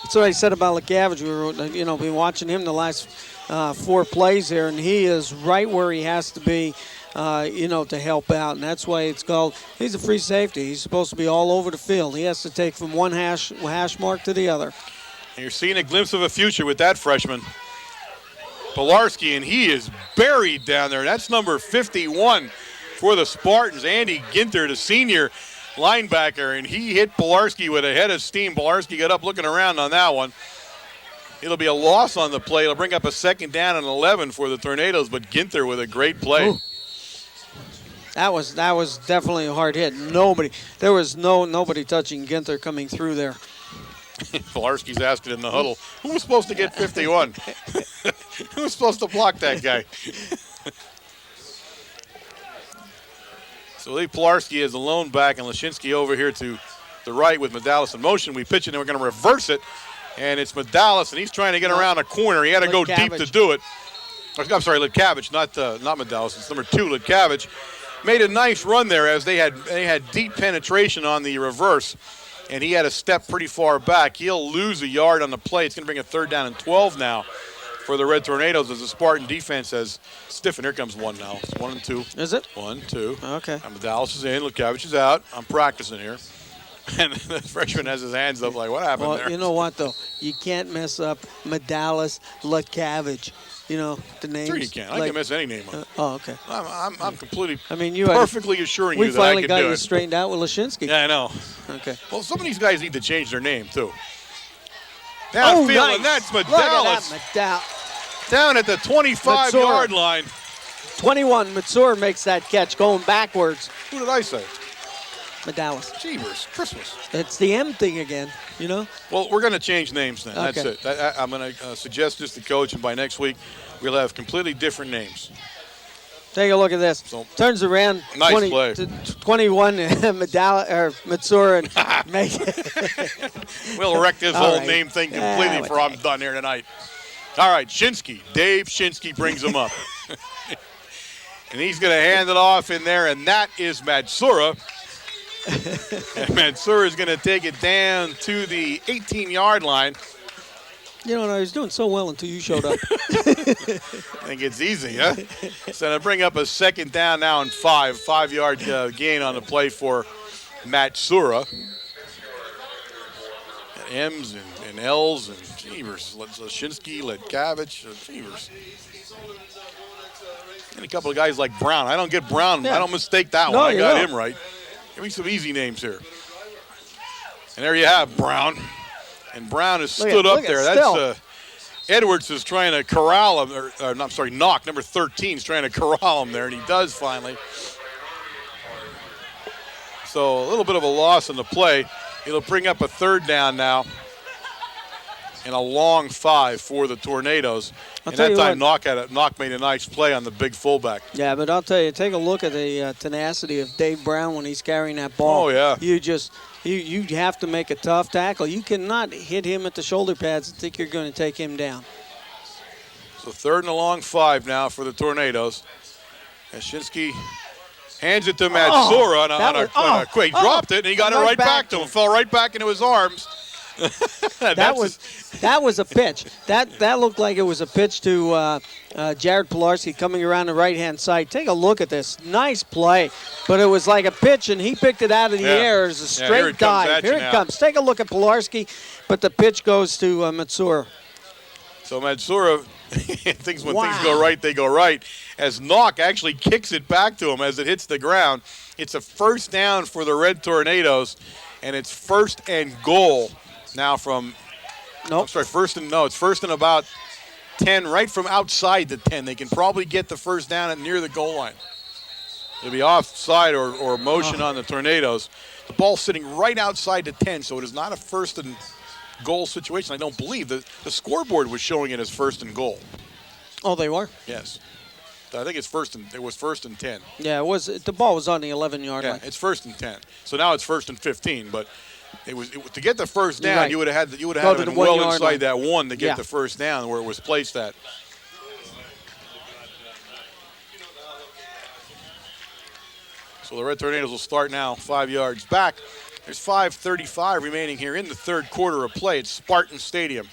Speaker 2: That's what I said about Litkavich. We were, been watching him the last 4 plays there, and he is right where he has to be, to help out. And that's why it's called, he's a free safety. He's supposed to be all over the field. He has to take from one hash mark to the other.
Speaker 1: And you're seeing a glimpse of a future with that freshman, Pilarski, and he is buried down there. That's number 51 for the Spartans. Andy Ginter, the senior linebacker, and he hit Pilarski with a head of steam. Pilarski got up looking around on that one. It'll be a loss on the play. It'll bring up a 2nd down and 11 for the Tornadoes, but Ginter with a great play.
Speaker 2: Ooh. That was definitely a hard hit. There was nobody touching Ginter coming through there.
Speaker 1: Pilarski's asking in the huddle, who was supposed to get 51? Who was supposed to block that guy? So Lee Pilarski is alone back, and Lashinsky over here to the right with Medalis in motion. We pitch it, and we're going to reverse it. And it's Medalis, and he's trying to get around a corner. He had to go deep to do it. I'm sorry, Litkavich, not Medalis. It's number 2, Litkavich. Made a nice run there as they had deep penetration on the reverse, and he had to step pretty far back. He'll lose a yard on the play. It's going to bring a 3rd down and 12 now for the Red Tornadoes as the Spartan defense has stiffened. Here comes 1 now. It's 1 and 2.
Speaker 2: Is it?
Speaker 1: 1, 2.
Speaker 2: Okay.
Speaker 1: And Medalis is in. Litkavich is out. I'm practicing here. And the freshman has his hands up like, what happened there?
Speaker 2: You know what, though? You can't mess up Medalis, Litkavich. The names.
Speaker 1: Sure you can. I can mess any name up.
Speaker 2: Okay.
Speaker 1: I'm completely,
Speaker 2: perfectly
Speaker 1: assuring you that I can do it.
Speaker 2: We finally got you straightened out with Lashinsky.
Speaker 1: Yeah, I know.
Speaker 2: Okay.
Speaker 1: Well, some of these guys need to change their name, too. Downfield,
Speaker 2: nice.
Speaker 1: And that's
Speaker 2: Look
Speaker 1: Medalis.
Speaker 2: at that,
Speaker 1: down at the 25-yard line.
Speaker 2: 21, Matsur makes that catch going backwards.
Speaker 1: Who did I say?
Speaker 2: Medalis.
Speaker 1: Jeebers, Christmas.
Speaker 2: It's the M thing again,
Speaker 1: Well, we're going to change names then.
Speaker 2: Okay.
Speaker 1: That's it. I'm going to suggest this to Coach, and by next week, we'll have completely different names.
Speaker 2: Take a look at this.
Speaker 1: So,
Speaker 2: turns around.
Speaker 1: Nice play.
Speaker 2: 21, Matsur, and make it.
Speaker 1: We'll wreck this whole
Speaker 2: right.
Speaker 1: name thing completely before I'm done here tonight. All right, Shinsky. Dave Shinsky brings him up. And he's going to hand it off in there, and that is Matsura. And Matsura is going to take it down to the 18-yard line.
Speaker 2: I was doing so well until you showed up.
Speaker 1: I think it's easy, huh? So to bring up a 2nd down now and 5-yard gain on the play for Matsura. M's and L's and Jeevers. Lashinsky, Litkavich, Jeevers. And a couple of guys like Brown. I don't get Brown. Yeah. I don't mistake that one. I got him right. Give me some easy names here. And there you have Brown. And Brown has stood up there. That's Edwards is trying to corral him. Knock, number 13, is trying to corral him there, and he does finally. So a little bit of a loss in the play. It'll bring up a 3rd down now and a long 5 for the Tornadoes. And that time, Knock made a nice play on the big fullback.
Speaker 2: Yeah, but I'll tell you, take a look at the tenacity of Dave Brown when he's carrying that ball.
Speaker 1: Oh, yeah.
Speaker 2: You have to make a tough tackle. You cannot hit him at the shoulder pads and think you're going to take him down.
Speaker 1: So 3rd and a long 5 now for the Tornadoes. And Shinsky hands it to Matsura on a quick. He dropped it, and he got it right back to him. Fell right back into his arms.
Speaker 2: That was a pitch. That looked like it was a pitch to Jared Pilarski coming around the right-hand side. Take a look at this. Nice play. But it was like a pitch, and he picked it out of the air as a straight dive. Here it comes. Take a look at Pilarski, but the pitch goes to Matsura.
Speaker 1: So Matsura, things go right, they go right. As Knock actually kicks it back to him as it hits the ground. It's a 1st down for the Red Tornadoes, and it's 1st and goal now from.
Speaker 2: Nope.
Speaker 1: I'm sorry, it's 1st and about 10 right from outside the 10. They can probably get the first down at near the goal line. It'll be offside or motion on the Tornadoes. The ball sitting right outside the 10, so it is not a first and goal situation. I don't believe the scoreboard was showing it as first and goal.
Speaker 2: Oh, they were?
Speaker 1: Yes. I think it was first and 10.
Speaker 2: Yeah, it was. The ball was on the 11-yard line.
Speaker 1: Yeah, it's first and 10. So now it's first and 15, but it was to get the first down,
Speaker 2: right.
Speaker 1: you would have had it
Speaker 2: the
Speaker 1: well
Speaker 2: 1 yard
Speaker 1: inside
Speaker 2: line.
Speaker 1: that one to get
Speaker 2: Yeah.
Speaker 1: the first down where it was placed at. So the Red Tornadoes will start now 5 yards back. There's 5:35 remaining here in the third quarter of play at Spartan Stadium.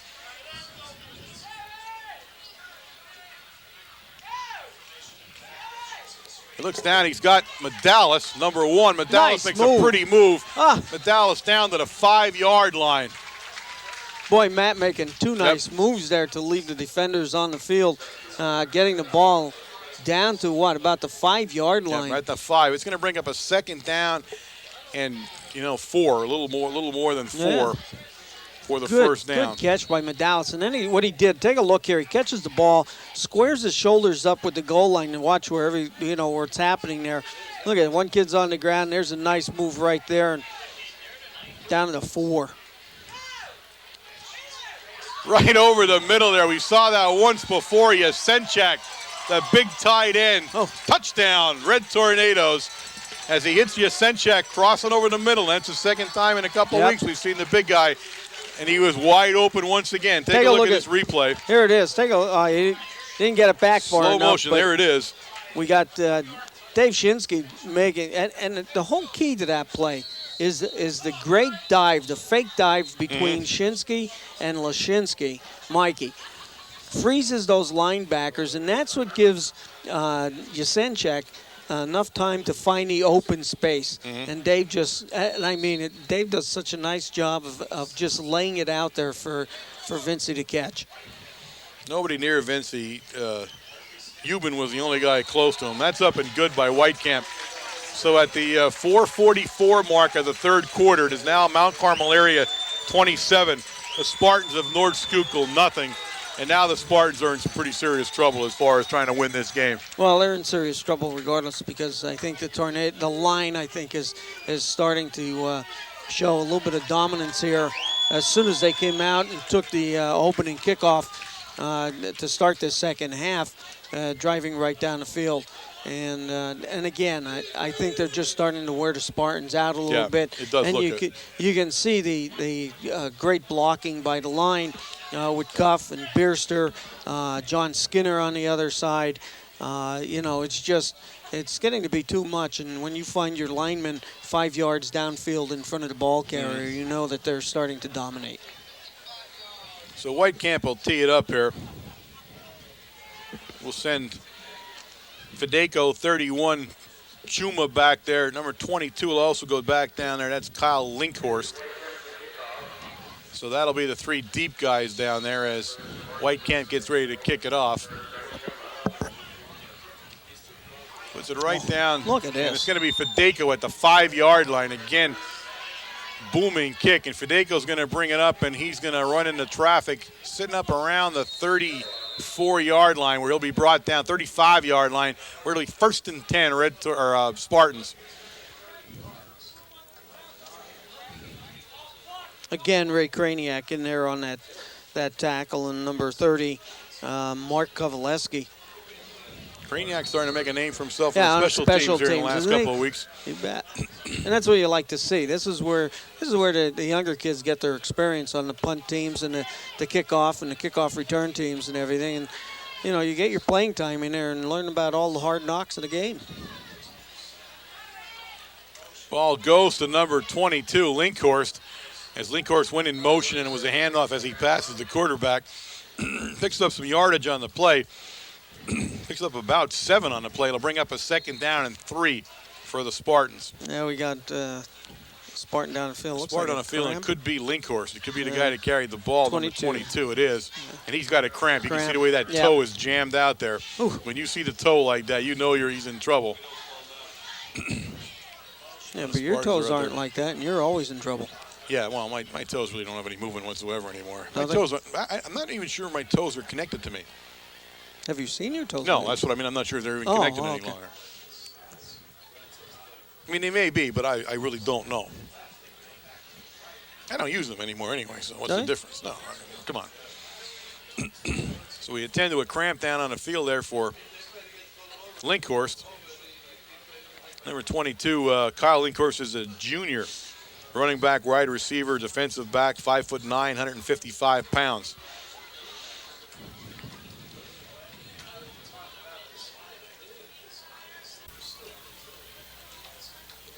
Speaker 1: He looks down. He's got Medalis, number 1. Medalis
Speaker 2: Nice
Speaker 1: makes
Speaker 2: move.
Speaker 1: a pretty move.
Speaker 2: Ah.
Speaker 1: Medalis down to the 5-yard line.
Speaker 2: Boy, Matt making two nice moves there to leave the defenders on the field, getting the ball down to what, about the 5-yard line.
Speaker 1: Yeah, right at the 5. It's going to bring up a second down and, 4, a little more than 4
Speaker 2: Yeah.
Speaker 1: for the first down.
Speaker 2: Good catch by Medalis. And then what he did, take a look here. He catches the ball, squares his shoulders up with the goal line, and watch where it's happening there. Look at it. One kid's on the ground. There's a nice move right there, and down to the 4.
Speaker 1: Right over the middle there. We saw that once before. Yasenchak, the big tight end.
Speaker 2: Oh.
Speaker 1: Touchdown, Red Tornadoes. As he hits Yasenchak crossing over the middle. That's the second time in a couple of weeks we've seen the big guy. And he was wide open once again. Take a look at this replay.
Speaker 2: Here it is. He didn't get it back far enough.
Speaker 1: Slow motion, there it is.
Speaker 2: We got Dave Shinsky making, and the whole key to that play is the great dive, the fake dive between Shinsky and Lashinsky, Mikey. Freezes those linebackers, and that's what gives Yasenchak enough time to find the open space. And Dave Dave does such a nice job of just laying it out there for Vincey to catch.
Speaker 1: Nobody near Vincey. Euban was the only guy close to him. That's up and good by Whitecamp. So at the 4:44 mark of the third quarter, it is now Mount Carmel area 27. The Spartans of North Schuylkill nothing. And now the Spartans are in some pretty serious trouble as far as trying to win this game.
Speaker 2: Well, they're in serious trouble regardless, because I think the line I think is starting to show a little bit of dominance here. As soon as they came out and took the opening kickoff to start the second half, driving right down the field. And again, I think they're just starting to wear the Spartans out a little bit.
Speaker 1: It does
Speaker 2: and
Speaker 1: look good.
Speaker 2: You can see the great blocking by the line with Cuff and Bierster, John Skinner on the other side. It's getting to be too much. And when you find your linemen 5 yards downfield in front of the ball carrier, you know that they're starting to dominate.
Speaker 1: So Whitecamp will tee it up here. We'll send Fedeko 31, Chuma back there. Number 22 will also go back down there. That's Kyle Linkhorst. So that'll be the 3 deep guys down there as Whitecamp gets ready to kick it off. Puts it right down.
Speaker 2: Look at this.
Speaker 1: And it's going to be Fedeko at the 5-yard line. Again, booming kick. And Fedeko's going to bring it up, and he's going to run into traffic, sitting up around the 34-yard line where he'll be brought down, 35-yard line, where it'll be 1st and 10 Spartans.
Speaker 2: Again, Ray Kraniak in there on that tackle, and number 30, Mark Kovaleski.
Speaker 1: Kraniak's starting to make a name for himself
Speaker 2: on
Speaker 1: in special teams here in the last
Speaker 2: isn't he?
Speaker 1: couple of weeks.
Speaker 2: You bet. And that's what you like to see. This is where the younger kids get their experience on the punt teams and the kickoff and the kickoff return teams and everything. And you get your playing time in there and learn about all the hard knocks of the game.
Speaker 1: Ball goes to number 22, Linkhorst. As Linkhorst went in motion, and it was a handoff as he passes the quarterback. Picks up some yardage on the play. Picks up about 7 on the play. It'll bring up a 2nd down and 3 for the Spartans.
Speaker 2: Yeah, we got Spartan down the field.
Speaker 1: Spartan on the field, and it could be Linkhorst. It could be the guy that carried the ball,
Speaker 2: 22.
Speaker 1: number 22. It is. And he's got a cramp. You can see
Speaker 2: Cramp.
Speaker 1: the way that
Speaker 2: Yeah.
Speaker 1: toe is jammed out there.
Speaker 2: Ooh.
Speaker 1: When you see the toe like that, you know he's in trouble.
Speaker 2: Yeah, but your
Speaker 1: Spartans
Speaker 2: toes
Speaker 1: are out
Speaker 2: aren't
Speaker 1: there.
Speaker 2: like that, and you're always in trouble.
Speaker 1: Yeah, well, my toes really don't have any movement whatsoever anymore. My
Speaker 2: Nothing?
Speaker 1: toes, I'm not even sure my toes are connected to me.
Speaker 2: Have you seen your toes?
Speaker 1: No, that's what I mean. I'm not sure if they're even
Speaker 2: Oh,
Speaker 1: connected any
Speaker 2: okay.
Speaker 1: longer. I mean, they may be, but I really don't know. I don't use them anymore anyway, so what's the
Speaker 2: Really?
Speaker 1: difference? No, come on. So we attend to a cramp down on the field there for Linkhorst. Number 22, Kyle Linkhorst is a junior. Running back, wide receiver, defensive back, 5'9", 155 pounds.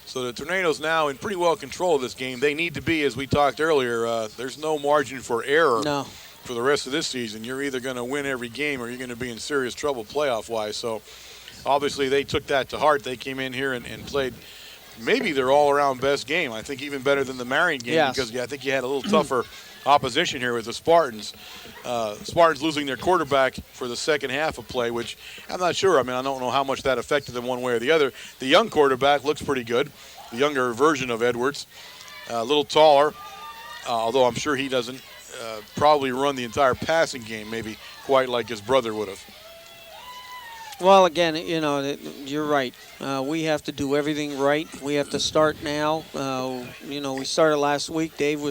Speaker 1: So the Tornadoes now in pretty well control of this game. They need to be, as we talked earlier, there's no margin for error for the rest of this season. You're either going to win every game or you're going to be in serious trouble playoff-wise. So obviously they took that to heart. They came in here and played maybe their all-around best game. I think even better than the Marion game because I think you had a little tougher opposition here with the Spartans. Spartans losing their quarterback for the second half of play, which I'm not sure. I mean, I don't know how much that affected them one way or the other. The young quarterback looks pretty good, the younger version of Edwards, a little taller, although I'm sure he doesn't probably run the entire passing game maybe quite like his brother would have.
Speaker 2: Well, again, you're right. We have to do everything right. We have to start now. We started last week. Dave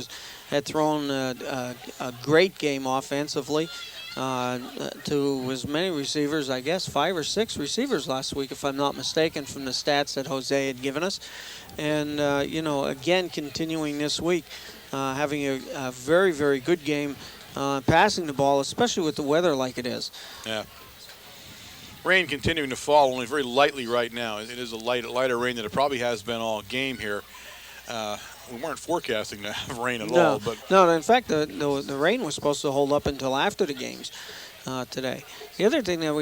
Speaker 2: had thrown a great game offensively to as many receivers, I guess 5 or 6 receivers last week, if I'm not mistaken, from the stats that Jose had given us. And, again, continuing this week, having a very, very good game passing the ball, especially with the weather like it is.
Speaker 1: Yeah. Rain continuing to fall, only very lightly right now. It is a lighter rain than it probably has been all game here. We weren't forecasting to have rain at all. But
Speaker 2: no, in fact, the rain was supposed to hold up until after the games today. The other thing that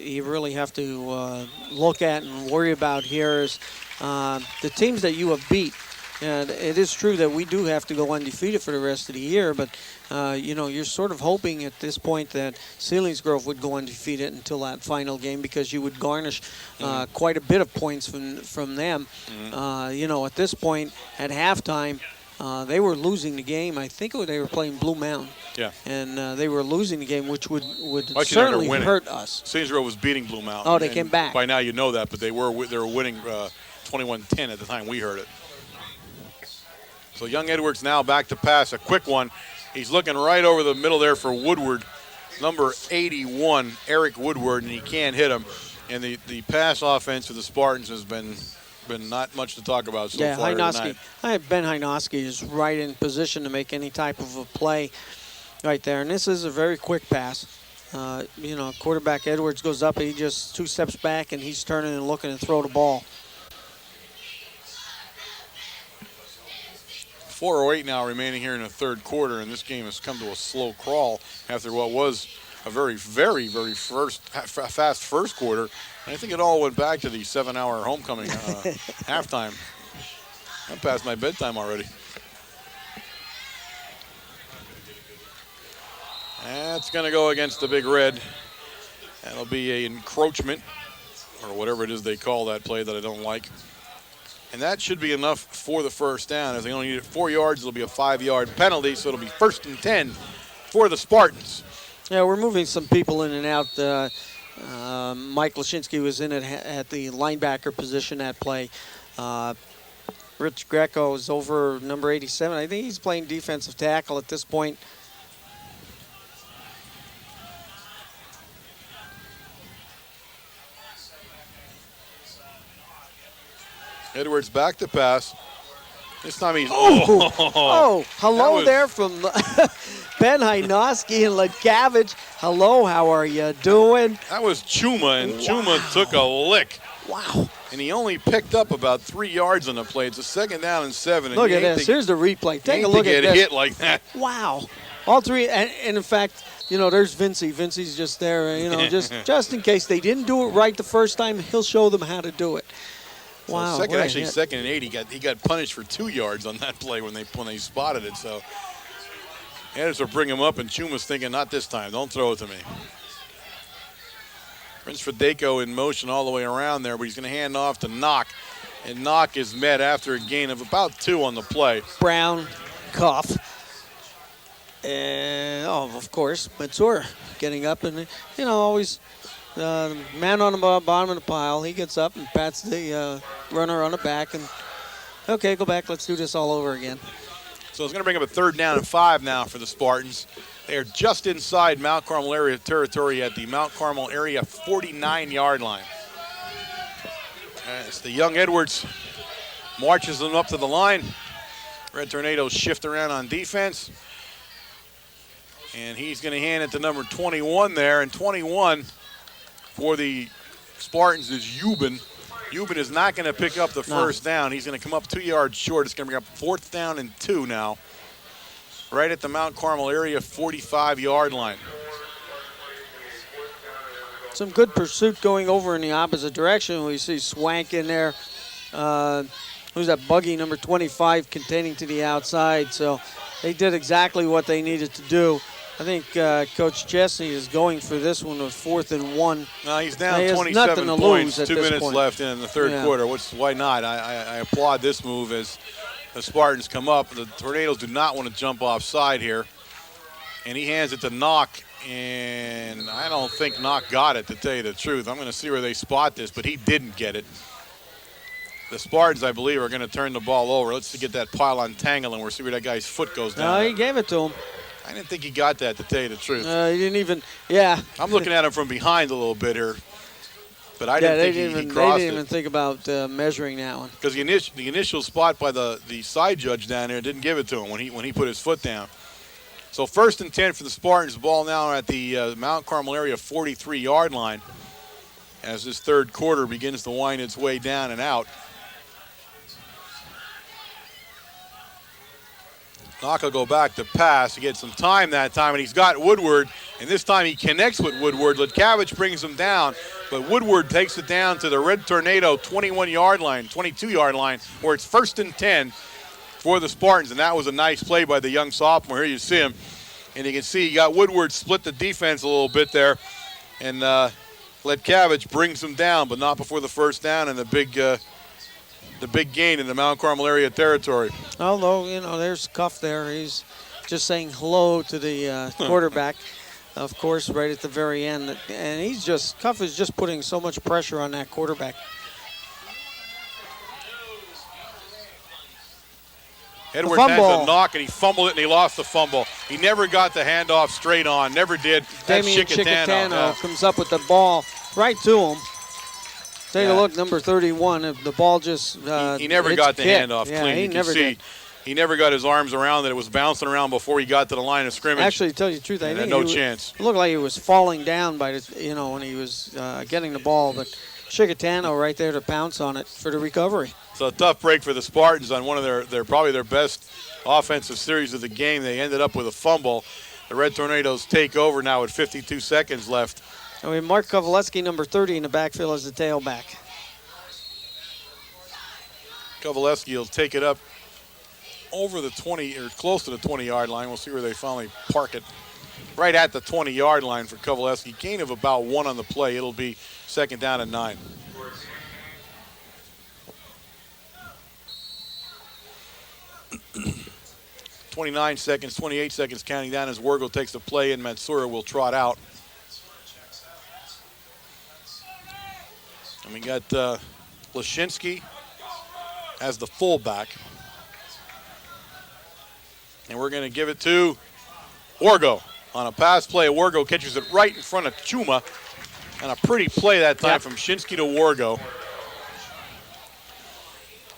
Speaker 2: you really have to look at and worry about here is the teams that you have beat. And it is true that we do have to go undefeated for the rest of the year, but you're sort of hoping at this point that Selinsgrove would go undefeated until that final game because you would garnish quite a bit of points from them. At this point, at halftime, they were losing the game. I think they were playing Blue Mountain. Yeah. And they were losing the game, which would certainly hurt us.
Speaker 1: Selinsgrove was beating Blue Mountain.
Speaker 2: Oh, they came back.
Speaker 1: By now you know that, but they were winning 21-10 at the time we heard it. So young Edwards now back to pass, a quick one. He's looking right over the middle there for Woodward, number 81, Eric Woodward, and he can't hit him. And the pass offense for the Spartans has been not much to talk about so far tonight.
Speaker 2: Ben Hynoski is right in position to make any type of a play right there. And this is a very quick pass. Quarterback Edwards goes up, and he just 2 steps back, and he's turning and looking to throw the ball.
Speaker 1: 4:08 now remaining here in the third quarter, and this game has come to a slow crawl after what was a very, very, very fast first quarter. And I think it all went back to the 7-hour homecoming halftime. I'm past my bedtime already. That's going to go against the Big Red. That'll be an encroachment, or whatever it is they call that play that I don't like. And that should be enough for the first down. If they only need 4 yards, it'll be a 5-yard penalty, so it'll be 1st and 10 for the Spartans.
Speaker 2: Yeah, we're moving some people in and out. Mike Lashinsky was in at the linebacker position that play. Rich Greco is over number 87. I think he's playing defensive tackle at this point.
Speaker 1: Edwards back to pass. This time he's...
Speaker 2: Hello there from Ben Hynoski and Lekavich. Hello, how are you doing?
Speaker 1: That was Chuma, and Chuma took a lick.
Speaker 2: Wow.
Speaker 1: And he only picked up about 3 yards on the play. It's a 2nd down and 7.
Speaker 2: Look at this. Here's the replay. Take a look at this.
Speaker 1: Get hit like that.
Speaker 2: Wow. All three, and in fact, there's Vincey. Vincey's just there, just in case they didn't do it right the first time, he'll show them how to do it. Wow.
Speaker 1: So 2nd and 8. He got punished for 2 yards on that play when they spotted it. So Edwards will bring him up, and Chuma's thinking, not this time. Don't throw it to me. Prince Fedeko in motion all the way around there, but he's going to hand off to Knock. And Knock is met after a gain of about 2 on the play.
Speaker 2: Brown cuff. And, of course, Mansour getting up and, always man on the bottom of the pile. He gets up and pats the runner on the back and, okay, go back. Let's do this all over again.
Speaker 1: So it's going to bring up a 3rd down and 5 now for the Spartans. They are just inside Mount Carmel area territory at the Mount Carmel area 49-yard line. As the young Edwards marches them up to the line. Red Tornadoes shift around on defense. And he's going to hand it to number 21 there. And 21 for the Spartans is Euban. Euban is not going to pick up the first down. He's going to come up 2 yards short. It's going to bring up 4th down and 2 now. Right at the Mount Carmel area 45-yard line.
Speaker 2: Some good pursuit going over in the opposite direction. We see Swank in there. Who's that buggy, number 25, containing to the outside. So they did exactly what they needed to do. I think Coach Chesney is going for this one with 4th and 1.
Speaker 1: No, he's down 27 points, 2 minutes
Speaker 2: point.
Speaker 1: left in the third quarter. Why not? I applaud this move as the Spartans come up. The Tornadoes do not want to jump offside here. And he hands it to Knock, and I don't think Knock got it, to tell you the truth. I'm going to see where they spot this, but he didn't get it. The Spartans, I believe, are going to turn the ball over. Let's get that pile untangled, and we'll see where that guy's foot goes down.
Speaker 2: No, he gave it to him.
Speaker 1: I didn't think he got that, to tell you the truth.
Speaker 2: He didn't even, yeah.
Speaker 1: I'm looking at him from behind a little bit here, but I didn't think he crossed it.
Speaker 2: They didn't even think about measuring that one.
Speaker 1: Because the initial spot by the side judge down there didn't give it to him when he put his foot down. So 1st and 10 for the Spartans. Ball now at the Mount Carmel area 43-yard line as this third quarter begins to wind its way down and out. Knock will go back to pass. He gets some time that time, and he's got Woodward. And this time he connects with Woodward. Litkavich brings him down, but Woodward takes it down to the Red Tornado 21-yard line, 22-yard line, where it's 1st and 10 for the Spartans. And that was a nice play by the young sophomore. Here you see him. And you can see you got Woodward split the defense a little bit there. And Litkavich brings him down, but not before the first down and the big gain in the Mount Carmel area territory.
Speaker 2: Although, there's Cuff there. He's just saying hello to the quarterback, of course, right at the very end. And Cuff is just putting so much pressure on that quarterback.
Speaker 1: Edwards has a knock, and he fumbled it, and he lost the fumble. He never got the handoff straight on, never did. That's
Speaker 2: Damian Chicatano comes up with the ball right to him. Take a look, number 31. The ball just
Speaker 1: he never got the handoff clean.
Speaker 2: He never did.
Speaker 1: He never got his arms around it. It was bouncing around before he got to the line of scrimmage.
Speaker 2: Actually, to tell you the truth, I think
Speaker 1: no chance.
Speaker 2: It looked like he was falling down by when he was getting the ball, but Chicatano right there to pounce on it for the recovery.
Speaker 1: So a tough break for the Spartans on one of their probably their best offensive series of the game. They ended up with a fumble. The Red Tornadoes take over now with 52 seconds left.
Speaker 2: And we have Mark Kovaleski, number 30, in the backfield as the tailback.
Speaker 1: Kovaleski will take it up over the 20 or close to the 20-yard line. We'll see where they finally park it. Right at the 20-yard line for Kovaleski. Gain of about 1 on the play. It'll be 2nd down and 9. (29 seconds, 28 seconds counting down as Wargo takes the play, and Mansour will trot out. And we got Lashinsky as the fullback. And we're going to give it to Wargo. On a pass play, Wargo catches it right in front of Chuma. And a pretty play that time from Shinsky to Wargo.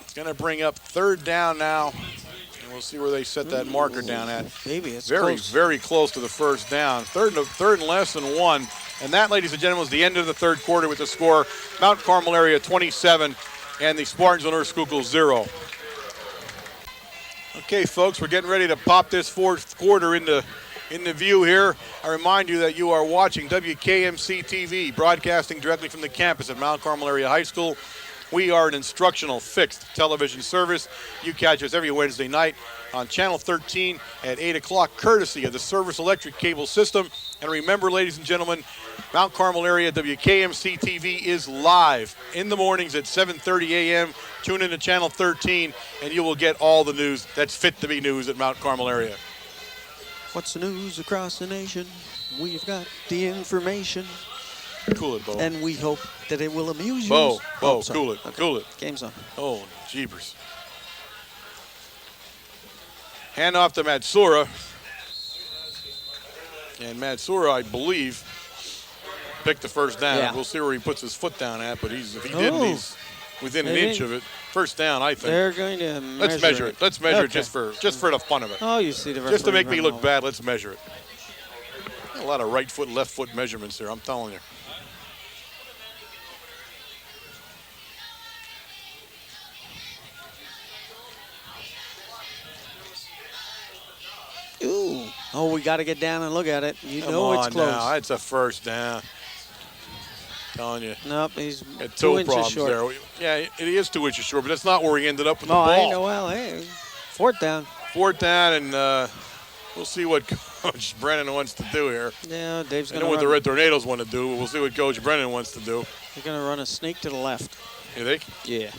Speaker 1: It's going to bring up 3rd down now. We'll see where they set that marker down at.
Speaker 2: Maybe it's
Speaker 1: very,
Speaker 2: close.
Speaker 1: very close to the first down. Third and less than 1. And that, ladies and gentlemen, was the end of the third quarter with the score. Mount Carmel area 27 and the Spartans on Schuylkill 0. Okay, folks, we're getting ready to pop this fourth quarter into view here. I remind you that you are watching WKMC TV, broadcasting directly from the campus at Mount Carmel Area High School. We are an instructional fixed television service. You catch us every Wednesday night on Channel 13 at 8 o'clock, courtesy of the Service Electric Cable System. And remember, ladies and gentlemen, Mount Carmel area, WKMC TV is live in the mornings at 7:30 a.m. Tune in to Channel 13, and you will get all the news that's fit to be news at Mount Carmel area.
Speaker 2: What's the news across the nation? We've got the information.
Speaker 1: Cool it, Bo.
Speaker 2: And we hope that it will amuse you.
Speaker 1: Bo,
Speaker 2: sorry.
Speaker 1: cool it,
Speaker 2: Okay.
Speaker 1: cool it.
Speaker 2: Game's on.
Speaker 1: Oh, jeepers. Hand off to Matsura. And Matsura, I believe, picked the first down.
Speaker 2: Yeah.
Speaker 1: We'll see where he puts his foot down at, but if he didn't, he's within an inch of it. First down, I think.
Speaker 2: They're going to
Speaker 1: Let's measure it. Let's measure it just for the fun of it.
Speaker 2: Oh, you see the referee
Speaker 1: Just to make me
Speaker 2: running
Speaker 1: look
Speaker 2: over.
Speaker 1: bad, let's measure it. A lot of right foot, left foot measurements here, I'm telling you.
Speaker 2: Ooh. Oh, we got to get down and look at it. You
Speaker 1: Come
Speaker 2: know
Speaker 1: on
Speaker 2: it's close.
Speaker 1: now, it's a first down. Telling you.
Speaker 2: Nope, he's
Speaker 1: Got
Speaker 2: 2
Speaker 1: toe
Speaker 2: inches
Speaker 1: problems
Speaker 2: short.
Speaker 1: there. Yeah, it is 2 inches short, but that's not where he ended up with the
Speaker 2: No, I
Speaker 1: ball.
Speaker 2: know. Well, hey, fourth down.
Speaker 1: Fourth down, and we'll see what Coach Brennan wants to do here.
Speaker 2: Yeah, Dave's
Speaker 1: I
Speaker 2: going
Speaker 1: know
Speaker 2: to
Speaker 1: what the Red Tornadoes want to do, but we'll see what Coach Brennan wants to do.
Speaker 2: They're going to run a sneak to the left.
Speaker 1: You think?
Speaker 2: Yeah.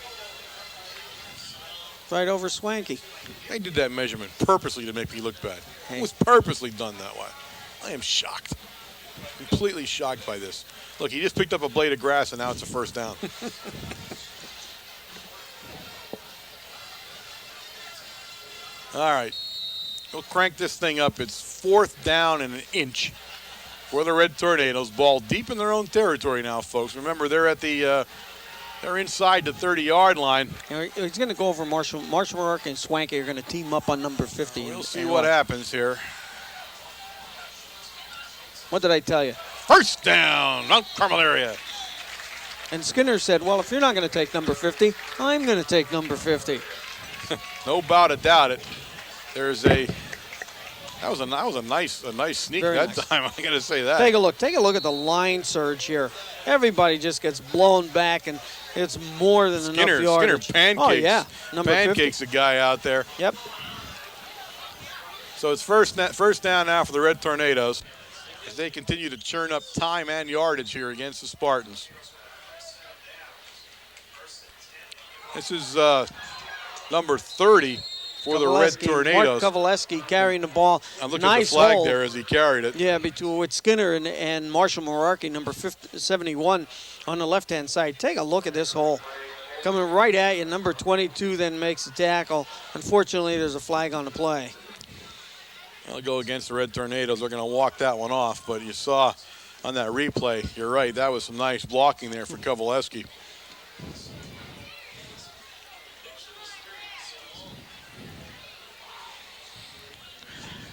Speaker 2: Right over Swanky.
Speaker 1: They did that measurement purposely to make me look bad.
Speaker 2: Hey.
Speaker 1: It was purposely done that way. I am shocked. Completely shocked by this. Look, he just picked up a blade of grass, and now it's a first down. All right. We'll crank this thing up. It's fourth down and an inch for the Red Tornadoes. Ball deep in their own territory now, folks. Remember, they're at the they're inside the 30-yard line.
Speaker 2: He's going to go over Marshall. Marshall Rourke and Swanky are going to team up on number 50.
Speaker 1: We'll see what happens here.
Speaker 2: What did I tell you?
Speaker 1: First down, Mount Carmel area.
Speaker 2: And Skinner said, well, if you're not going to take number 50, I'm going to take number 50.
Speaker 1: No doubt it. There's that was a nice sneak
Speaker 2: Very
Speaker 1: that
Speaker 2: nice.
Speaker 1: time. I got to say that.
Speaker 2: Take a look. Take a look at the line surge here. Everybody just gets blown back, and it's more than enough yardage.
Speaker 1: Skinner pancakes.
Speaker 2: Oh, yeah. Number
Speaker 1: 50. A guy out there.
Speaker 2: Yep.
Speaker 1: So it's first down now for the Red Tornadoes as they continue to churn up time and yardage here against the Spartans. This is number 30 for the Red Tornadoes.
Speaker 2: Mark Kovaleski carrying the ball.
Speaker 1: I'm looking
Speaker 2: nice
Speaker 1: at the flag
Speaker 2: hole.
Speaker 1: there as he carried it.
Speaker 2: Yeah, with Skinner and Marshall Morarki, number 71 on the left-hand side. Take a look at this hole. Coming right at you, number 22 then makes the tackle. Unfortunately, there's a flag on the play.
Speaker 1: I'll go against the Red Tornadoes. They're going to walk that one off, but you saw on that replay, you're right, that was some nice blocking there for Kovaleski.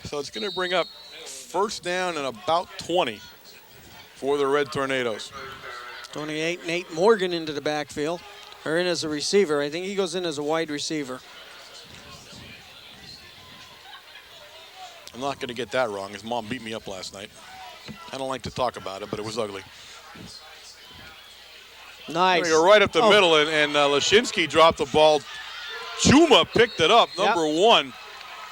Speaker 1: So it's going to bring up first down and about 20 for the Red Tornadoes.
Speaker 2: 28, Nate Morgan into the backfield, or in as a receiver. I think he goes in as a wide receiver.
Speaker 1: I'm not going to get that wrong. His mom beat me up last night. I don't like to talk about it, but it was ugly.
Speaker 2: Nice.
Speaker 1: Go right up the middle, and Lashinsky dropped the ball. Chuma picked it up, number 1.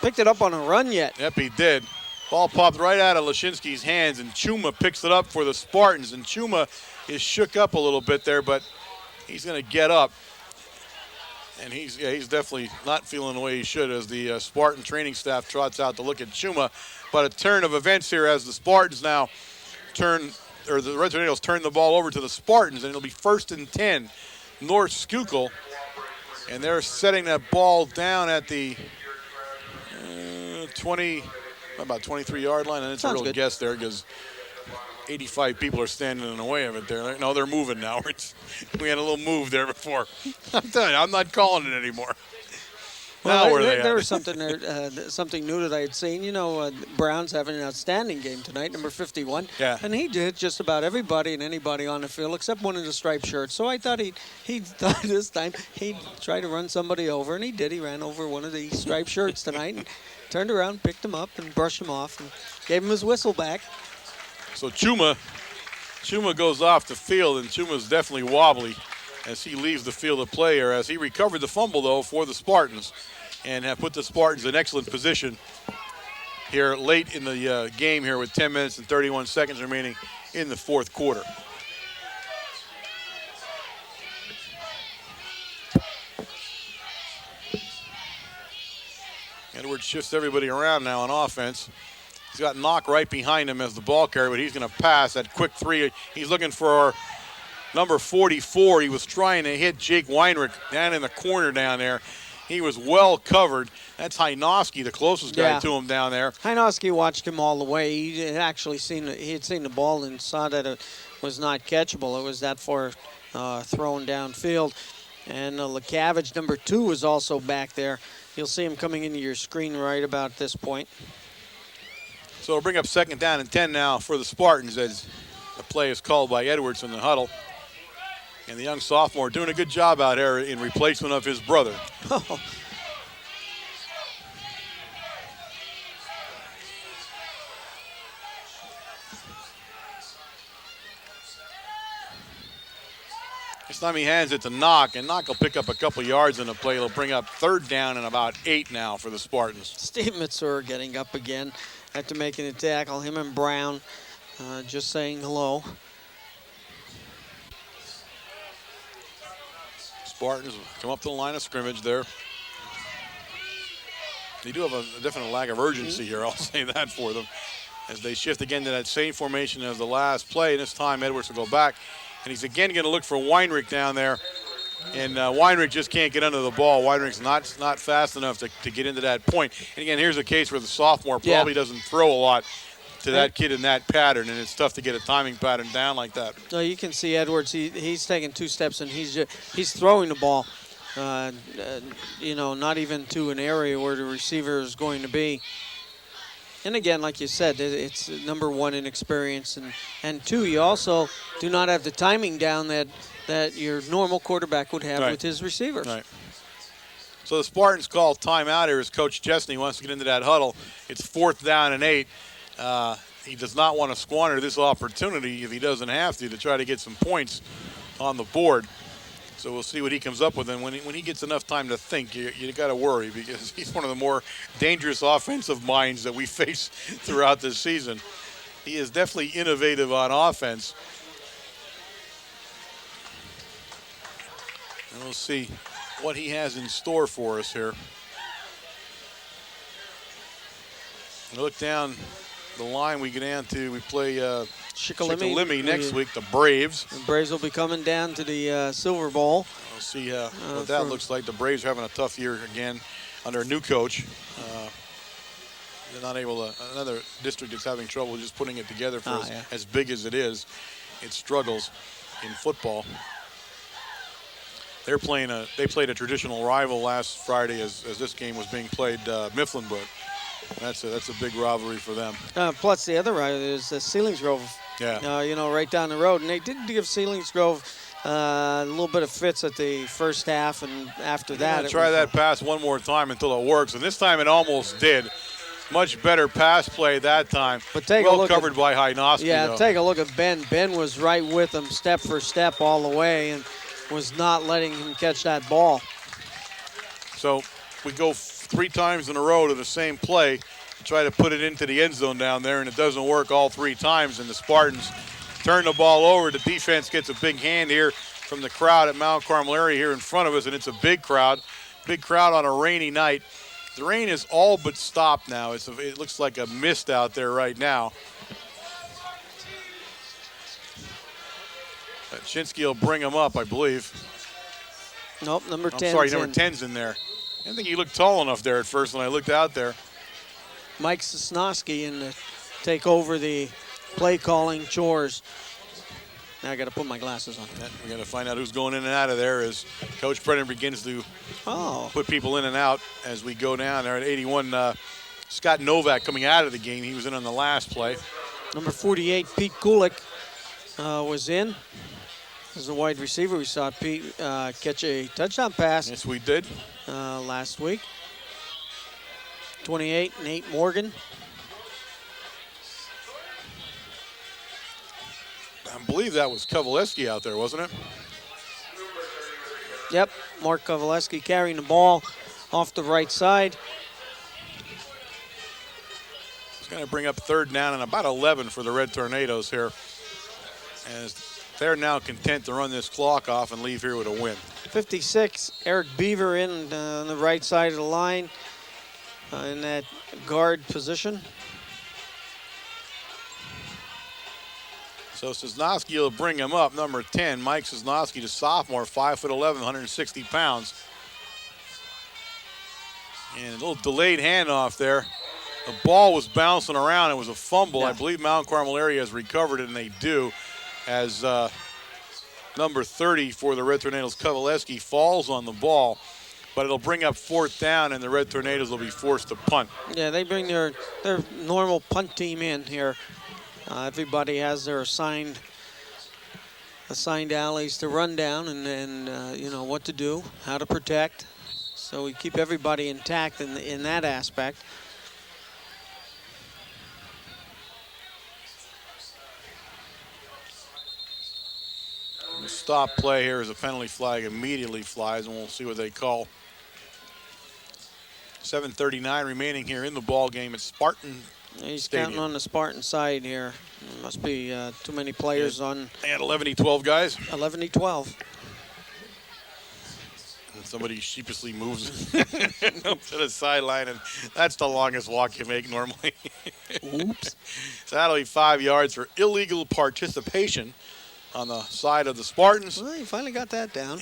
Speaker 2: Picked it up on a run yet.
Speaker 1: Yep, he did. Ball popped right out of Lashinsky's hands, and Chuma picks it up for the Spartans. And Chuma is shook up a little bit there, but he's going to get up. And he's definitely not feeling the way he should as the Spartan training staff trots out to look at Chuma. But a turn of events here as the Spartans now the Red Tornadoes turn the ball over to the Spartans, and it'll be 1st and 10, North Schuylkill. And they're setting that ball down at the 23-yard line, and it's a real guess there because 85 people are standing in the way of it there. No, they're moving now. We had a little move there before. I'm telling you, I'm not calling it anymore.
Speaker 2: Well,
Speaker 1: now
Speaker 2: there was something new that I had seen. You know, Brown's having an outstanding game tonight, number 51.
Speaker 1: Yeah.
Speaker 2: And he did just about everybody and anybody on the field except one of the striped shirts. So I thought he thought this time he'd try to run somebody over, and he did. He ran over one of the striped shirts tonight and turned around, picked him up, and brushed him off and gave him his whistle back.
Speaker 1: So Chuma goes off the field, and Chuma's definitely wobbly as he leaves the field of play here, as he recovered the fumble, though, for the Spartans and have put the Spartans in excellent position here late in the game here with 10 minutes and 31 seconds remaining in the fourth quarter. Edwards shifts everybody around now on offense. He's got Knock right behind him as the ball carrier, but he's going to pass that quick three. He's looking for number 44. He was trying to hit Jake Weinrich down in the corner down there. He was well covered. That's Hynoski, the closest guy to him down there.
Speaker 2: Hynoski watched him all the way. He had actually seen the ball and saw that it was not catchable. It was that far thrown downfield. And LeCavage, number 2, was also back there. You'll see him coming into your screen right about this point.
Speaker 1: So we'll bring up 2nd down and 10 now for the Spartans as the play is called by Edwards in the huddle. And the young sophomore doing a good job out there in replacement of his brother. This time he hands it to Knock, and Knock will pick up a couple yards in the play. It'll bring up 3rd down and about 8 now for the Spartans.
Speaker 2: Steve Mitsur getting up again after making a tackle. Him and Brown just saying hello.
Speaker 1: Spartans come up to the line of scrimmage there. They do have a definite lack of urgency here, I'll say that for them, as they shift again to that same formation as the last play. This time Edwards will go back, and he's again going to look for Weinrich down there. And Weinrich just can't get under the ball. Weinrich's not fast enough to get into that point. And again, here's a case where the sophomore probably doesn't throw a lot to that kid in that pattern, and it's tough to get a timing pattern down like that.
Speaker 2: No, you can see Edwards. He's taking 2 steps and he's throwing the ball. Not even to an area where the receiver is going to be. And again, like you said, it's number 1 in experience, and 2, you also do not have the timing down that your normal quarterback would have with his receivers.
Speaker 1: Right. So the Spartans call timeout here as Coach Chesney wants to get into that huddle. It's 4th down and 8. He does not want to squander this opportunity if he doesn't have to try to get some points on the board. So we'll see what he comes up with. And when he gets enough time to think, you got to worry, because he's one of the more dangerous offensive minds that we face throughout this season. He is definitely innovative on offense. And we'll see what he has in store for us here. We look down the line we get down to. We play Schuylkill next week, the Braves.
Speaker 2: The Braves will be coming down to the Silver Bowl.
Speaker 1: We'll see what that looks like. The Braves are having a tough year again under a new coach. They're not able to. Another district that's having trouble just putting it together for as big as it is. It struggles in football. They played a traditional rival last Friday as this game was being played, Mifflinburg. That's a big rivalry for them.
Speaker 2: Plus the other rivalry is Selinsgrove.
Speaker 1: Yeah.
Speaker 2: Right down the road, and they did give Selinsgrove a little bit of fits at the first half, and after that,
Speaker 1: try that pass one more time until it works, and this time it almost did. Much better pass play that time.
Speaker 2: But take a look
Speaker 1: covered by Hynoski.
Speaker 2: Yeah, take a look at Ben. Ben was right with him, step for step, all the way, and was not letting him catch that ball.
Speaker 1: So we go 3 times in a row to the same play, try to put it into the end zone down there, and it doesn't work all 3 times, and the Spartans turn the ball over. The defense gets a big hand here from the crowd at Mount Carmel area here in front of us, and it's a big crowd on a rainy night. The rain is all but stopped now. It looks like a mist out there right now. Shinsky will bring him up, I believe.
Speaker 2: Nope, number 10.
Speaker 1: Number 10's in there. I didn't think he looked tall enough there at first when I looked out there.
Speaker 2: Mike Sosnowski in to take over the play calling chores. Now I got to put my glasses on.
Speaker 1: We're going to find out who's going in and out of there as Coach Brennan begins to put people in and out as we go down there at 81. Scott Novak coming out of the game. He was in on the last play.
Speaker 2: Number 48, Pete Kulik, was in. As a wide receiver, we saw Pete catch a touchdown pass.
Speaker 1: Yes, we did.
Speaker 2: Last week. 28, Nate Morgan.
Speaker 1: I believe that was Kovaleski out there, wasn't it?
Speaker 2: Yep, Mark Kovaleski carrying the ball off the right side.
Speaker 1: It's going to bring up 3rd down and about 11 for the Red Tornadoes here. as they're now content to run this clock off and leave here with a win.
Speaker 2: 56, Eric Beaver in on the right side of the line in that guard position.
Speaker 1: So Sosnowski will bring him up, number 10, Mike Sosnowski, the sophomore, 5'11", 160 pounds. And a little delayed handoff there. The ball was bouncing around. It was a fumble.
Speaker 2: Yeah.
Speaker 1: I believe Mount Carmel area has recovered it, and they do, as number 30 for the Red Tornadoes, Kovaleski, falls on the ball. But it'll bring up 4th down, and the Red Tornadoes will be forced to punt.
Speaker 2: Yeah, they bring their normal punt team in here. Everybody has their assigned alleys to run down and you know what to do, how to protect. So we keep everybody intact in that aspect.
Speaker 1: The stop play here as a penalty flag immediately flies, and we'll see what they call. 7:39 remaining here in the ball game at Spartan
Speaker 2: He's
Speaker 1: Stadium.
Speaker 2: counting on the Spartan side here. There must be too many players on.
Speaker 1: They had 11-12 guys.
Speaker 2: 11-12.
Speaker 1: And somebody sheepishly moves up to the sideline, and that's the longest walk you make normally.
Speaker 2: Oops.
Speaker 1: So that'll be 5 yards for illegal participation on the side of the Spartans.
Speaker 2: Well, you finally got that down.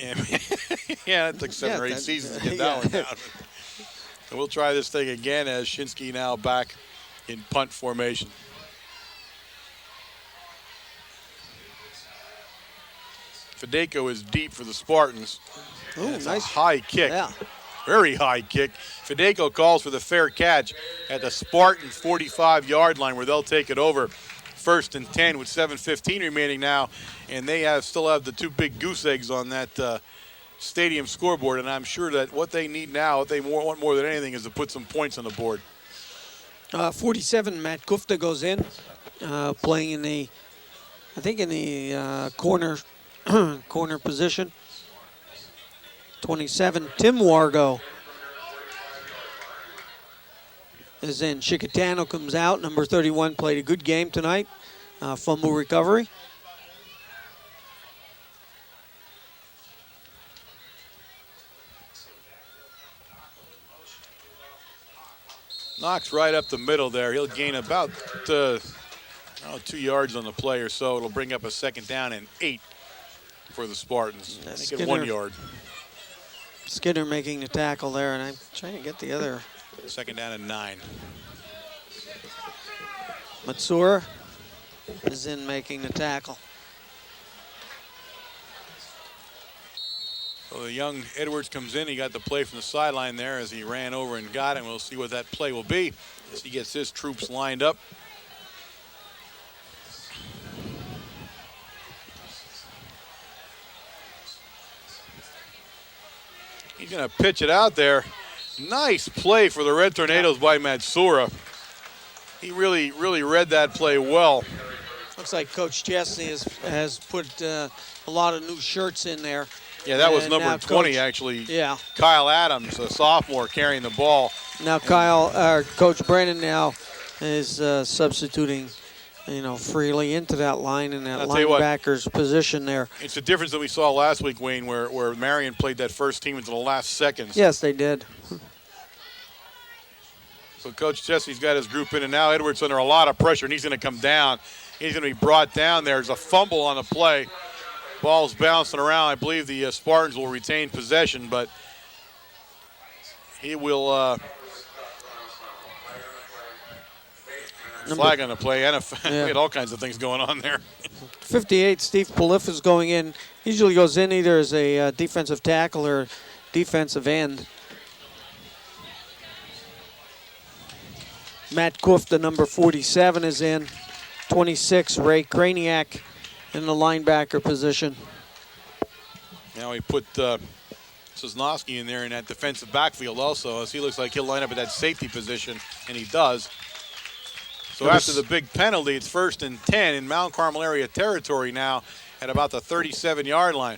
Speaker 1: Yeah, it took 7 or 8 seasons to get that one down. And we'll try this thing again as Shinsky now back in punt formation. Fedeko is deep for the Spartans.
Speaker 2: Ooh,
Speaker 1: That's
Speaker 2: nice.
Speaker 1: a high kick.
Speaker 2: Yeah.
Speaker 1: Very high kick. Fedeko calls for the fair catch at the Spartan 45-yard line where they'll take it over. 1st and 10 with 7:15 remaining now, and they still have the 2 big goose eggs on that stadium scoreboard, and I'm sure that what they need now, what they want more than anything, is to put some points on the board.
Speaker 2: 47, Matt Gufta goes in, playing in the, I think in the corner corner position. 27, Tim Wargo is in. Chicatano comes out. Number 31 played a good game tonight. Fumble recovery.
Speaker 1: Knocks right up the middle there. He'll gain about 2 yards on the play or so. It'll bring up a 2nd down and 8 for the Spartans. I think it's 1 yard.
Speaker 2: Skinner making the tackle there, and I'm trying to get the other.
Speaker 1: 2nd down and 9.
Speaker 2: Matsura is in making the tackle.
Speaker 1: So the young Edwards comes in. He got the play from the sideline there as he ran over and got it. We'll see what that play will be as he gets his troops lined up. He's going to pitch it out there. Nice play for the Red Tornadoes by Matsura. He really read that play well.
Speaker 2: Looks like Coach Chesney has put a lot of new shirts in there.
Speaker 1: Yeah, that was
Speaker 2: And
Speaker 1: number
Speaker 2: now
Speaker 1: 20,
Speaker 2: Coach,
Speaker 1: actually.
Speaker 2: Yeah.
Speaker 1: Kyle Adams, a sophomore, carrying the ball.
Speaker 2: Now Coach Brennan now is substituting, freely into that line in that linebacker's position there.
Speaker 1: It's a difference that we saw last week, Wayne, where Marion played that first team until the last seconds.
Speaker 2: Yes, they did.
Speaker 1: So Coach Chesney's got his group in, and now Edwards under a lot of pressure, and he's going to come down. He's going to be brought down there. There's a fumble on the play. Ball's bouncing around. I believe the Spartans will retain possession, but he will flag on the play. And we had all kinds of things going on there.
Speaker 2: 58, Steve Poliff is going in. Usually goes in either as a defensive tackle or defensive end. Matt Gufta, number 47, is in. 26, Ray Kraniak in the linebacker position.
Speaker 1: Now he put Sosnowski in there in that defensive backfield also, as he looks like he'll line up at that safety position, and he does. So after the big penalty, it's 1st and 10 in Mount Carmel area territory now at about the 37-yard line.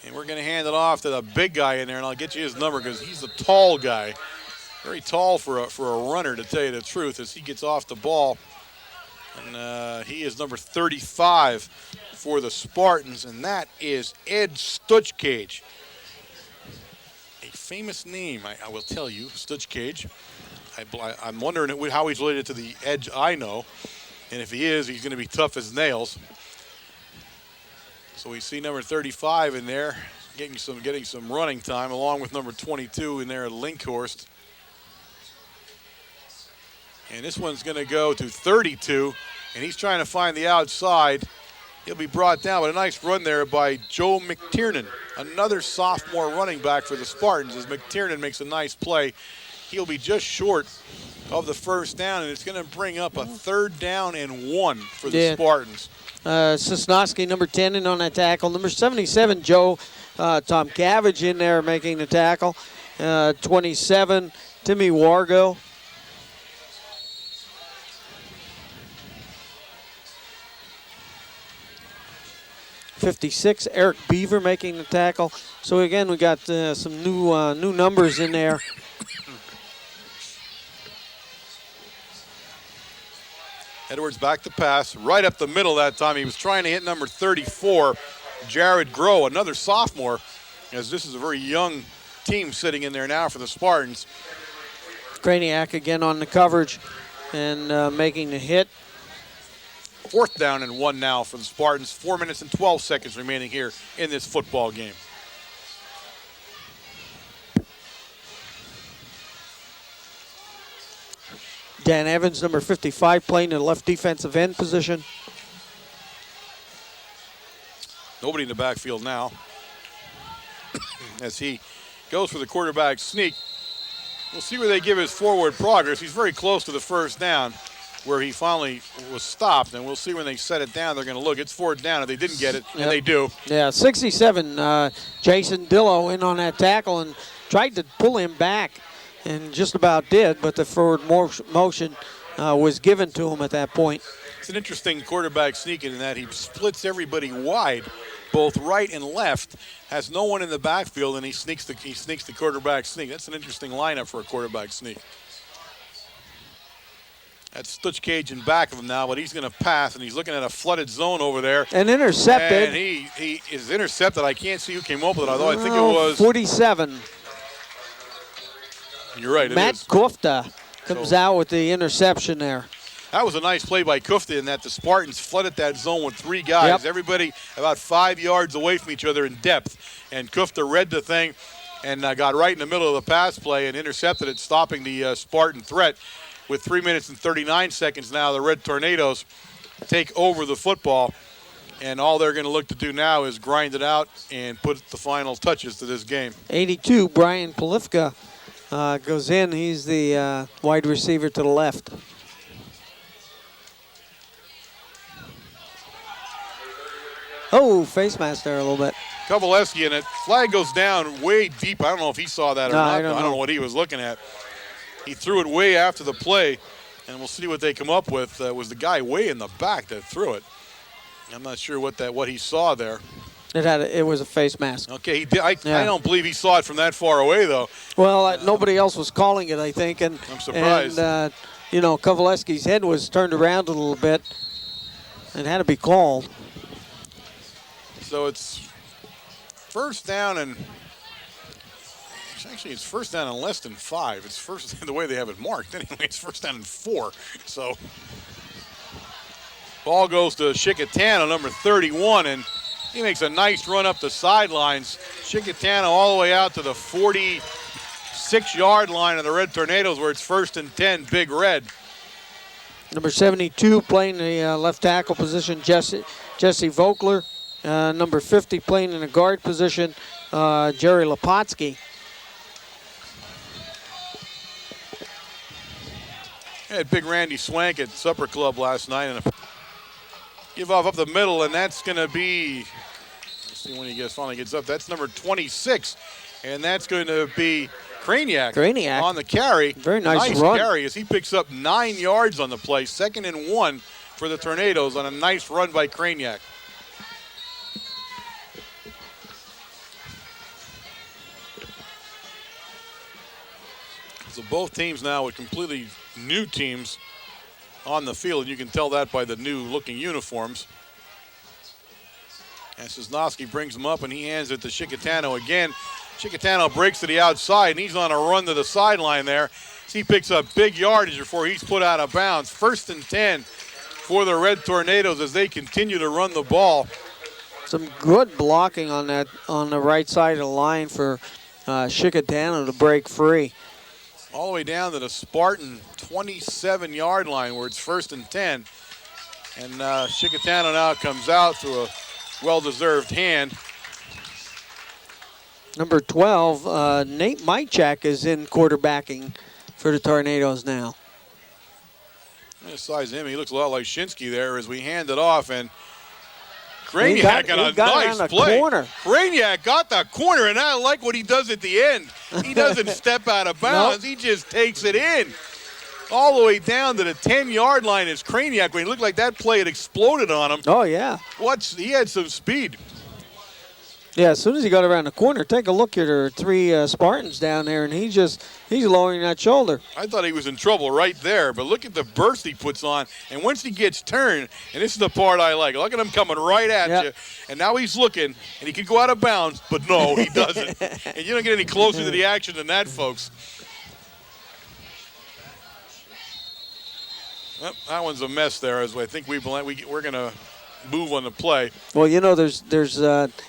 Speaker 1: And we're going to hand it off to the big guy in there, and I'll get you his number because he's a tall guy. Very tall for a runner, to tell you the truth, as he gets off the ball. And he is number 35 for the Spartans, and that is Ed Stuchcage. A famous name, I will tell you, Stuchcage. I'm wondering how he's related to the Edge I know, and if he is, he's going to be tough as nails. So we see number 35 in there, getting some running time, along with number 22 in there at Linkhorst. And this one's going to go to 32, and he's trying to find the outside. He'll be brought down, but a nice run there by Joe McTiernan, another sophomore running back for the Spartans, as McTiernan makes a nice play. He'll be just short of the first down, and it's going to bring up a 3rd down and 1 for the Spartans.
Speaker 2: Sosnowski, number 10, in on that tackle. Number 77, Joe Tom Cabbage in there making the tackle. 27, Timmy Wargo. 56, Eric Beaver making the tackle. So again, we got some new numbers in there.
Speaker 1: Edwards back to pass, right up the middle that time. He was trying to hit number 34, Jared Groh, another sophomore, as this is a very young team sitting in there now for the Spartans.
Speaker 2: Kraniak again on the coverage and making the hit.
Speaker 1: 4th down and 1 now for the Spartans. 4 minutes and 12 seconds remaining here in this football game.
Speaker 2: Dan Evans, number 55, playing in the left defensive end position.
Speaker 1: Nobody in the backfield now as he goes for the quarterback sneak. We'll see where they give his forward progress. He's very close to the first down, where he finally was stopped, and we'll see when they set it down. They're going to look. It's 4th down if they didn't get it, and they do.
Speaker 2: Yeah, 67, Jason Dillo in on that tackle and tried to pull him back and just about did, but the forward motion was given to him at that point.
Speaker 1: It's an interesting quarterback sneak in that he splits everybody wide, both right and left, has no one in the backfield, and he sneaks the quarterback sneak. That's an interesting lineup for a quarterback sneak. That's Stuchcage in back of him now, but he's going to pass, and he's looking at a flooded zone over there.
Speaker 2: And intercepted.
Speaker 1: And he is intercepted. I can't see who came up with it, although I think it was
Speaker 2: 47.
Speaker 1: You're right,
Speaker 2: Matt Kufta comes out with the interception there.
Speaker 1: That was a nice play by Kufta in that the Spartans flooded that zone with 3 guys.
Speaker 2: Yep.
Speaker 1: Everybody about 5 yards away from each other in depth. And Kufta read the thing and got right in the middle of the pass play and intercepted it, stopping the Spartan threat. With 3 minutes and 39 seconds now, the Red Tornadoes take over the football. And all they're going to look to do now is grind it out and put the final touches to this game.
Speaker 2: 82, Brian Polifka goes in. He's the wide receiver to the left. Oh, face mask there a little bit.
Speaker 1: Kovaleski, and it flag goes down way deep. I don't know if he saw that or not.
Speaker 2: I don't know
Speaker 1: what he was looking at. He threw it way after the play, and we'll see what they come up with. Was the guy way in the back that threw it. I'm not sure what he saw there.
Speaker 2: It was a face mask.
Speaker 1: Okay, he did. I don't believe he saw it from that far away, though.
Speaker 2: Well, nobody else was calling it, I think. And
Speaker 1: I'm surprised.
Speaker 2: And, Kovaleski's head was turned around a little bit and had to be called.
Speaker 1: So it's 1st down and actually it's 1st down and less than 5. It's first the way they have it marked. Anyway, it's 1st down and 4. So ball goes to Shikatana, number 31, and he makes a nice run up the sidelines. Shikatana all the way out to the 46-yard line of the Red Tornadoes, where it's 1st and 10, Big Red.
Speaker 2: Number 72 playing the left tackle position, Jesse Vogler. Number 50 playing in the guard position, Jerry Lepotsky.
Speaker 1: Had Big Randy Swank at Supper Club last night, and give off up the middle, and that's going to be, let's see when he finally gets up. That's number 26, and that's going to be Kraniak on the carry.
Speaker 2: Very nice run.
Speaker 1: Carry as he picks up 9 yards on the play. 2nd and 1 for the Tornadoes on a nice run by Kraniak. So both teams now with completely new teams on the field. You can tell that by the new-looking uniforms. And Sosnowski brings him up, and he hands it to Chickatano again. Chickatano breaks to the outside, and he's on a run to the sideline there. He picks up big yardage before he's put out of bounds. 1st and 10 for the Red Tornadoes as they continue to run the ball.
Speaker 2: Some good blocking on that on the right side of the line for Chickatano to break free.
Speaker 1: All the way down to the Spartan 27-yard line where it's 1st and 10. And Chickatano now comes out through a well-deserved hand.
Speaker 2: Number 12, Nate Mychak is in quarterbacking for the Tornadoes now.
Speaker 1: Size him, he looks a lot like Shinsky there as we hand it off, and Kraniak got a nice play. Kraniak got the corner, and I like what he does at the end. He doesn't step out of bounds. Nope. He just takes it in. All the way down to the 10-yard line is Kraniak. When he looked like that play had exploded on him.
Speaker 2: Oh, yeah.
Speaker 1: He had some speed.
Speaker 2: Yeah, as soon as he got around the corner, take a look here. There are 3 Spartans down there, and he's lowering that shoulder.
Speaker 1: I thought he was in trouble right there, but look at the burst he puts on. And once he gets turned, and this is the part I like, look at him coming right at you. And now he's looking, and he could go out of bounds, but no, he doesn't. And you don't get any closer to the action than that, folks. Well, that one's a mess there, as I think we're going to move on the play.
Speaker 2: Well, you know, there's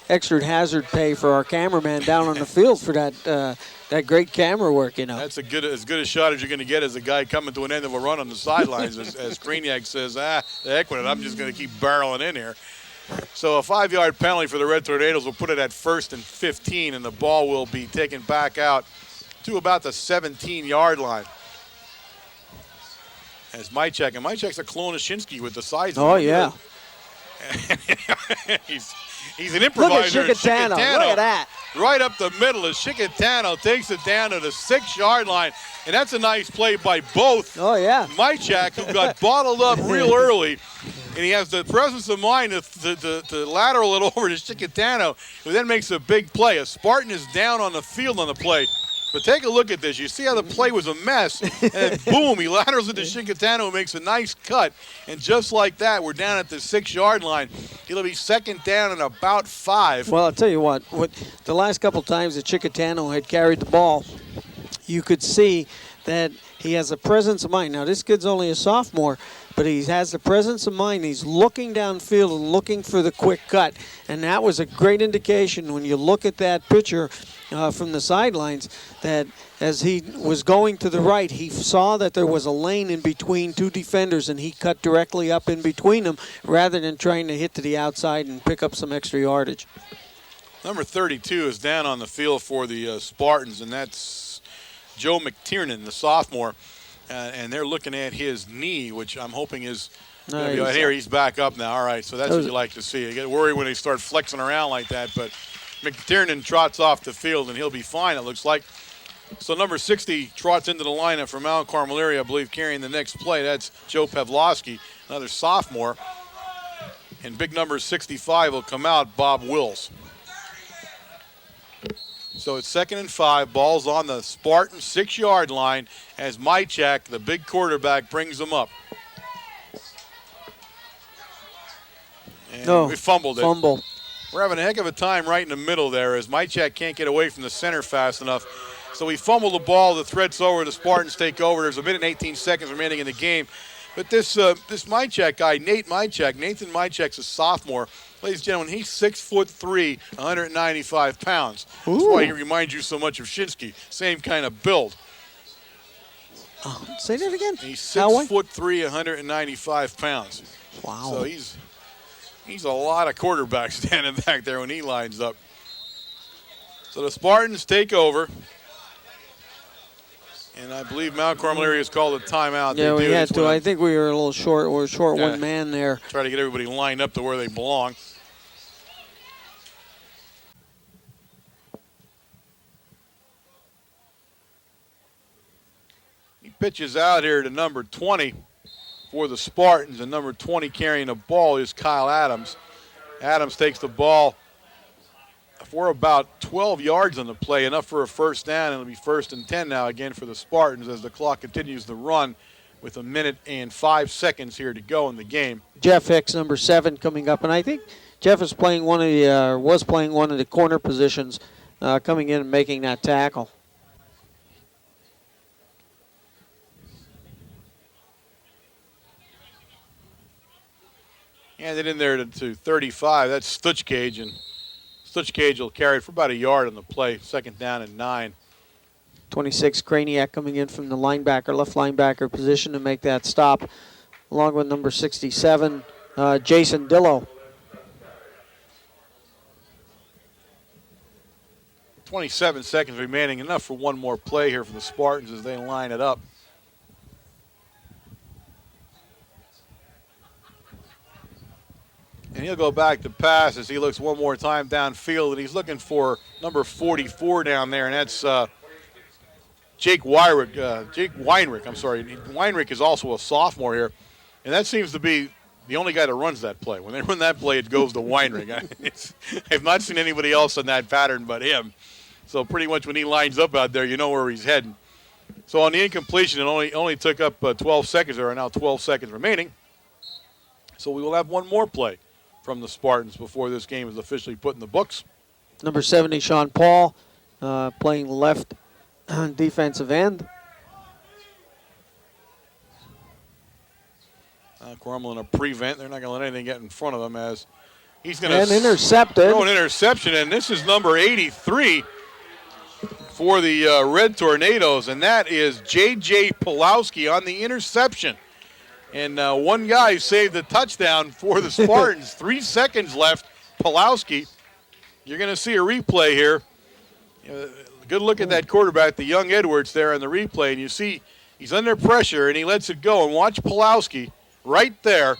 Speaker 2: extra hazard pay for our cameraman down on the field for that great camera work, you know.
Speaker 1: That's as good a shot as you're going to get as a guy coming to an end of a run on the sidelines, as Kraniak says, the heck with it, I'm just going to keep barreling in here. So a 5-yard penalty for the Red Tornadoes will put it at 1st and 15, and the ball will be taken back out to about the 17-yard line. As Mychak's a clone of Shinsky with the size of him.
Speaker 2: Oh, yeah.
Speaker 1: he's an improviser.
Speaker 2: Look at Chickatano. Look at that.
Speaker 1: Right up the middle as Chickatano takes it down to the 6-yard line. And that's a nice play by both.
Speaker 2: Oh, yeah.
Speaker 1: Mychak, who got bottled up real early. And he has the presence of mind to lateral it over to Chickatano, who then makes a big play. A Spartan is down on the field on the play. But take a look at this. You see how the play was a mess, and then boom, he laterals it to Chickatano, who makes a nice cut. And just like that, we're down at the 6-yard line. It'll be 2nd down and about 5.
Speaker 2: Well, I'll tell you what the last couple times that Chickatano had carried the ball, you could see that he has a presence of mind. Now, this kid's only a sophomore, but he has the presence of mind. He's looking downfield and looking for the quick cut. And that was a great indication when you look at that picture from the sidelines that as he was going to the right, he saw that there was a lane in between 2 defenders, and he cut directly up in between them rather than trying to hit to the outside and pick up some extra yardage.
Speaker 1: Number 32 is down on the field for the Spartans, and that's Joe McTiernan, the sophomore. And they're looking at his knee, which I'm hoping is going to be right here. He's back up now. All right, so that's what you like to see. You get worried when they start flexing around like that, but McTiernan trots off the field, and he'll be fine, it looks like. So number 60 trots into the lineup for Mount Carmel area, I believe, carrying the next play. That's Joe Pavlovsky, another sophomore. And big number 65 will come out, Bob Wills. So it's 2nd and 5. Ball's on the Spartan 6-yard line as Mychak, the big quarterback, brings them up. And we fumbled it. We're having a heck of a time right in the middle there as Mychak can't get away from the center fast enough. So we fumble the ball. The threat's over. The Spartans take over. There's a minute and 18 seconds remaining in the game. But this Mychak guy, Nathan Mychak's a sophomore. Ladies and gentlemen, he's 6'3", 195 pounds. Ooh. That's why he reminds you so much of Shinsky. Same kind of build.
Speaker 2: Say that again.
Speaker 1: He's 6'3", 195 pounds.
Speaker 2: Wow.
Speaker 1: So he's a lot of quarterbacks standing back there when he lines up. So the Spartans take over. And I believe Mount Carmel area has called a timeout.
Speaker 2: Yeah, we had to. I think we were a little short. We're short one man there.
Speaker 1: Try to get everybody lined up to where they belong. He pitches out here to number 20 for the Spartans, and number 20 carrying the ball is Kyle Adams. Adams takes the ball for about 12 yards on the play, enough for a 1st down. It'll be 1st and 10 now again for the Spartans as the clock continues to run
Speaker 3: with 1:05 here to go in the game.
Speaker 2: Jeff Hicks, number 7, coming up, and I think Jeff is playing was playing one of the corner positions, coming in and making that tackle.
Speaker 3: Handed in there to 35. That's Stutchcage, and Stutchcage will carry it for about a yard on the play. 2nd down and 9.
Speaker 2: 26, Kraniak coming in from the left linebacker position to make that stop, along with number 67, Jason Dillow.
Speaker 3: 27 seconds remaining, enough for one more play here for the Spartans as they line it up. And he'll go back to pass as he looks one more time downfield, and he's looking for number 44 down there, and that's Jake Weinrich. Weinrich is also a sophomore here, and that seems to be the only guy that runs that play. When they run that play, it goes to Weinrich. I've not seen anybody else in that pattern but him. So pretty much when he lines up out there, you know where he's heading. So on the incompletion, it only took up 12 seconds. There are now 12 seconds remaining. So we will have one more play from the Spartans before this game is officially put in the books.
Speaker 2: Number 70, Sean Paul, playing left defensive end.
Speaker 3: Carmel in a prevent. They're not going to let anything get in front of them as he's going
Speaker 2: to throw
Speaker 3: an interception. And this is number 83 for the Red Tornadoes, and that is J.J. Pulowski on the interception. And one guy saved the touchdown for the Spartans. 3 seconds left. Pulowski. You're going to see a replay here. Good look at that quarterback, the young Edwards there on the replay. And you see he's under pressure, and he lets it go. And watch Pulowski right there.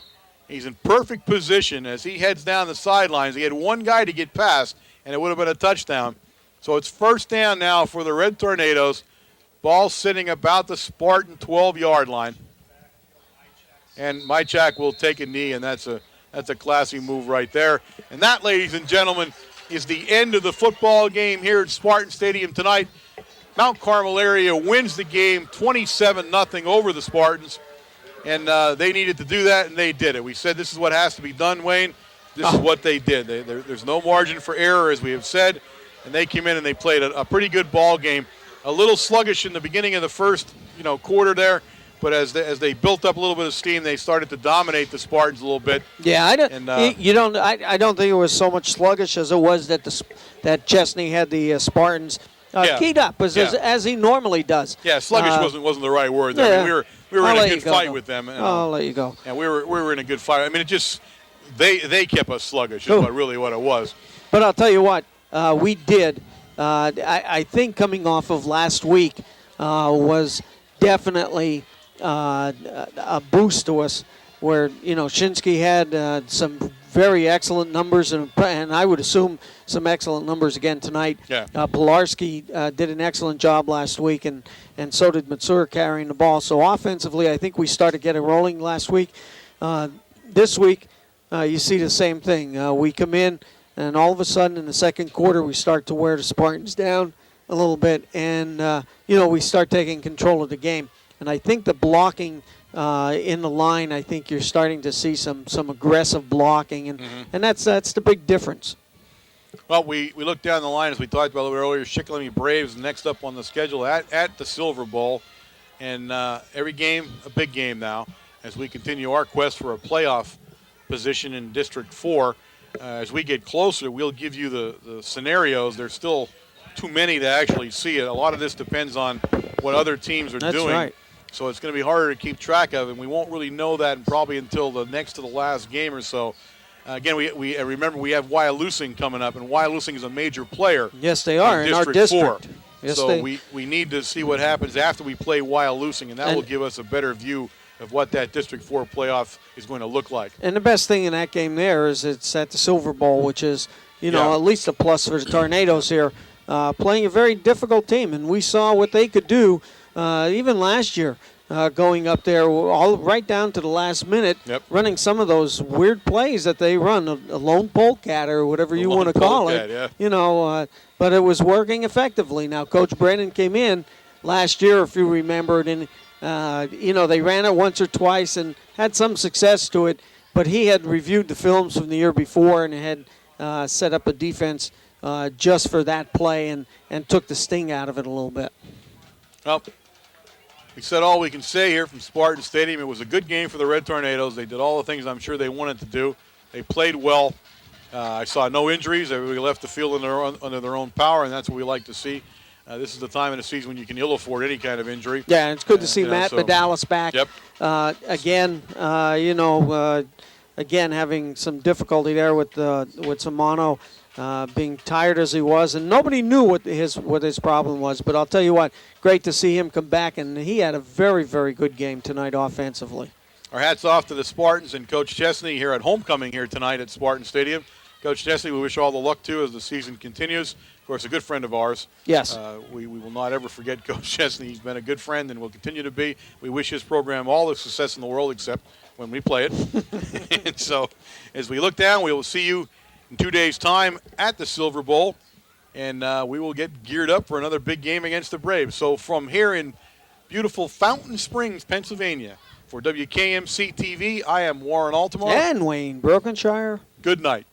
Speaker 3: He's in perfect position as he heads down the sidelines. He had one guy to get past, and it would have been a touchdown. So it's 1st down now for the Red Tornadoes. Ball sitting about the Spartan 12-yard line. And Mychak will take a knee, and that's a classy move right there. And that, ladies and gentlemen, is the end of the football game here at Spartan Stadium tonight. Mount Carmel area wins the game 27-0 over the Spartans. And they needed to do that, and they did it. We said this is what has to be done, Wayne. This is what they did. There's no margin for error, as we have said. And they came in and they played a pretty good ball game. A little sluggish in the beginning of the first quarter there. But as they built up a little bit of steam, they started to dominate the Spartans a little bit.
Speaker 2: Yeah, I don't think it was so much sluggish as it was that Chesney had the Spartans keyed up as he normally does.
Speaker 3: Yeah, sluggish wasn't the right word there.
Speaker 2: Yeah.
Speaker 3: I mean, we were in a good fight with them.
Speaker 2: I'll let you go.
Speaker 3: And we were in a good fight. I mean, it just they kept us sluggish is what it was.
Speaker 2: But I'll tell you what, we did. I think coming off of last week was definitely a boost to us, where Shinsky had some very excellent numbers, and I would assume some excellent numbers again tonight.
Speaker 3: Yeah.
Speaker 2: Pilarski did an excellent job last week, and so did Matsur carrying the ball. So offensively, I think we started getting rolling last week. This week, you see the same thing. We come in, and all of a sudden in the second quarter, we start to wear the Spartans down a little bit, and we start taking control of the game. And I think the blocking in the line, I think you're starting to see some aggressive blocking, and that's the big difference.
Speaker 3: Well, we look down the line, as we talked about a little bit earlier. Schuylkill Braves next up on the schedule at the Silver Bowl. And every game, a big game now, as we continue our quest for a playoff position in District 4. As we get closer, we'll give you the scenarios. There's still too many to actually see it. A lot of this depends on what other teams are doing.
Speaker 2: That's right.
Speaker 3: So it's going to be harder to keep track of, and we won't really know that probably until the next to the last game or so. Again, we remember we have Wyalusing coming up, and Wyalusing is a major player.
Speaker 2: Yes, they are in our district. Yes,
Speaker 3: so we need to see what happens after we play Wyalusing, and that will give us a better view of what that District 4 playoff is going to look like.
Speaker 2: And the best thing in that game there is it's at the Silver Bowl, which is, at least a plus for the Tornadoes here, playing a very difficult team. And we saw what they could do even last year, going up there all right down to the last minute, running some of those weird plays that they run, a lone polecat or whatever you want to call it.
Speaker 3: Yeah.
Speaker 2: But it was working effectively. Now, Coach Brennan came in last year, if you remembered, and They ran it once or twice and had some success to it, but he had reviewed the films from the year before and had set up a defense just for that play and took the sting out of it a little bit.
Speaker 3: Well, we said all we can say here from Spartan Stadium. It was a good game for the Red Tornadoes. They did all the things I'm sure they wanted to do. They played well. I saw no injuries. Everybody left the field under their own power, and that's what we like to see. This is the time in the season when you can ill afford any kind of injury.
Speaker 2: Yeah, and it's good to see Matt Medalis back.
Speaker 3: Yep.
Speaker 2: Again, having some difficulty there with Samano, being tired as he was, and nobody knew what his problem was. But I'll tell you what, great to see him come back, and he had a very, very good game tonight offensively.
Speaker 3: Our hats off to the Spartans and Coach Chesney here at homecoming here tonight at Spartan Stadium. Coach Chesney, we wish all the luck to as the season continues. Of course, a good friend of ours.
Speaker 2: Yes.
Speaker 3: We will not ever forget Coach Chesney. He's been a good friend and will continue to be. We wish his program all the success in the world except when we play it. And so as we look down, we will see you in 2 days' time at the Silver Bowl, and we will get geared up for another big game against the Braves. So from here in beautiful Fountain Springs, Pennsylvania, for WKMC TV, I am Warren Altamar.
Speaker 2: And Wayne Brokenshire.
Speaker 3: Good night.